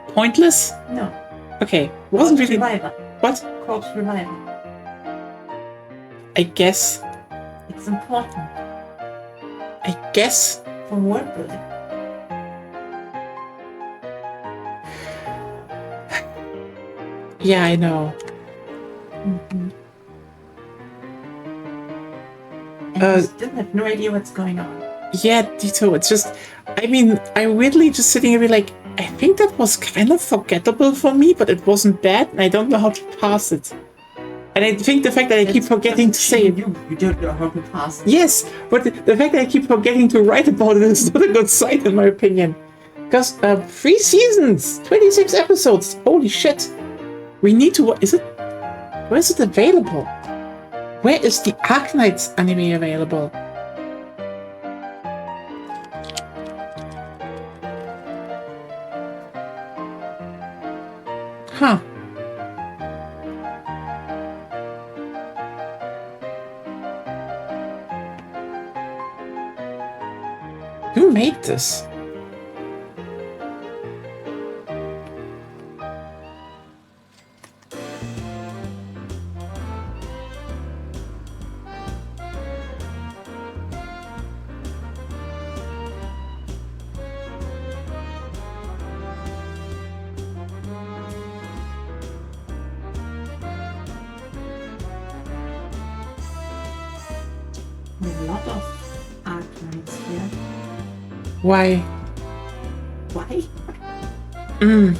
Pointless? No. Okay. Wasn't Corpse really. Revival. What? Corpse Revival. I guess. It's important I guess. for world building. Yeah, I know. Mm-hmm. And I still have no idea what's going on. Yeah, Dito. It's just. I mean, I'm weirdly just sitting here like, I think that was kind of forgettable for me, but it wasn't bad, and I don't know how to pass it. And I think the fact that I keep forgetting to say it. You don't know how to pass it. Yes, but the fact that I keep forgetting to write about it is not a good sign, in my opinion. Because 3 seasons, 26 episodes. Holy shit! We need to. Is it? Where is it available? Where is the Arknights anime available? Huh. Who made this? A lot of Arknights here. Why? Why? Mm.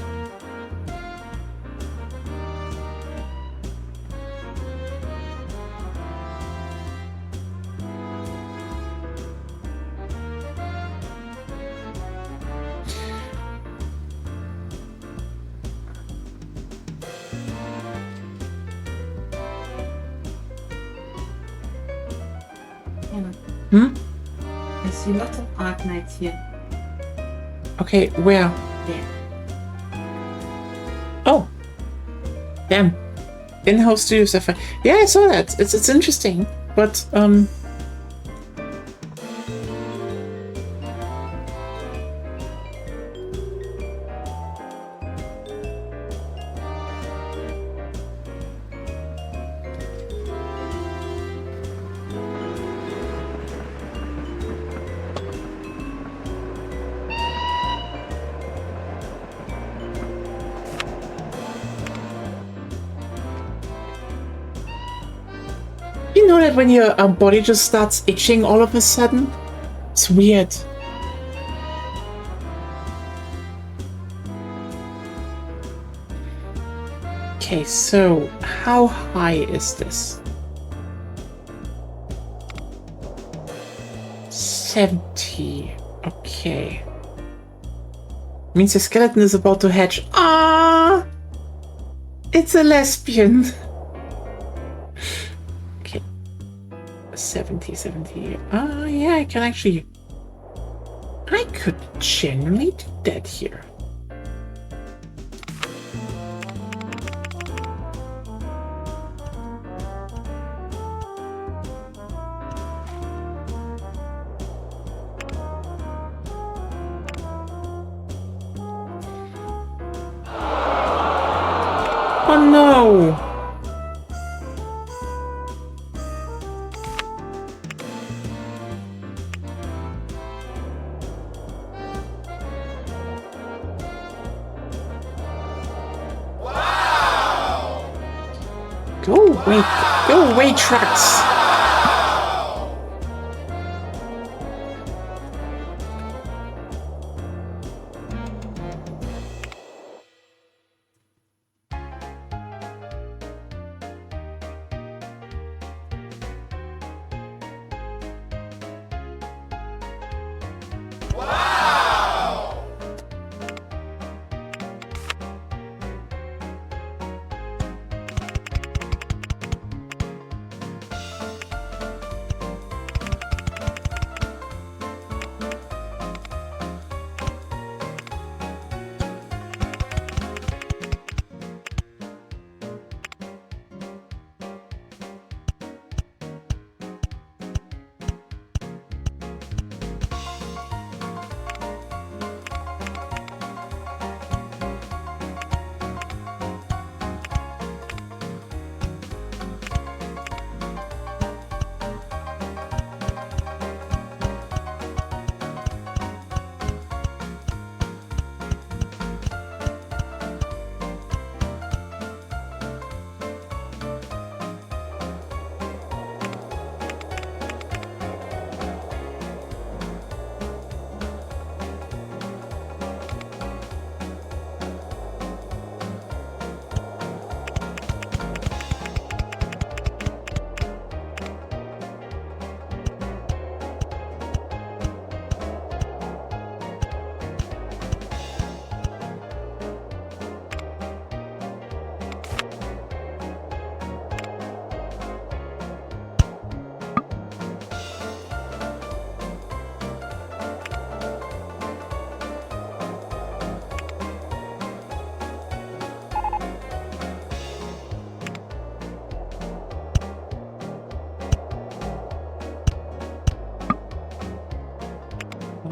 Hmm? I see lots of Arknights here. Okay, where? There. Oh. Damn. In-house studio stuff. Yeah, I saw that. It's interesting. But, you know that when your body just starts itching all of a sudden? It's weird. Okay, so how high is this? 70. Okay. Means the skeleton is about to hatch. Ah, it's a lesbian. Okay. 70. Yeah, I can actually... I could genuinely do that here. Oh no! Go away, trucks!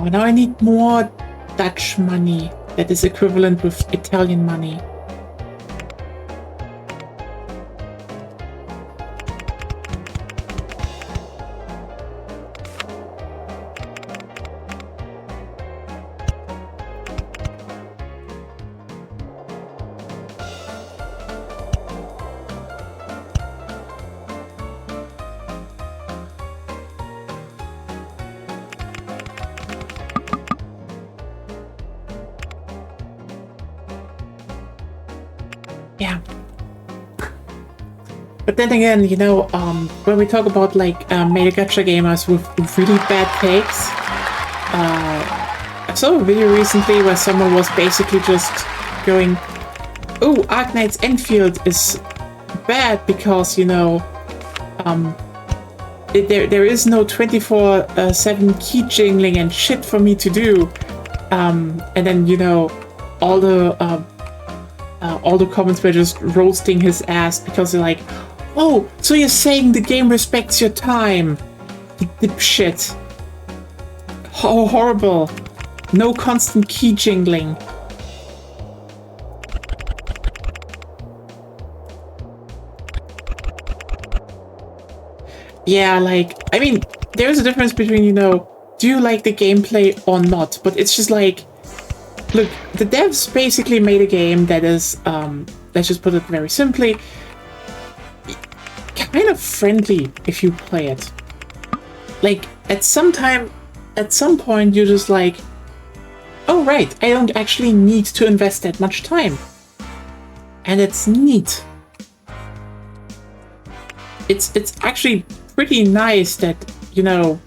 Oh, now I need more Dutch money that is equivalent with Italian money. Yeah. But then again, you know, when we talk about like made gacha gamers with really bad takes, I saw a video recently where someone was basically just going, "Oh, Arknight's Enfield is bad because, you know, there is no 24/7 key jingling and shit for me to do," and then, you know, all the comments were just roasting his ass because they're like, "Oh, so you're saying the game respects your time? You dipshit. How horrible. No constant key jingling." Yeah, like, I mean, there's a difference between, you know, do you like the gameplay or not? But it's just like, look, the devs basically made a game that is, let's just put it very simply, kind of friendly if you play it. Like, at some point, you're just like, oh right, I don't actually need to invest that much time. And it's neat. It's actually pretty nice that, you know,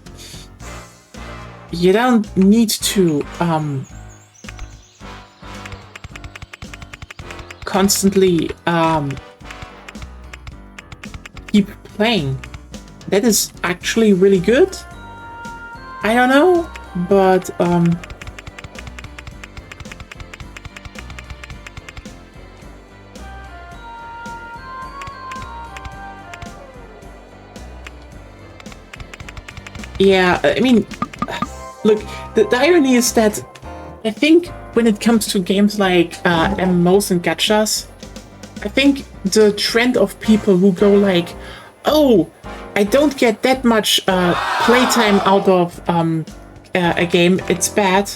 you don't need to, constantly keep playing. That is actually really good. I don't know, but yeah, I mean, look, the irony is that I think when it comes to games like MMOs and gachas, I think the trend of people who go like, oh, I don't get that much playtime out of a game, it's bad.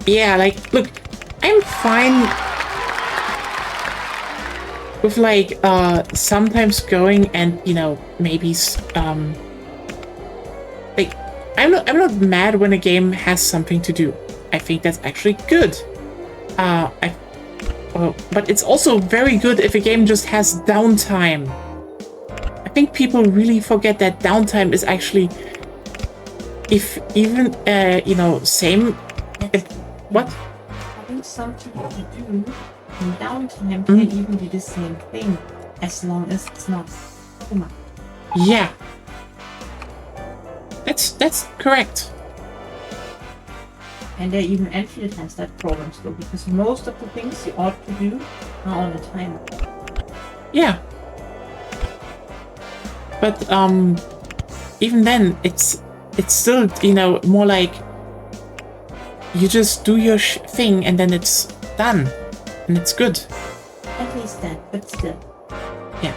Yeah, like, look, I'm fine with like sometimes going and, you know, maybe like I'm not mad when a game has something to do. I think that's actually good. But it's also very good if a game just has downtime. I think people really forget that downtime is actually, if even you know, same. What? Having something to do in downtime can even be the same thing, as long as it's not too much. Yeah. That's correct. And there are even entry times that problems though, because most of the things you ought to do are on a timer. Yeah. But even then, it's still, you know, more like you just do your thing and then it's done and it's good. At least that, but still. Yeah.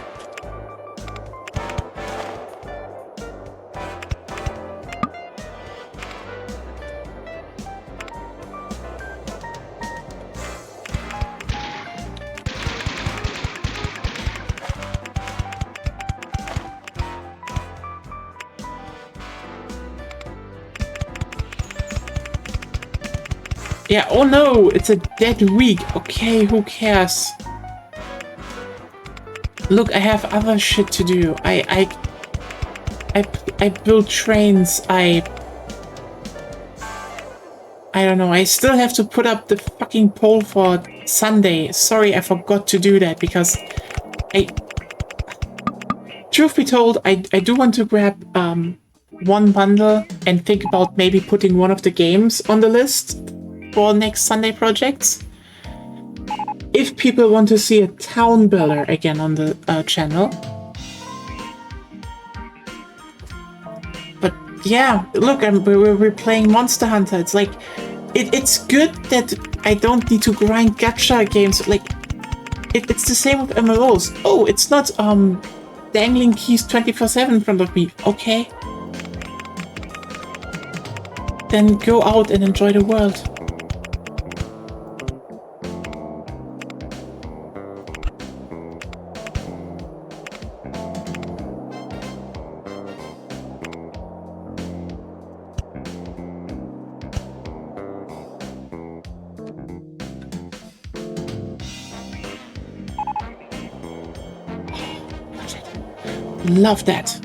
Yeah, oh no, it's a dead week. Okay, who cares? Look, I have other shit to do. I build trains. I don't know. I still have to put up the fucking poll for Sunday. Sorry, I forgot to do that because truth be told, I do want to grab one bundle and think about maybe putting one of the games on the list for next Sunday projects. If people want to see a town builder again on the channel. But yeah, look, we're playing Monster Hunter. It's like, it's good that I don't need to grind gacha games. Like, it's the same with MMOs. Oh, it's not dangling keys 24/7 in front of me. Okay. Then go out and enjoy the world. Love that.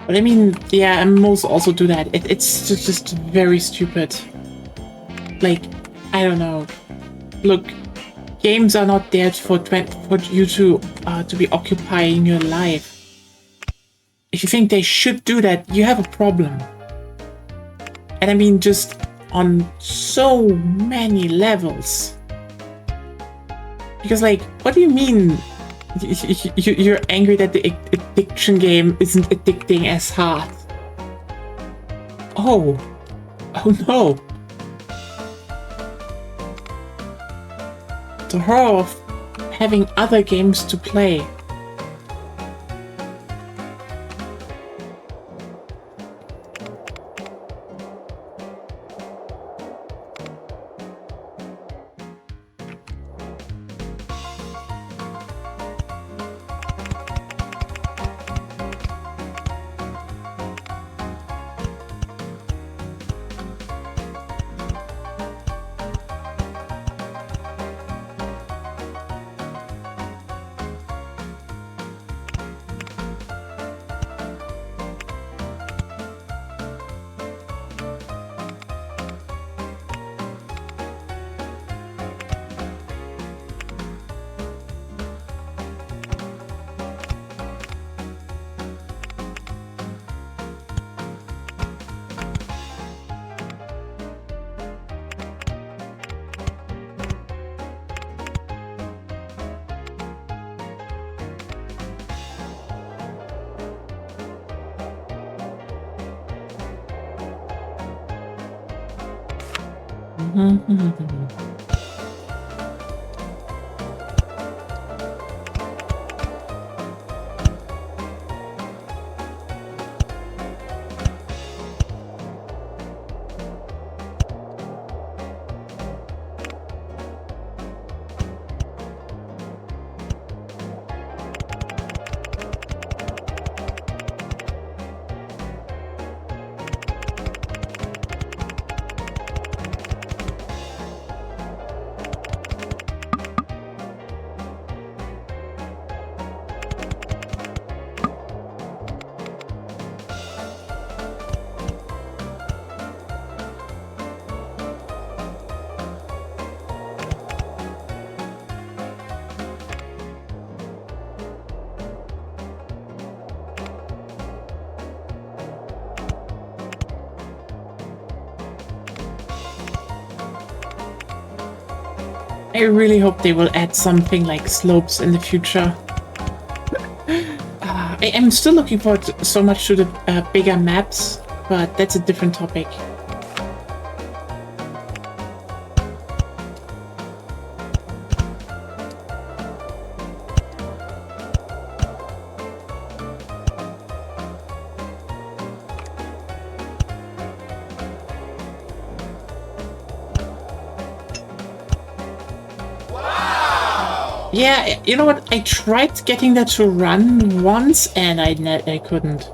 But I mean, yeah, and most also do that. It's just very stupid. Like, I don't know. Look, games are not there for you to be occupying your life. If you think they should do that, you have a problem. And I mean, just on so many levels. Because, like, what do you mean you're angry that the addiction game isn't addicting as hard? Oh no. The horror of having other games to play. I really hope they will add something like slopes in the future. I am still looking forward so much to the bigger maps, but that's a different topic. Yeah, you know what? I tried getting that to run once, and I couldn't.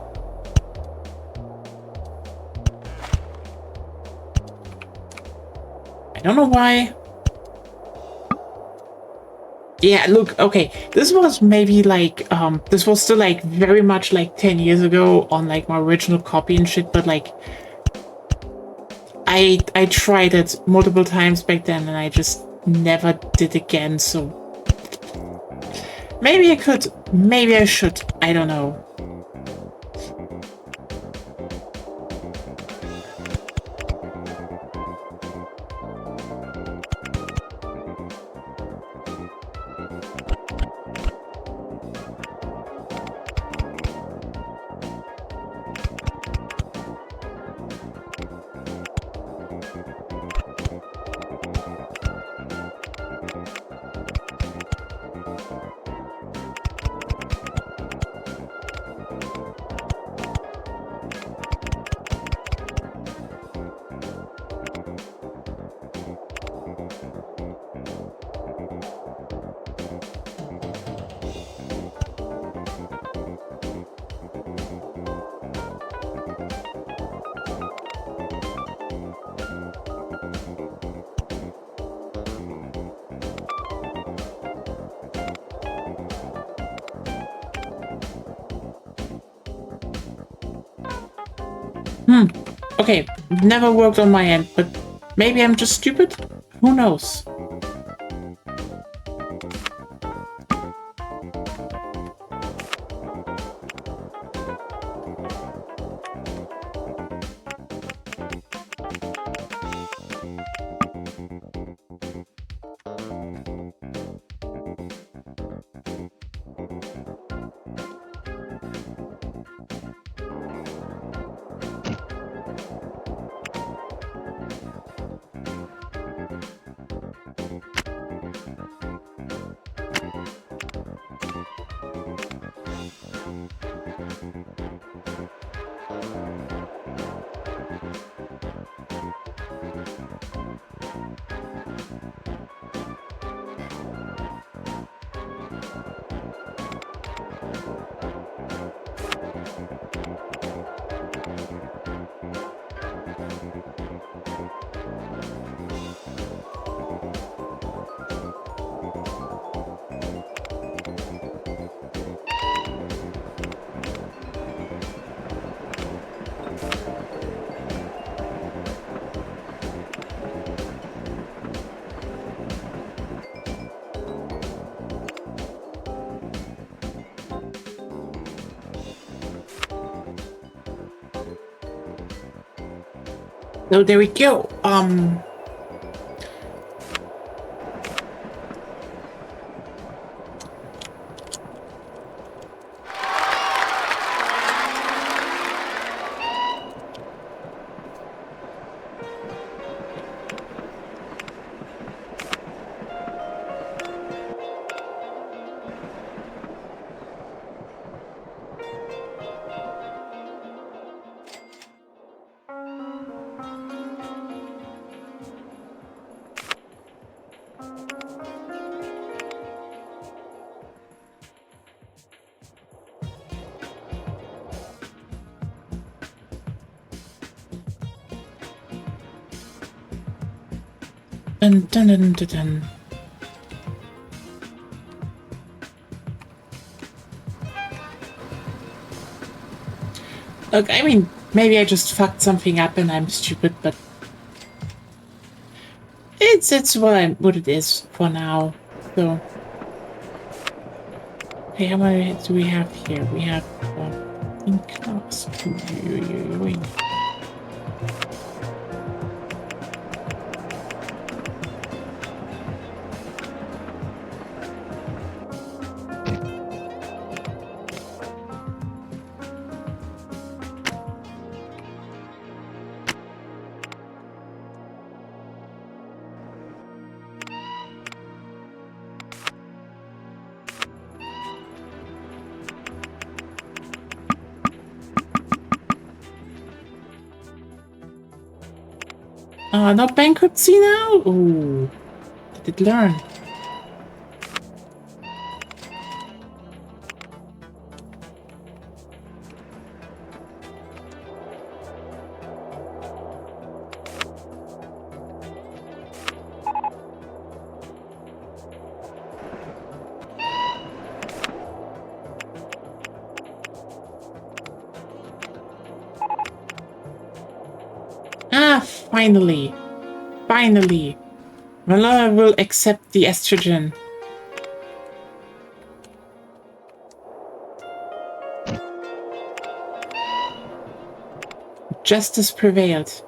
I don't know why. Yeah, look, okay. This was maybe like, this was still like very much like 10 years ago on like my original copy and shit, but like, I tried it multiple times back then, and I just never did again, so... Maybe I could, maybe I should, I don't know. Okay, never worked on my end, but maybe I'm just stupid? Who knows? So there we go. Dun, dun, dun, dun, dun. Look, I mean, maybe I just fucked something up and I'm stupid, but it's what it is for now. So, okay, how many do we have here? We have in class. No bankruptcy now? Ooh, did it learn? Ah, finally. Finally. Malala will accept the estrogen. Justice prevailed.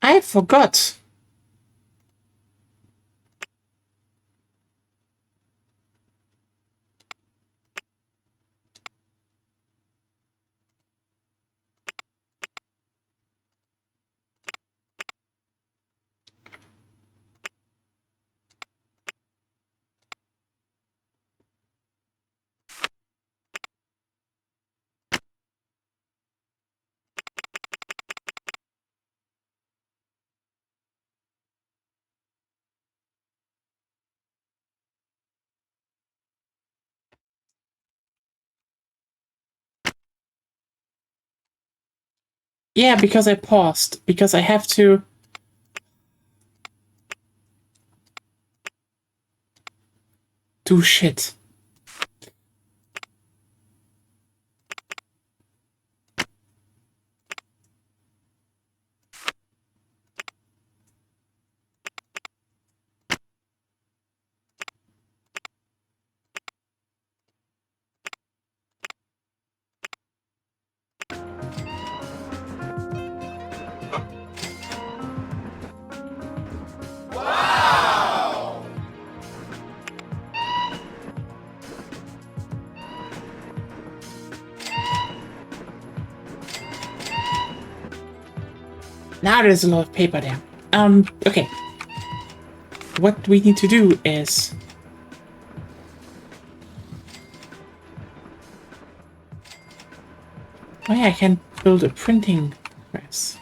I forgot. Yeah, because I paused. Because I have to... do shit. Now there's a lot of paper there. Okay. What we need to do is... oh yeah, I can build a printing press.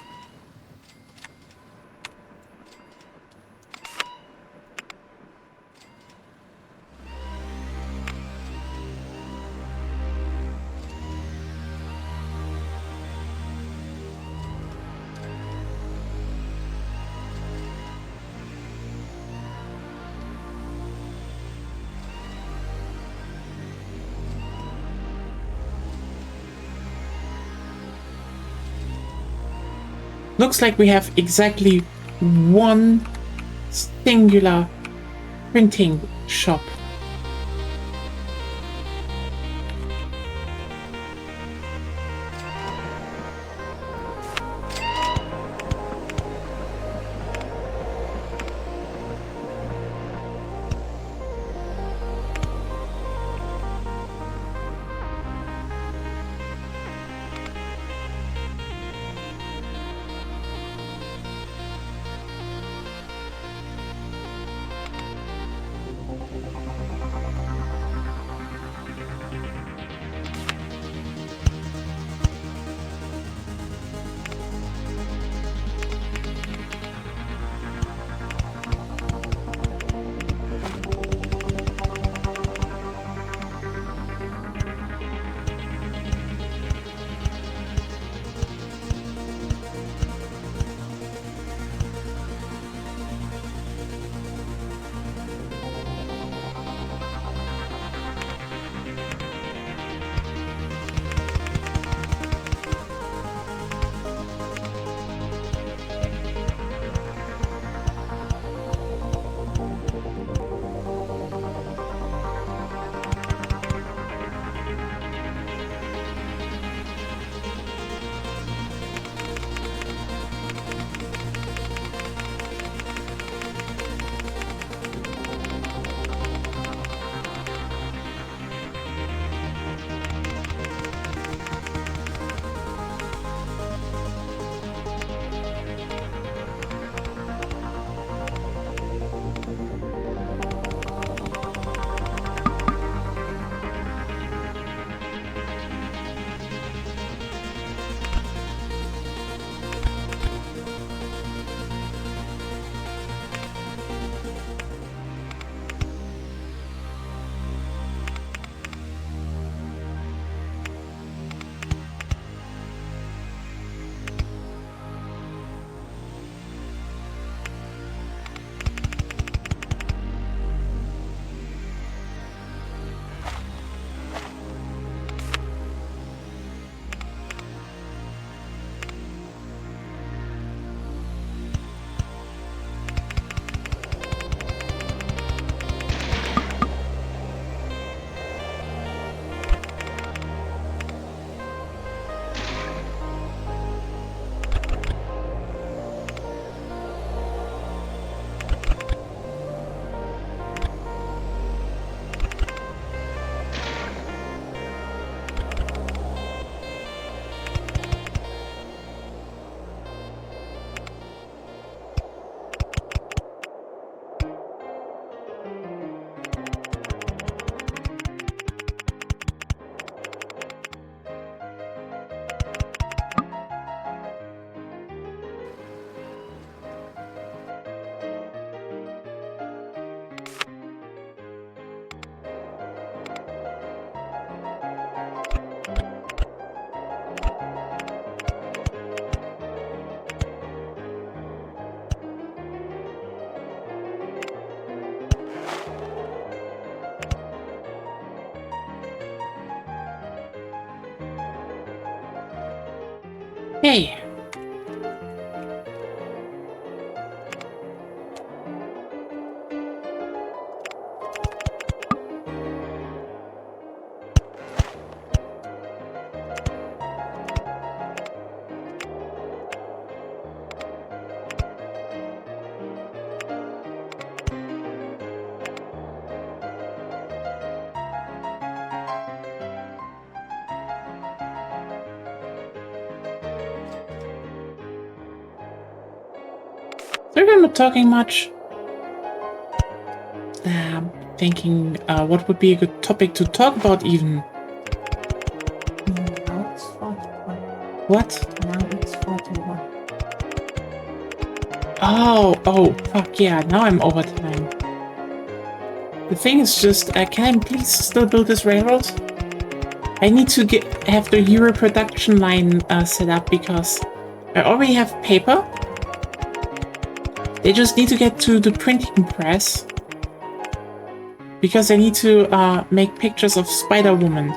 Looks like we have exactly one singular printing shop. Hey. So we're not talking much. Thinking what would be a good topic to talk about even. Now it's 41. What? Now it's 41. Oh, fuck yeah, now I'm over time. The thing is just, can I please still build this railroad? I need to have the Euro production line set up because I already have paper. They just need to get to the printing press. Because I need to make pictures of Spider-Woman.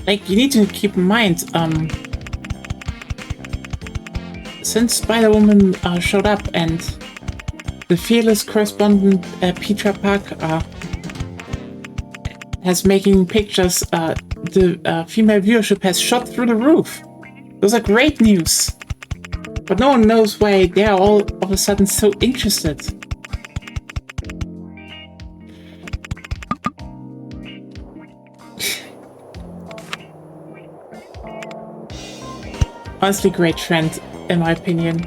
Like, you need to keep in mind, since Spider-Woman showed up and the fearless correspondent Petra Park has making pictures, the female viewership has shot through the roof. Those are great news. But no one knows why they are all of a sudden so interested. Honestly, great trend, in my opinion.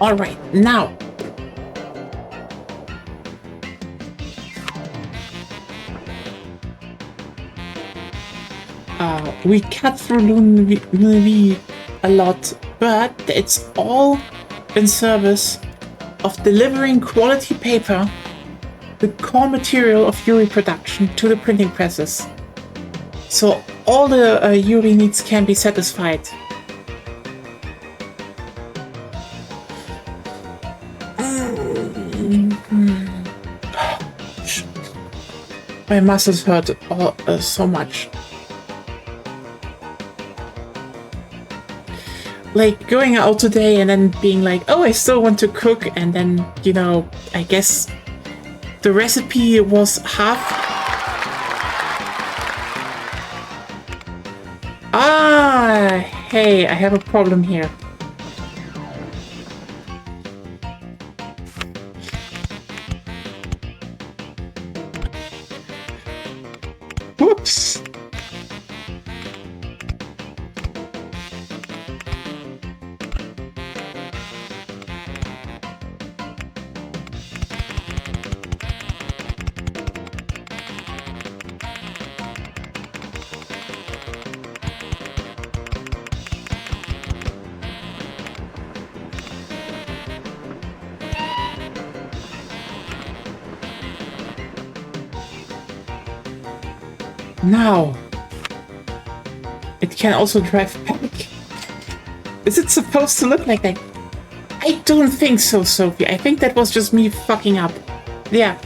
All right, now. We cut through Lunavi a lot, but it's all in service of delivering quality paper, the core material of Yuri production, to the printing presses. So all the Yuri needs can be satisfied. My muscles hurt so much. Like going out today and then being like, oh, I still want to cook, and then, you know, I guess the recipe was half. Ah, hey, I have a problem here. Whoops. Now, it can also drive back. Is it supposed to look like that? I don't think so, Sophie. I think that was just me fucking up. Yeah.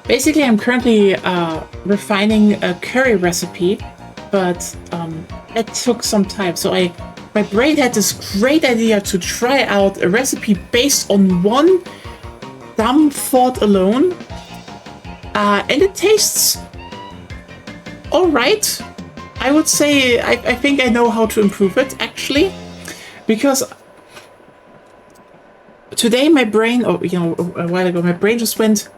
Basically, I'm currently refining a curry recipe, but it took some time. So my brain had this great idea to try out a recipe based on one dumb thought alone. And it tastes all right. I would say I think I know how to improve it, actually, because today my brain, or you know, a while ago, my brain just went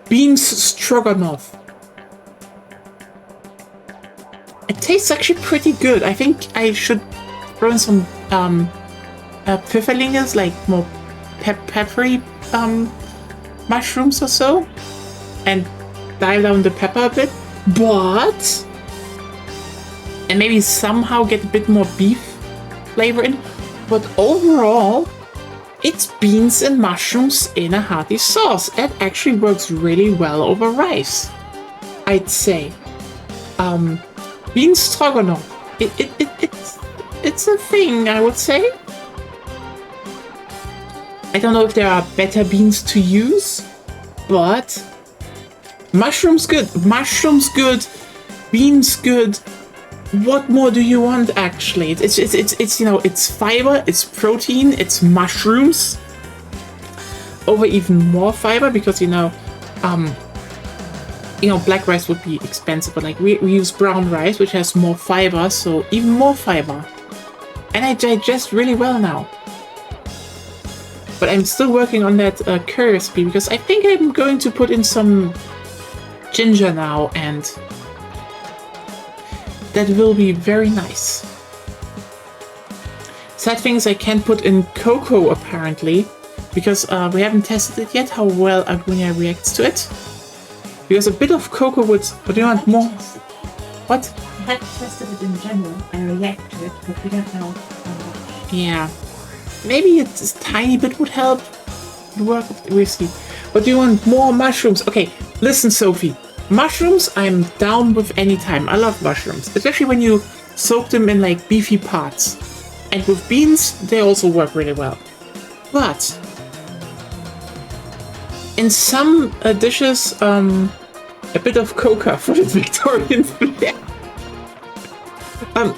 beans stroganoff. It tastes actually pretty good. I think I should throw in some pfifferlinges, like more peppery mushrooms or so, and dial down the pepper a bit, and maybe somehow get a bit more beef flavor in. But overall, it's beans and mushrooms in a hearty sauce. It actually works really well over rice, I'd say. Bean stroganoff, it's a thing, I would say. I don't know if there are better beans to use, but mushrooms good, beans good. What more do you want, actually? It's you know, it's fiber, it's protein, it's mushrooms over even more fiber, because you know, black rice would be expensive, but like we use brown rice, which has more fiber, so even more fiber, and I digest really well now. But I'm still working on that curry recipe, because I think I'm going to put in some ginger now, and that will be very nice. Sad thing is I can't put in cocoa, apparently, because we haven't tested it yet, how well Agunia reacts to it. Because a bit of cocoa would... But do you want more? What? I had tested it in general and react to it, but we don't know how much. Yeah. Maybe a tiny bit would help. Work with see. But do you want more mushrooms? Okay, listen, Sophie. Mushrooms, I'm down with any time. I love mushrooms, especially when you soak them in like beefy parts. And with beans, they also work really well. But in some dishes, a bit of coca for the Victorian flair.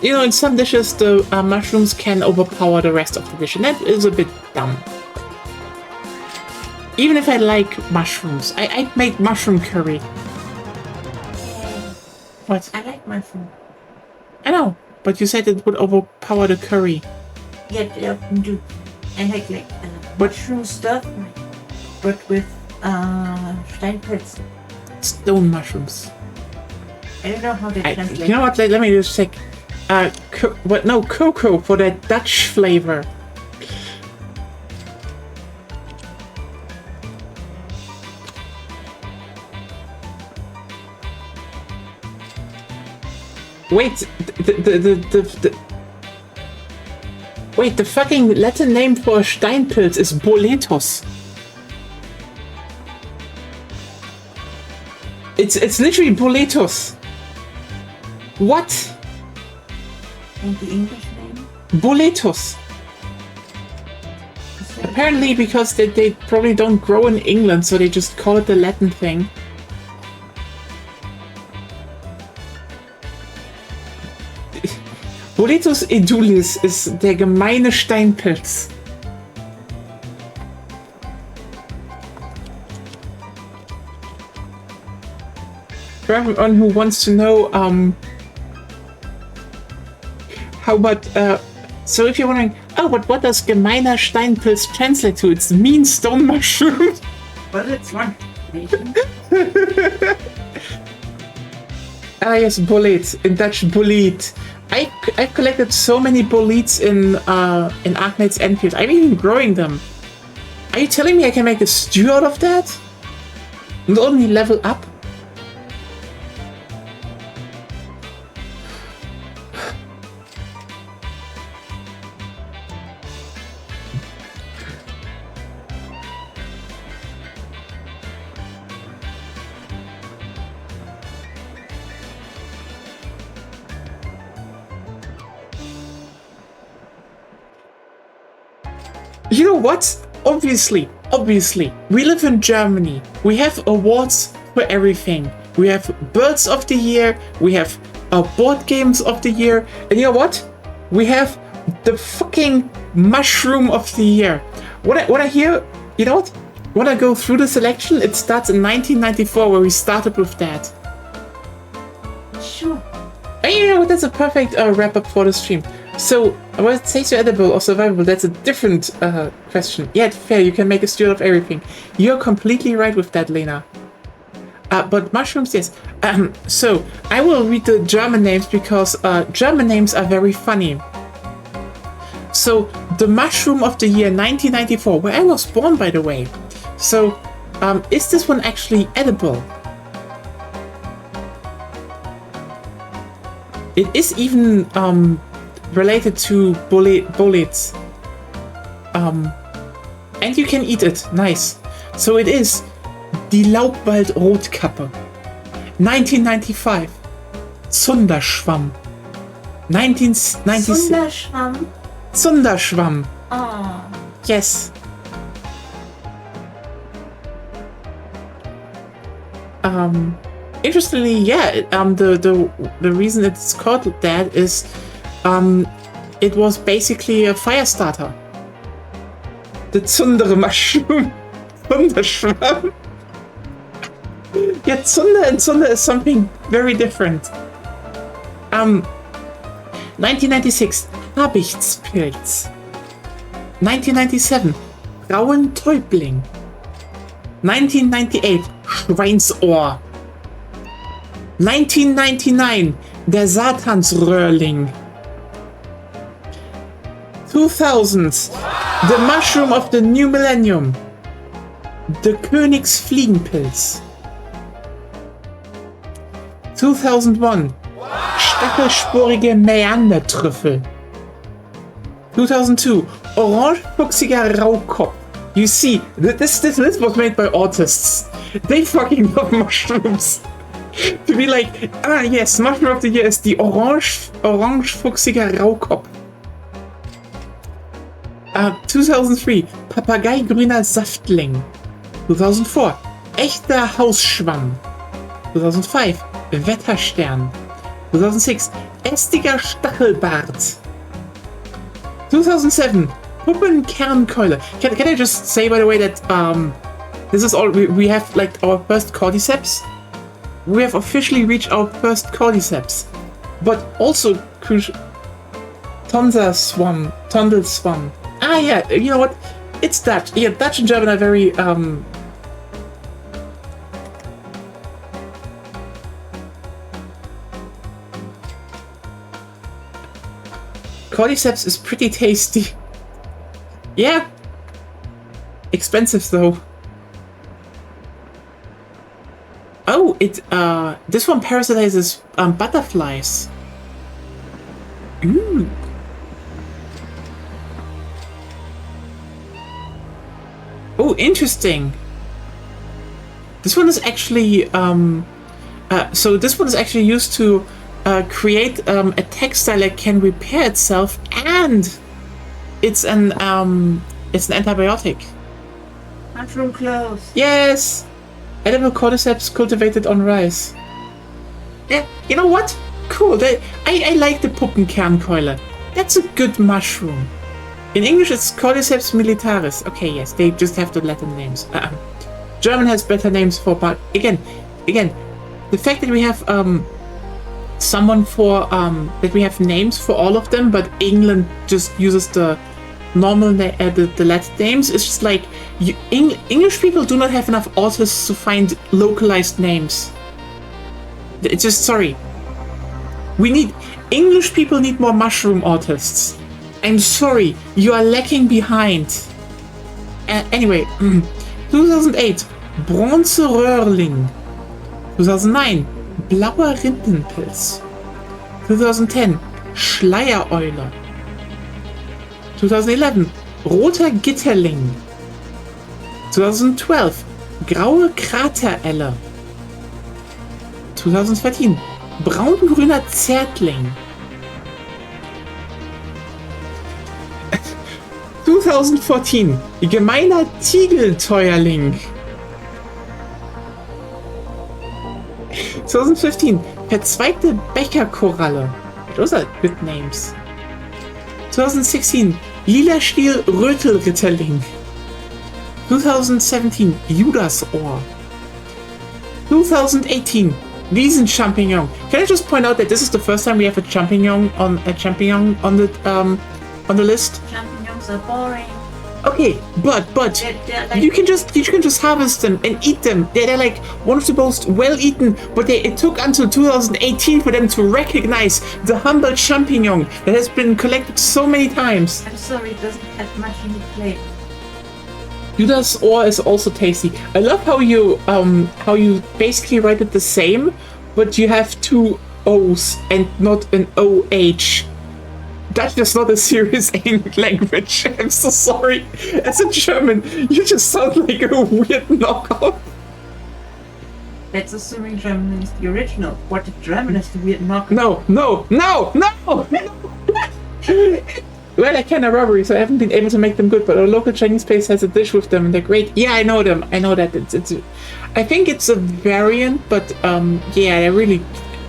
In some dishes, the mushrooms can overpower the rest of the dish, and that is a bit dumb. Even if I like mushrooms, I'd make mushroom curry. What? I like mushroom. I know, but you said it would overpower the curry. Yeah, do. I like mushroom stir fry, but with Steinpilz. Stone mushrooms. I don't know how they translate. You know what? Let me just check. No, cocoa for that Dutch flavor. Wait, wait, the fucking Latin name for Steinpilz is boletus. It's literally boletus. What? And the English name? Boletus. Apparently because they probably don't grow in England, so they just call it the Latin thing. Boletus edulis ist der gemeine Steinpilz. For everyone who wants to know, how about, so if you're wondering, oh, but what does gemeiner Steinpilz translate to? It's mean stone mushroom. But it's one nation. Ah, yes, bolet. In Dutch, bolet. I've collected so many bolets in Arknight's Enfield. I'm even growing them. Are you telling me I can make a stew out of that? And only level up? You know what? Obviously, we live in Germany. We have awards for everything. We have Birds of the Year, we have Board Games of the Year, and you know what? We have the fucking Mushroom of the Year. What I hear, you know what? When I go through the selection, it starts in 1994, where we started with that. Sure. And you know what? That's a perfect wrap-up for the stream. So, whether it tastes edible or survivable, that's a different question. Yeah, fair, you can make a stew out of everything. You're completely right with that, Lena. But mushrooms, yes. So, I will read the German names because German names are very funny. So, the Mushroom of the Year 1994, where I was born, by the way. So, is this one actually edible? It is even related to bullets. And you can eat it. Nice. So it is die Laubwald-Rotkappe. 1995. Zunderschwamm. 1996. Zunderschwamm? Zunderschwamm. Oh. Yes. Interestingly, yeah, the reason it's called that is it was basically a fire starter. The Zundere Mushroom. Zunderschwamm. Yeah, Zunder and Zunder is something very different. 1996, Habichtspilz. 1997, Frauentäubling. 1998, Schweinsohr. 1999, der Satansröhrling. 2000, the mushroom of the new millennium. The Königsfliegenpilz. 2001, stachelsporige Mäandertrüffel. 2002, orange-fuchsiger Raukopf. You see, this list was made by artists. They fucking love mushrooms. To be like, ah yes, mushroom of the year is the orange-fuchsiger Raukopf. 2003, Papageigrüner Saftling. 2004, echter Hausschwamm. 2005, Wetterstern. 2006, ästiger Stachelbart. 2007, Puppenkernkeule. Can I just say, by the way, that this is all we have, like our first cordyceps. We have officially reached our first cordyceps, but also Tondelswam. Ah, yeah, you know what? It's Dutch. Yeah, Dutch and German are very Cordyceps is pretty tasty. Yeah. Expensive though. Oh, this one parasitizes butterflies. Ooh. Oh, interesting. This one is actually so this one is actually used to create a textile that can repair itself, and it's an antibiotic. Mushroom clothes. Yes. Edible cordyceps cultivated on rice. Yeah, you know what? Cool. I like the Puppenkernkeule. That's a good mushroom. In English, it's Cordyceps militaris. Okay, yes, they just have the Latin names. German has better names for, but again, the fact that we have that we have names for all of them, but England just uses the normal the Latin names. It's just like English people do not have enough authors to find localized names. It's just sorry. English people need more mushroom artists. I'm sorry, you are lacking behind. Anyway, 2008, Bronzeröhrling. 2009, blauer Rindenpilz. 2010, Schleiereule. 2011, roter Gitterling. 2012, graue Kraterelle. 2013, braungrüner Zärtling. 2014, gemeiner Tigelteuerling. 2015, verzweigte Becherkoralle. Those are good names. 2016, lila Stiel Rötelritterling. 2017, Judasohr. 2018, Wiesenchampignon. Can I just point out that this is the first time we have a champignon on the list? Champignons are boring. Okay, but They're like, you can just harvest them and eat them. They're like one of the most well-eaten, but it took until 2018 for them to recognize the humble champignon that has been collected so many times. I'm sorry, it doesn't have much in the plate. Judasohr is also tasty. I love how you basically write it the same, but you have two O's and not an OH. Dutch is not a serious language. I'm so sorry. As a German, you just sound like a weird knockoff. That's assuming German is the original. What if German is the weird knockoff? No! Well, I can a robbery, so I haven't been able to make them good, but our local Chinese place has a dish with them, and they're great. Yeah, I know them. I know that. I think it's a variant, but yeah, they're really...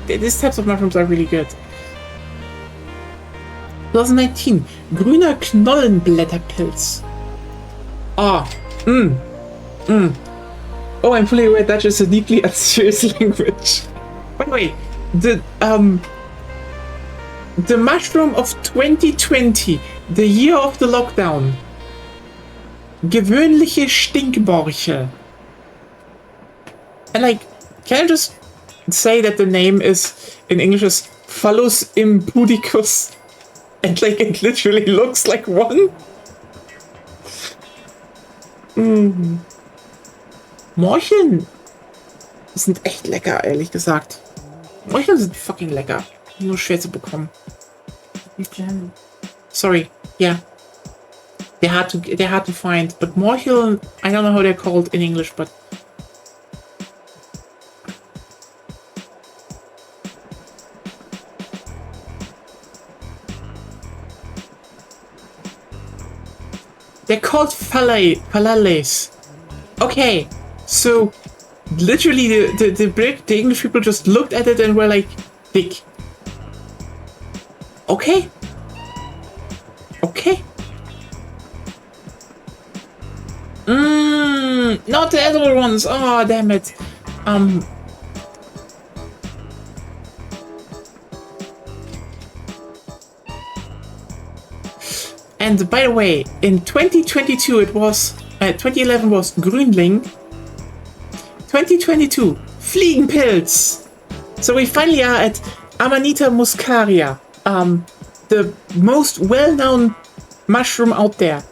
These types of mushrooms are really good. 2019, grüner Knollenblätterpilz. Oh, Oh, I'm fully aware Dutch is a deeply unserious language. By the way, the mushroom of 2020, the year of the lockdown. Gewöhnliche Stinkborche. And like, can I just say that the name is, in English, is Phallus impudicus? And like, it literally looks like one? Morcheln sind echt lecker, ehrlich gesagt. Morcheln sind fucking lecker. Nur schwer zu bekommen. Sorry, yeah. They're hard to find. But Morcheln, I don't know how they're called in English, but... They're called phallales. Okay, so literally the English people just looked at it and were like, dick. Okay. Okay. Not the other ones. Oh, damn it. And by the way, in 2022 it was, 2011 was Grünling. 2022, Fliegenpilz. So we finally are at Amanita muscaria. the most well-known mushroom out there.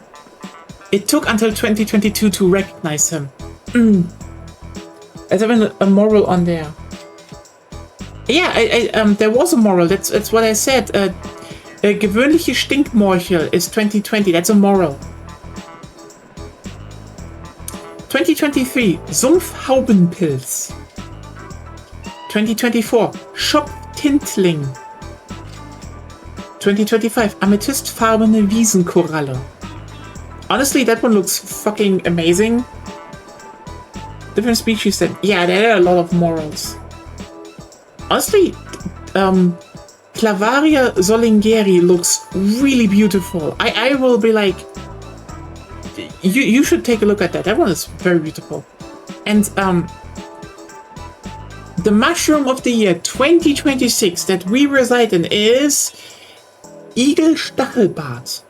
It took until 2022 to recognize him. There's even a moral on there. Yeah, there was a moral. That's what I said. Gewöhnliche Stinkmorchel is 2020. That's a moral. 2023, Sumpfhaubenpilz. 2024, Schopftintling. 2025, amethystfarbene Wiesenkoralle. Honestly, that one looks fucking amazing. Different species then. Yeah, there are a lot of morals. Honestly, Clavaria Solingeri looks really beautiful. I will be like, you should take a look at that. That one is very beautiful. And the mushroom of the year 2026 that we reside in is Igelstachelbart.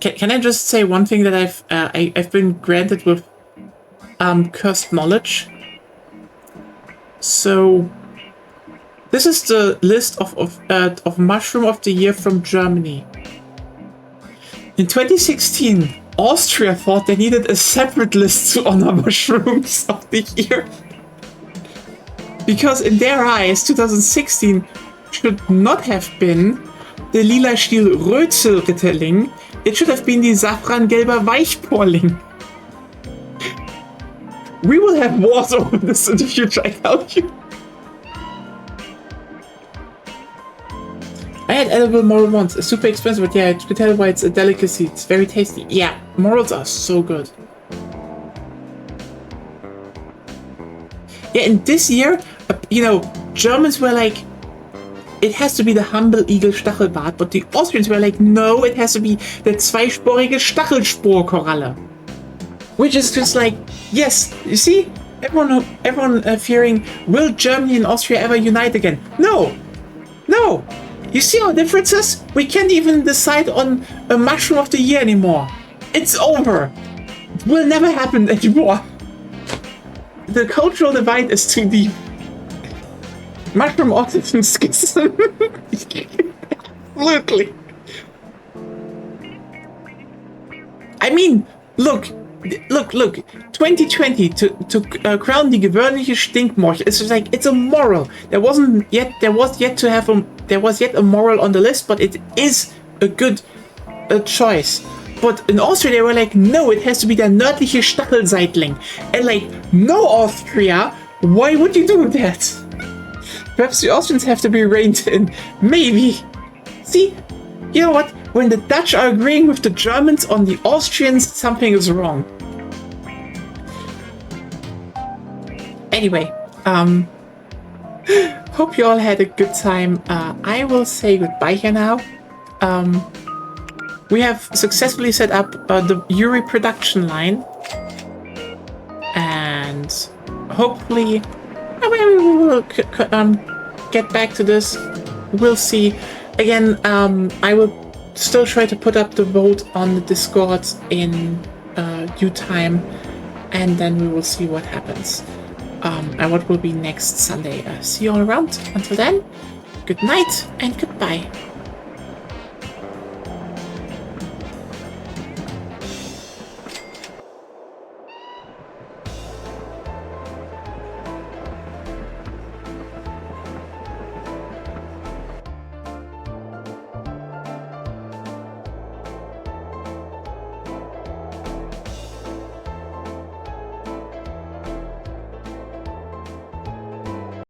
Can I just say one thing that I've been granted with cursed knowledge? So this is the list of mushroom of the year from Germany. In 2016, Austria thought they needed a separate list to honor mushrooms of the year. Because in their eyes, 2016 should not have been the lila Stiel Rötzelritterling. It should have been the Safrangelber Weichporling. We will have wars over this in the future, I tell you. I had edible moral once. It's super expensive, but yeah, you can tell why it's a delicacy. It's very tasty. Yeah, morals are so good. Yeah, and this year, you know, Germans were like, it has to be the humble Igelstachelbart, but the Austrians were like, no, it has to be the zweisporige Stachelsporkoralle. Which is just like, yes, you see, everyone fearing, will Germany and Austria ever unite again? No, no. You see our differences? We can't even decide on a mushroom of the year anymore. It's over. It will never happen anymore. The cultural divide is too deep. Mushroom autism schism. Absolutely. I mean, look. 2020 to crown the gewöhnliche Stinkmorchel. It's just like, it's a moral. There was yet a moral on the list, but it is a good choice. But in Austria, they were like, no, it has to be der nördliche Stachelseitling. And like, no, Austria, why would you do that? Perhaps the Austrians have to be reined in. Maybe. See, you know what? When the Dutch are agreeing with the Germans on the Austrians, something is wrong. Anyway, hope you all had a good time. I will say goodbye here now. We have successfully set up the Yuri production line. And hopefully, we will get back to this. We'll see. Again, I will still try to put up the vote on the Discord in due time, and then we will see what happens and what will be next Sunday. See you all around. Until then, good night and goodbye.